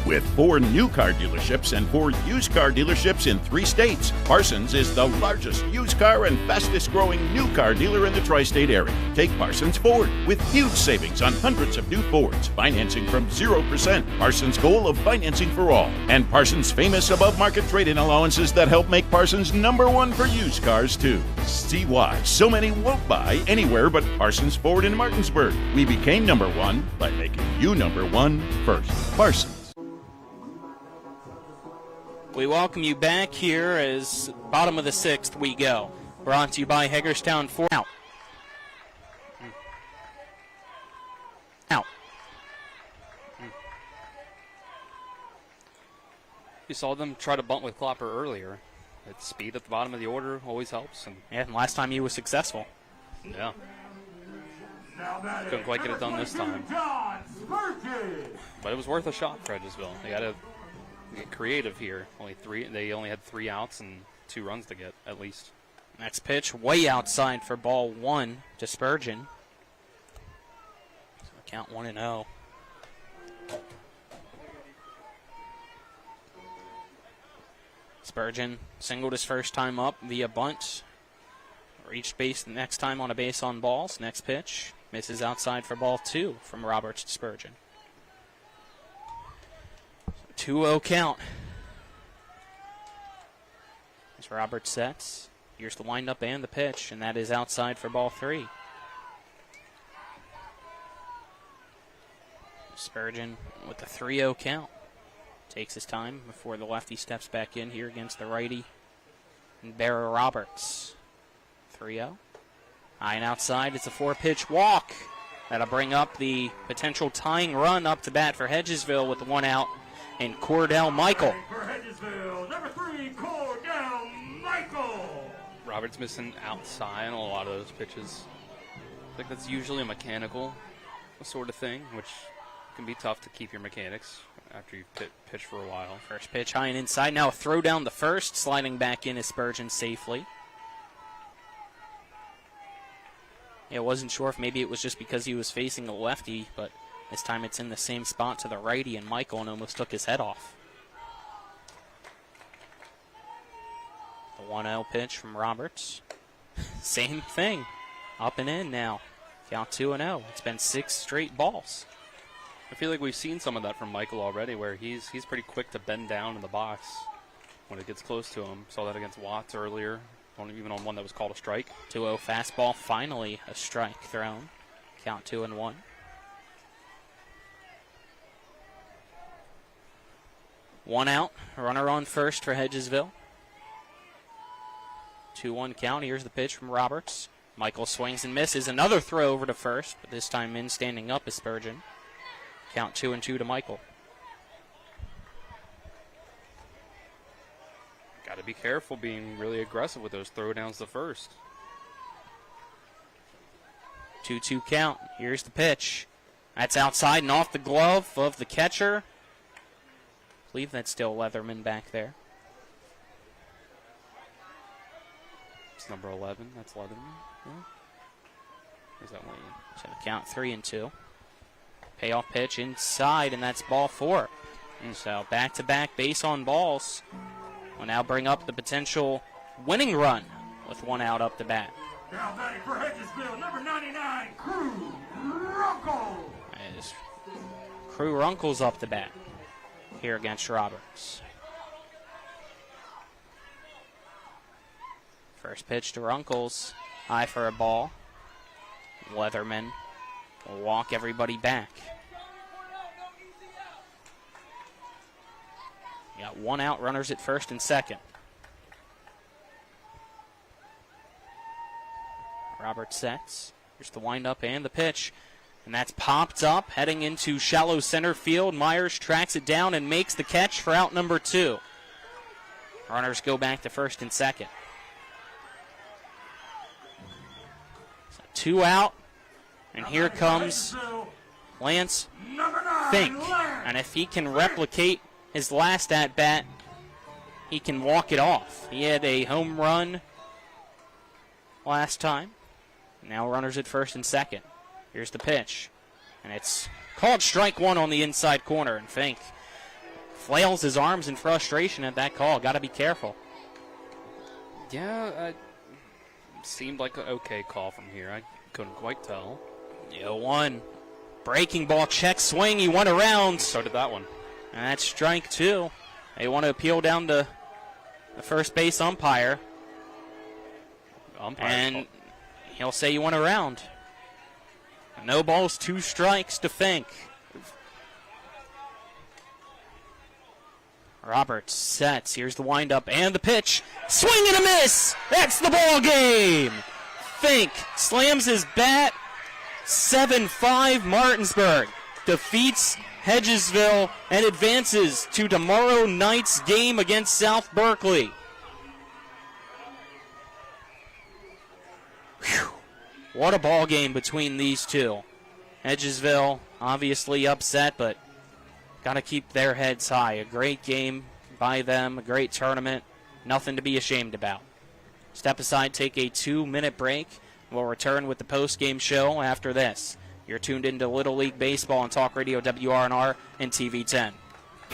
With 4 new car dealerships and 4 used car dealerships in 3 states, Parsons is the largest used car and fastest growing new car dealer in the tri-state area. Take Parsons Ford with huge savings on hundreds of new Fords, financing from 0%, Parsons' goal of financing for all, and Parsons' famous above-market trade-in allowances that help make Parsons #1 for used cars too. See why so many won't buy anywhere but Parsons Ford in Martinsburg. We became #1 by making you #1 first. Parsons. We welcome you back here as bottom of the 6th we go. Brought to you by Hagerstown 4 out. Out. You saw them try to bunt with Klopper earlier. That speed at the bottom of the order always helps. And last time he was successful. Yeah. Couldn't quite get it done this time. But it was worth a shot for Hedgesville. They got to get creative here. They only had 3 outs and 2 runs to get at least. Next pitch way outside for ball 1 to Spurgeon. So count 1-0. Spurgeon singled his first time up via bunt. Reached base the next time on a base on balls. Next pitch misses outside for ball 2 from Roberts to Spurgeon. 2-0 count. As Roberts sets, here's the windup and the pitch, and that is outside for ball 3. Spurgeon with the 3-0 count. Takes his time before the lefty steps back in here against the righty, and Barra Roberts. 3-0. High and outside, it's a 4-pitch walk. That'll bring up the potential tying run up to bat for Hedgesville with the 1 out. And Cordell Michael Hedgesville, number 3, Cordell Michael. Roberts missing outside on a lot of those pitches. I think that's usually a mechanical sort of thing, which can be tough to keep your mechanics after you've pitched for a while. First pitch high and inside. Now a throw down the first. Sliding back in is Spurgeon safely. Yeah, wasn't sure if maybe it was just because he was facing a lefty, but this time it's in the same spot to the righty, and Michael almost took his head off. The 1-0 pitch from Roberts. Same thing. Up and in now. Count 2-0. It's been 6 straight balls. I feel like we've seen some of that from Michael already, where he's pretty quick to bend down in the box when it gets close to him. Saw that against Watts earlier, even on one that was called a strike. 2-0 fastball, finally a strike thrown. Count 2-1. One out, runner on first for Hedgesville. 2-1 count. Here's the pitch from Roberts. Michael swings and misses. Another throw over to first, but this time in standing up is Spurgeon. Count 2-2 to Michael. Got to be careful being really aggressive with those throwdowns to first. 2-2 count. Here's the pitch. That's outside and off the glove of the catcher. I believe that's still Leatherman back there. It's number 11. That's Leatherman. Yeah. Is that one? So the count 3-2. Payoff pitch inside, and that's ball 4. And so back-to-back base on balls will now bring up the potential winning run with 1 out up the bat. Now batting for Hedgesville, number 99, Crew Runkle. As Crew Runkle's up the bat here against Roberts. First pitch to Runkles, high for a ball. Leatherman will walk everybody back. You got 1 out, runners at first and second. Roberts sets. Here's the windup and the pitch. And that's popped up, heading into shallow center field. Myers tracks it down and makes the catch for out number 2. Runners go back to first and second. So 2 out. And here comes Lance Fink. And if he can replicate his last at-bat, he can walk it off. He had a home run last time. Now runners at first and second. Here's the pitch. And it's called strike 1 on the inside corner. And Fink flails his arms in frustration at that call. Got to be careful. Yeah, seemed like an okay call from here. I couldn't quite tell. 0-1. Breaking ball, check swing. He went around. So did that one. And that's strike 2. They want to appeal down to the first base umpire. And he'll say you went around. No balls, 2 strikes to Fink. Roberts sets. Here's the windup and the pitch. Swing and a miss. That's the ball game. Fink slams his bat. 7-5 Martinsburg defeats Hedgesville and advances to tomorrow night's game against South Berkeley. Whew. What a ball game between these two. Hedgesville obviously upset, but got to keep their heads high. A great game by them, a great tournament, nothing to be ashamed about. Step aside, take a 2-minute break. We'll return with the post-game show after this. You're tuned into Little League Baseball on Talk Radio WRNR and TV 10.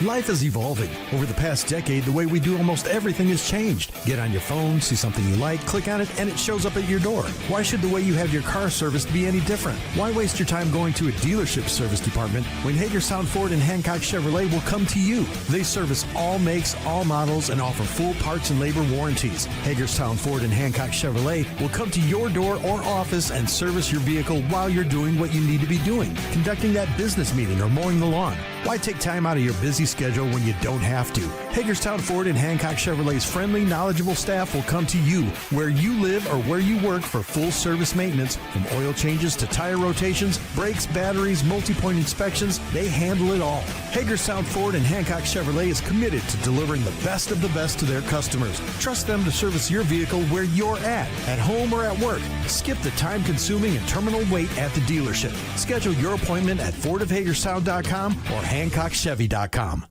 Life is evolving. Over the past decade, the way we do almost everything has changed. Get on your phone, see something you like, click on it, and it shows up at your door. Why should the way you have your car serviced be any different? Why waste your time going to a dealership service department when Hagerstown Ford and Hancock Chevrolet will come to you? They service all makes, all models, and offer full parts and labor warranties. Hagerstown Ford and Hancock Chevrolet will come to your door or office and service your vehicle while you're doing what you need to be doing, conducting that business meeting or mowing the lawn. Why take time out of your busy schedule when you don't have to? Hagerstown Ford and Hancock Chevrolet's friendly, knowledgeable staff will come to you where you live or where you work for full service maintenance. From oil changes to tire rotations, brakes, batteries, multi-point inspections, they handle it all. Hagerstown Ford and Hancock Chevrolet is committed to delivering the best of the best to their customers. Trust them to service your vehicle where you're at home or at work. Skip the time-consuming and terminal wait at the dealership. Schedule your appointment at fordofhagerstown.com or hancockchevy.com.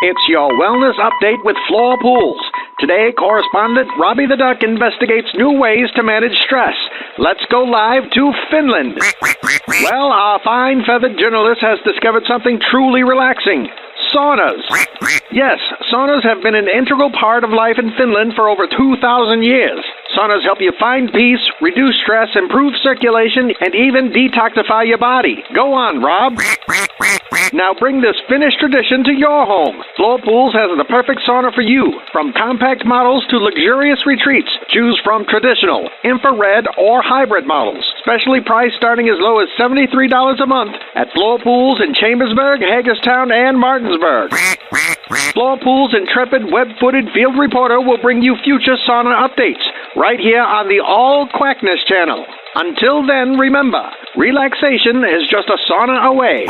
It's your wellness update with Floor Pools. Today, correspondent Robbie the Duck investigates new ways to manage stress. Let's go live to Finland. Well, our fine feathered journalist has discovered something truly relaxing. Saunas. Yes, saunas have been an integral part of life in Finland for over 2,000 years. Saunas help you find peace, reduce stress, improve circulation, and even detoxify your body. Go on, Rob. Now bring this Finnish tradition to your home. Floor Pools has the perfect sauna for you. From compact models to luxurious retreats, choose from traditional, infrared, or hybrid models. Specially priced starting as low as $73 a month at Floor Pools in Chambersburg, Hagerstown, and Martinsburg. Floor Pools' intrepid, web-footed field reporter will bring you future sauna updates right here on the All Quackness channel. Until then, remember, relaxation is just a sauna away.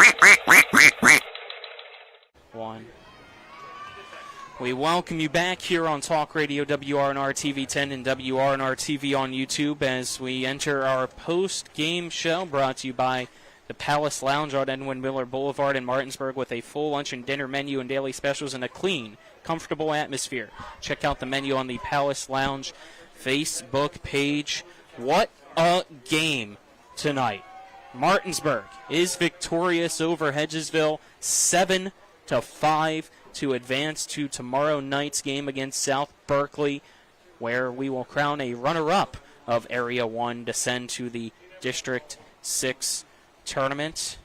We welcome you back here on Talk Radio WRNR TV 10 and WRNR TV on YouTube as we enter our post-game show brought to you by the Palace Lounge on Edwin Miller Boulevard in Martinsburg with a full lunch and dinner menu and daily specials and a clean, comfortable atmosphere. Check out the menu on the Palace Lounge Facebook page. What a game tonight. Martinsburg is victorious over Hedgesville 7-5 to advance to tomorrow night's game against South Berkeley, where we will crown a runner-up of Area 1 to send to the District 6 tournament.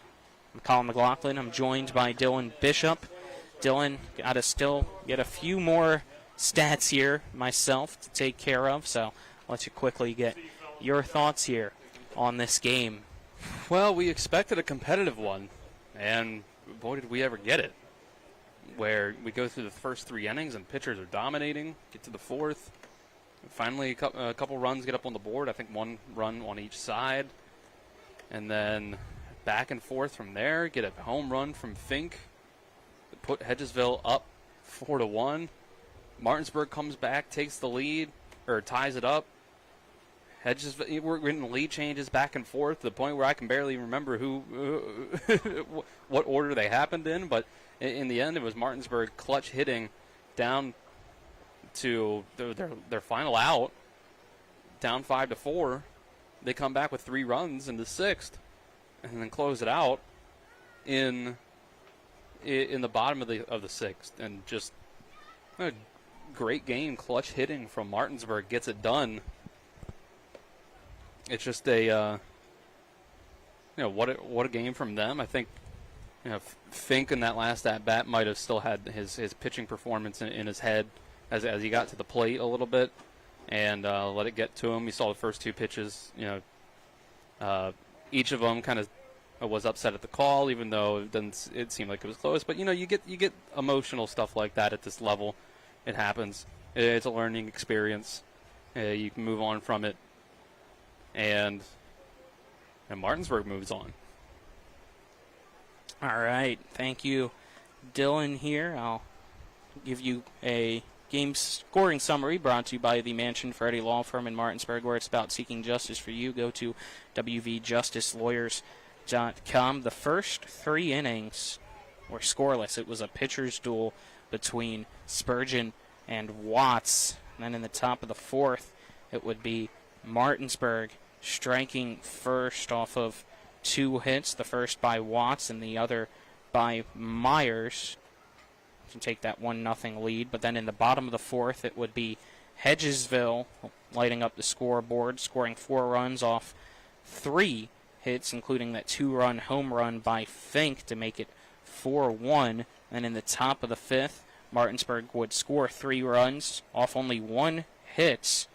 I'm Colin McLaughlin. I'm joined by Dylan Bishop. Dylan, got to still get a few more stats here myself to take care of, so I'll let you quickly get your thoughts here on this game. Well, we expected a competitive one, and boy, did we ever get it. Where we go through the first 3 innings and pitchers are dominating, get to the 4th, finally a couple runs get up on the board, I think 1 run on each side, and then back and forth from there, get a home run from Fink, put Hedgesville up 4-1. Martinsburg comes back, takes the lead, or ties it up. Hedgesville, we're getting lead changes back and forth to the point where I can barely remember what order they happened in, but in the end, it was Martinsburg clutch hitting down to their final out, down 5-4. They come back with 3 runs in the 6th, and then close it out in the bottom of the 6th. And just a great game, clutch hitting from Martinsburg gets it done. It's just a what a game from them. I think. Fink in that last at-bat might have still had his pitching performance in his head as he got to the plate a little bit and let it get to him. You saw the first 2 pitches. Each of them kind of was upset at the call, even though it seemed like it was close. But, you get emotional stuff like that at this level. It happens. It's a learning experience. You can move on from it. And Martinsburg moves on. All right, thank you, Dylan here. I'll give you a game scoring summary brought to you by the Mansion Freddie Law Firm in Martinsburg, where it's about seeking justice for you. Go to wvjusticelawyers.com. The first 3 innings were scoreless. It was a pitcher's duel between Spurgeon and Watts. And then in the top of the 4th, it would be Martinsburg striking first off of 2 hits, the first by Watts and the other by Myers to take that 1-0 lead. But then in the bottom of the 4th, it would be Hedgesville lighting up the scoreboard, scoring 4 runs off 3 hits, including that 2-run home run by Fink to make it 4-1. And in the top of the 5th, Martinsburg would score 3 runs off only 1 hit,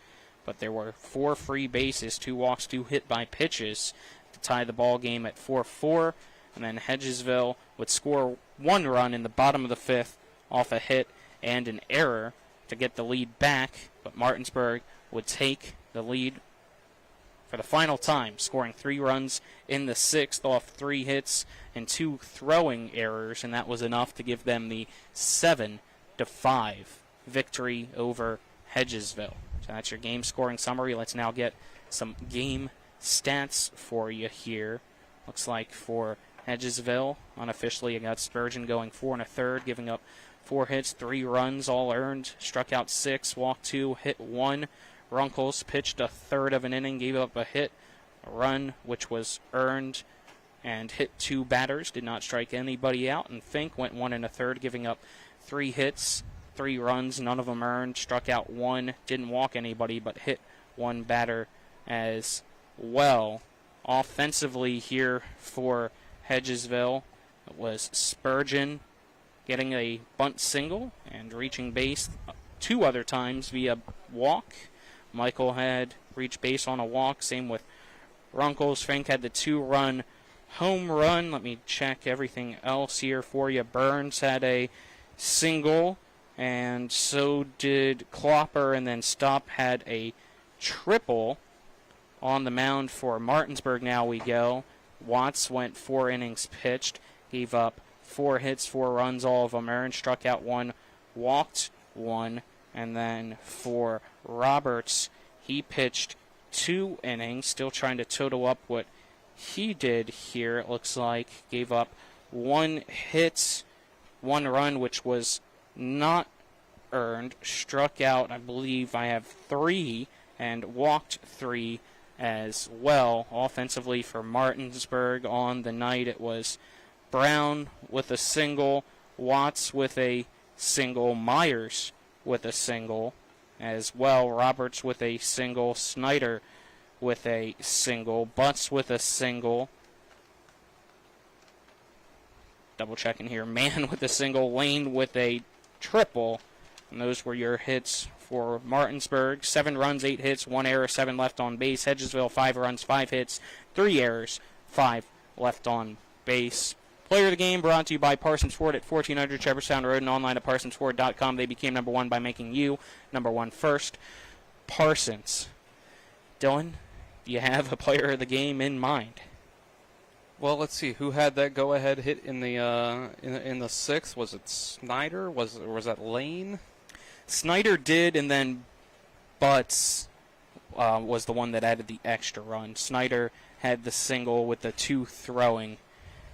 but there were 4 free bases, 2 walks, 2 hit by pitches to tie the ball game at 4-4. and then Hedgesville would score 1 run in the bottom of the 5th off a hit and an error to get the lead back, but Martinsburg would take the lead for the final time, scoring 3 runs in the 6th off 3 hits and 2 throwing errors, and that was enough to give them the 7-5 victory over Hedgesville. So that's your game scoring summary. Let's now get some game stats for you here. Looks like for Hedgesville, unofficially, I got Spurgeon going 4 1/3, giving up 4 hits, 3 runs, all earned, struck out 6, walked 2, hit 1. Runkles pitched a third of an inning, gave up a hit, a run, which was earned, and hit 2 batters, did not strike anybody out. And Fink went 1 1/3, giving up 3 hits, 3 runs, none of them earned, struck out 1, didn't walk anybody, but hit 1 batter as well. Offensively here for Hedgesville, it was Spurgeon getting a bunt single and reaching base 2 other times via walk. Michael had reached base on a walk, same with Runkles. Fink had the 2-run home run. Let me check everything else here for you. Burns had a single, and so did Klopper, and then Stopp had a triple. On the mound for Martinsburg now we go. Watts went 4 innings pitched, gave up 4 hits, 4 runs, all of them earned, struck out 1, walked 1. And then for Roberts, he pitched 2 innings, still trying to total up what he did here, it looks like. Gave up 1 hit, 1 run, which was not earned. Struck out, I believe I have 3, and walked 3 as well. Offensively for Martinsburg on the night, it was Brown with a single, Watts with a single, Myers with a single as well, Roberts with a single, Snyder with a single, Butts with a single, double checking here, Mann with a single, Lane with a triple, and those were your hits for Martinsburg. 7 runs, 8 hits, 1 error, 7 left on base. Hedgesville, 5 runs, 5 hits, 3 errors, 5 left on base. Player of the game brought to you by Parsons Ford at 1400 Shepherdstown Road and online at ParsonsFord.com. They became number 1 by making you number 1 first. Parsons. Dylan, do you have a player of the game in mind? Well, let's see. Who had that go-ahead hit in the 6th? Was it Snyder? Was that Lane? Snyder did, and then Butts was the one that added the extra run. Snyder had the single with the 2 throwing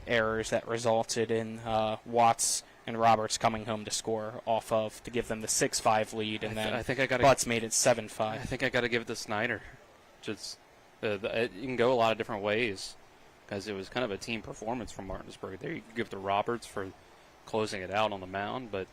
errors that resulted in Watts and Roberts coming home to score off of to give them the 6-5 lead, and then Butts made it 7-5. I think I got to give it to Snyder. Just you can go a lot of different ways because it was kind of a team performance from Martinsburg. There you could give it to Roberts for closing it out on the mound, but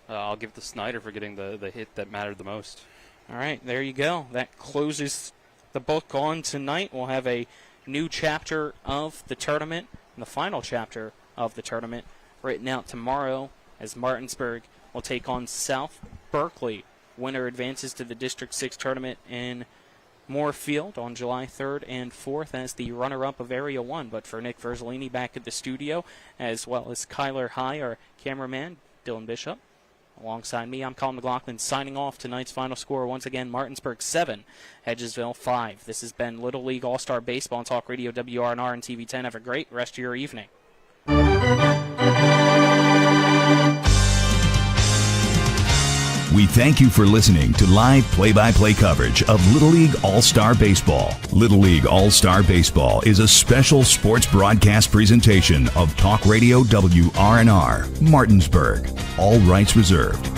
I'll give it to Snyder for getting the hit that mattered the most. All right, there you go. That closes the book on tonight. We'll have a new chapter of the tournament, and the final chapter of the tournament written out tomorrow as Martinsburg will take on South Berkeley. Winner advances to the District 6 tournament in Moorfield on July 3rd and 4th as the runner-up of Area 1. But for Nick Verzolini back at the studio, as well as Kyler High, our cameraman, Dylan Bishop, alongside me, I'm Colin McLaughlin signing off. Tonight's final score, once again, Martinsburg 7, Hedgesville 5. This has been Little League All-Star Baseball on Talk Radio WRNR and TV 10. Have a great rest of your evening. We thank you for listening to live play-by-play coverage of Little League All-Star Baseball. Little League All-Star Baseball is a special sports broadcast presentation of Talk Radio WRNR, Martinsburg. All rights reserved.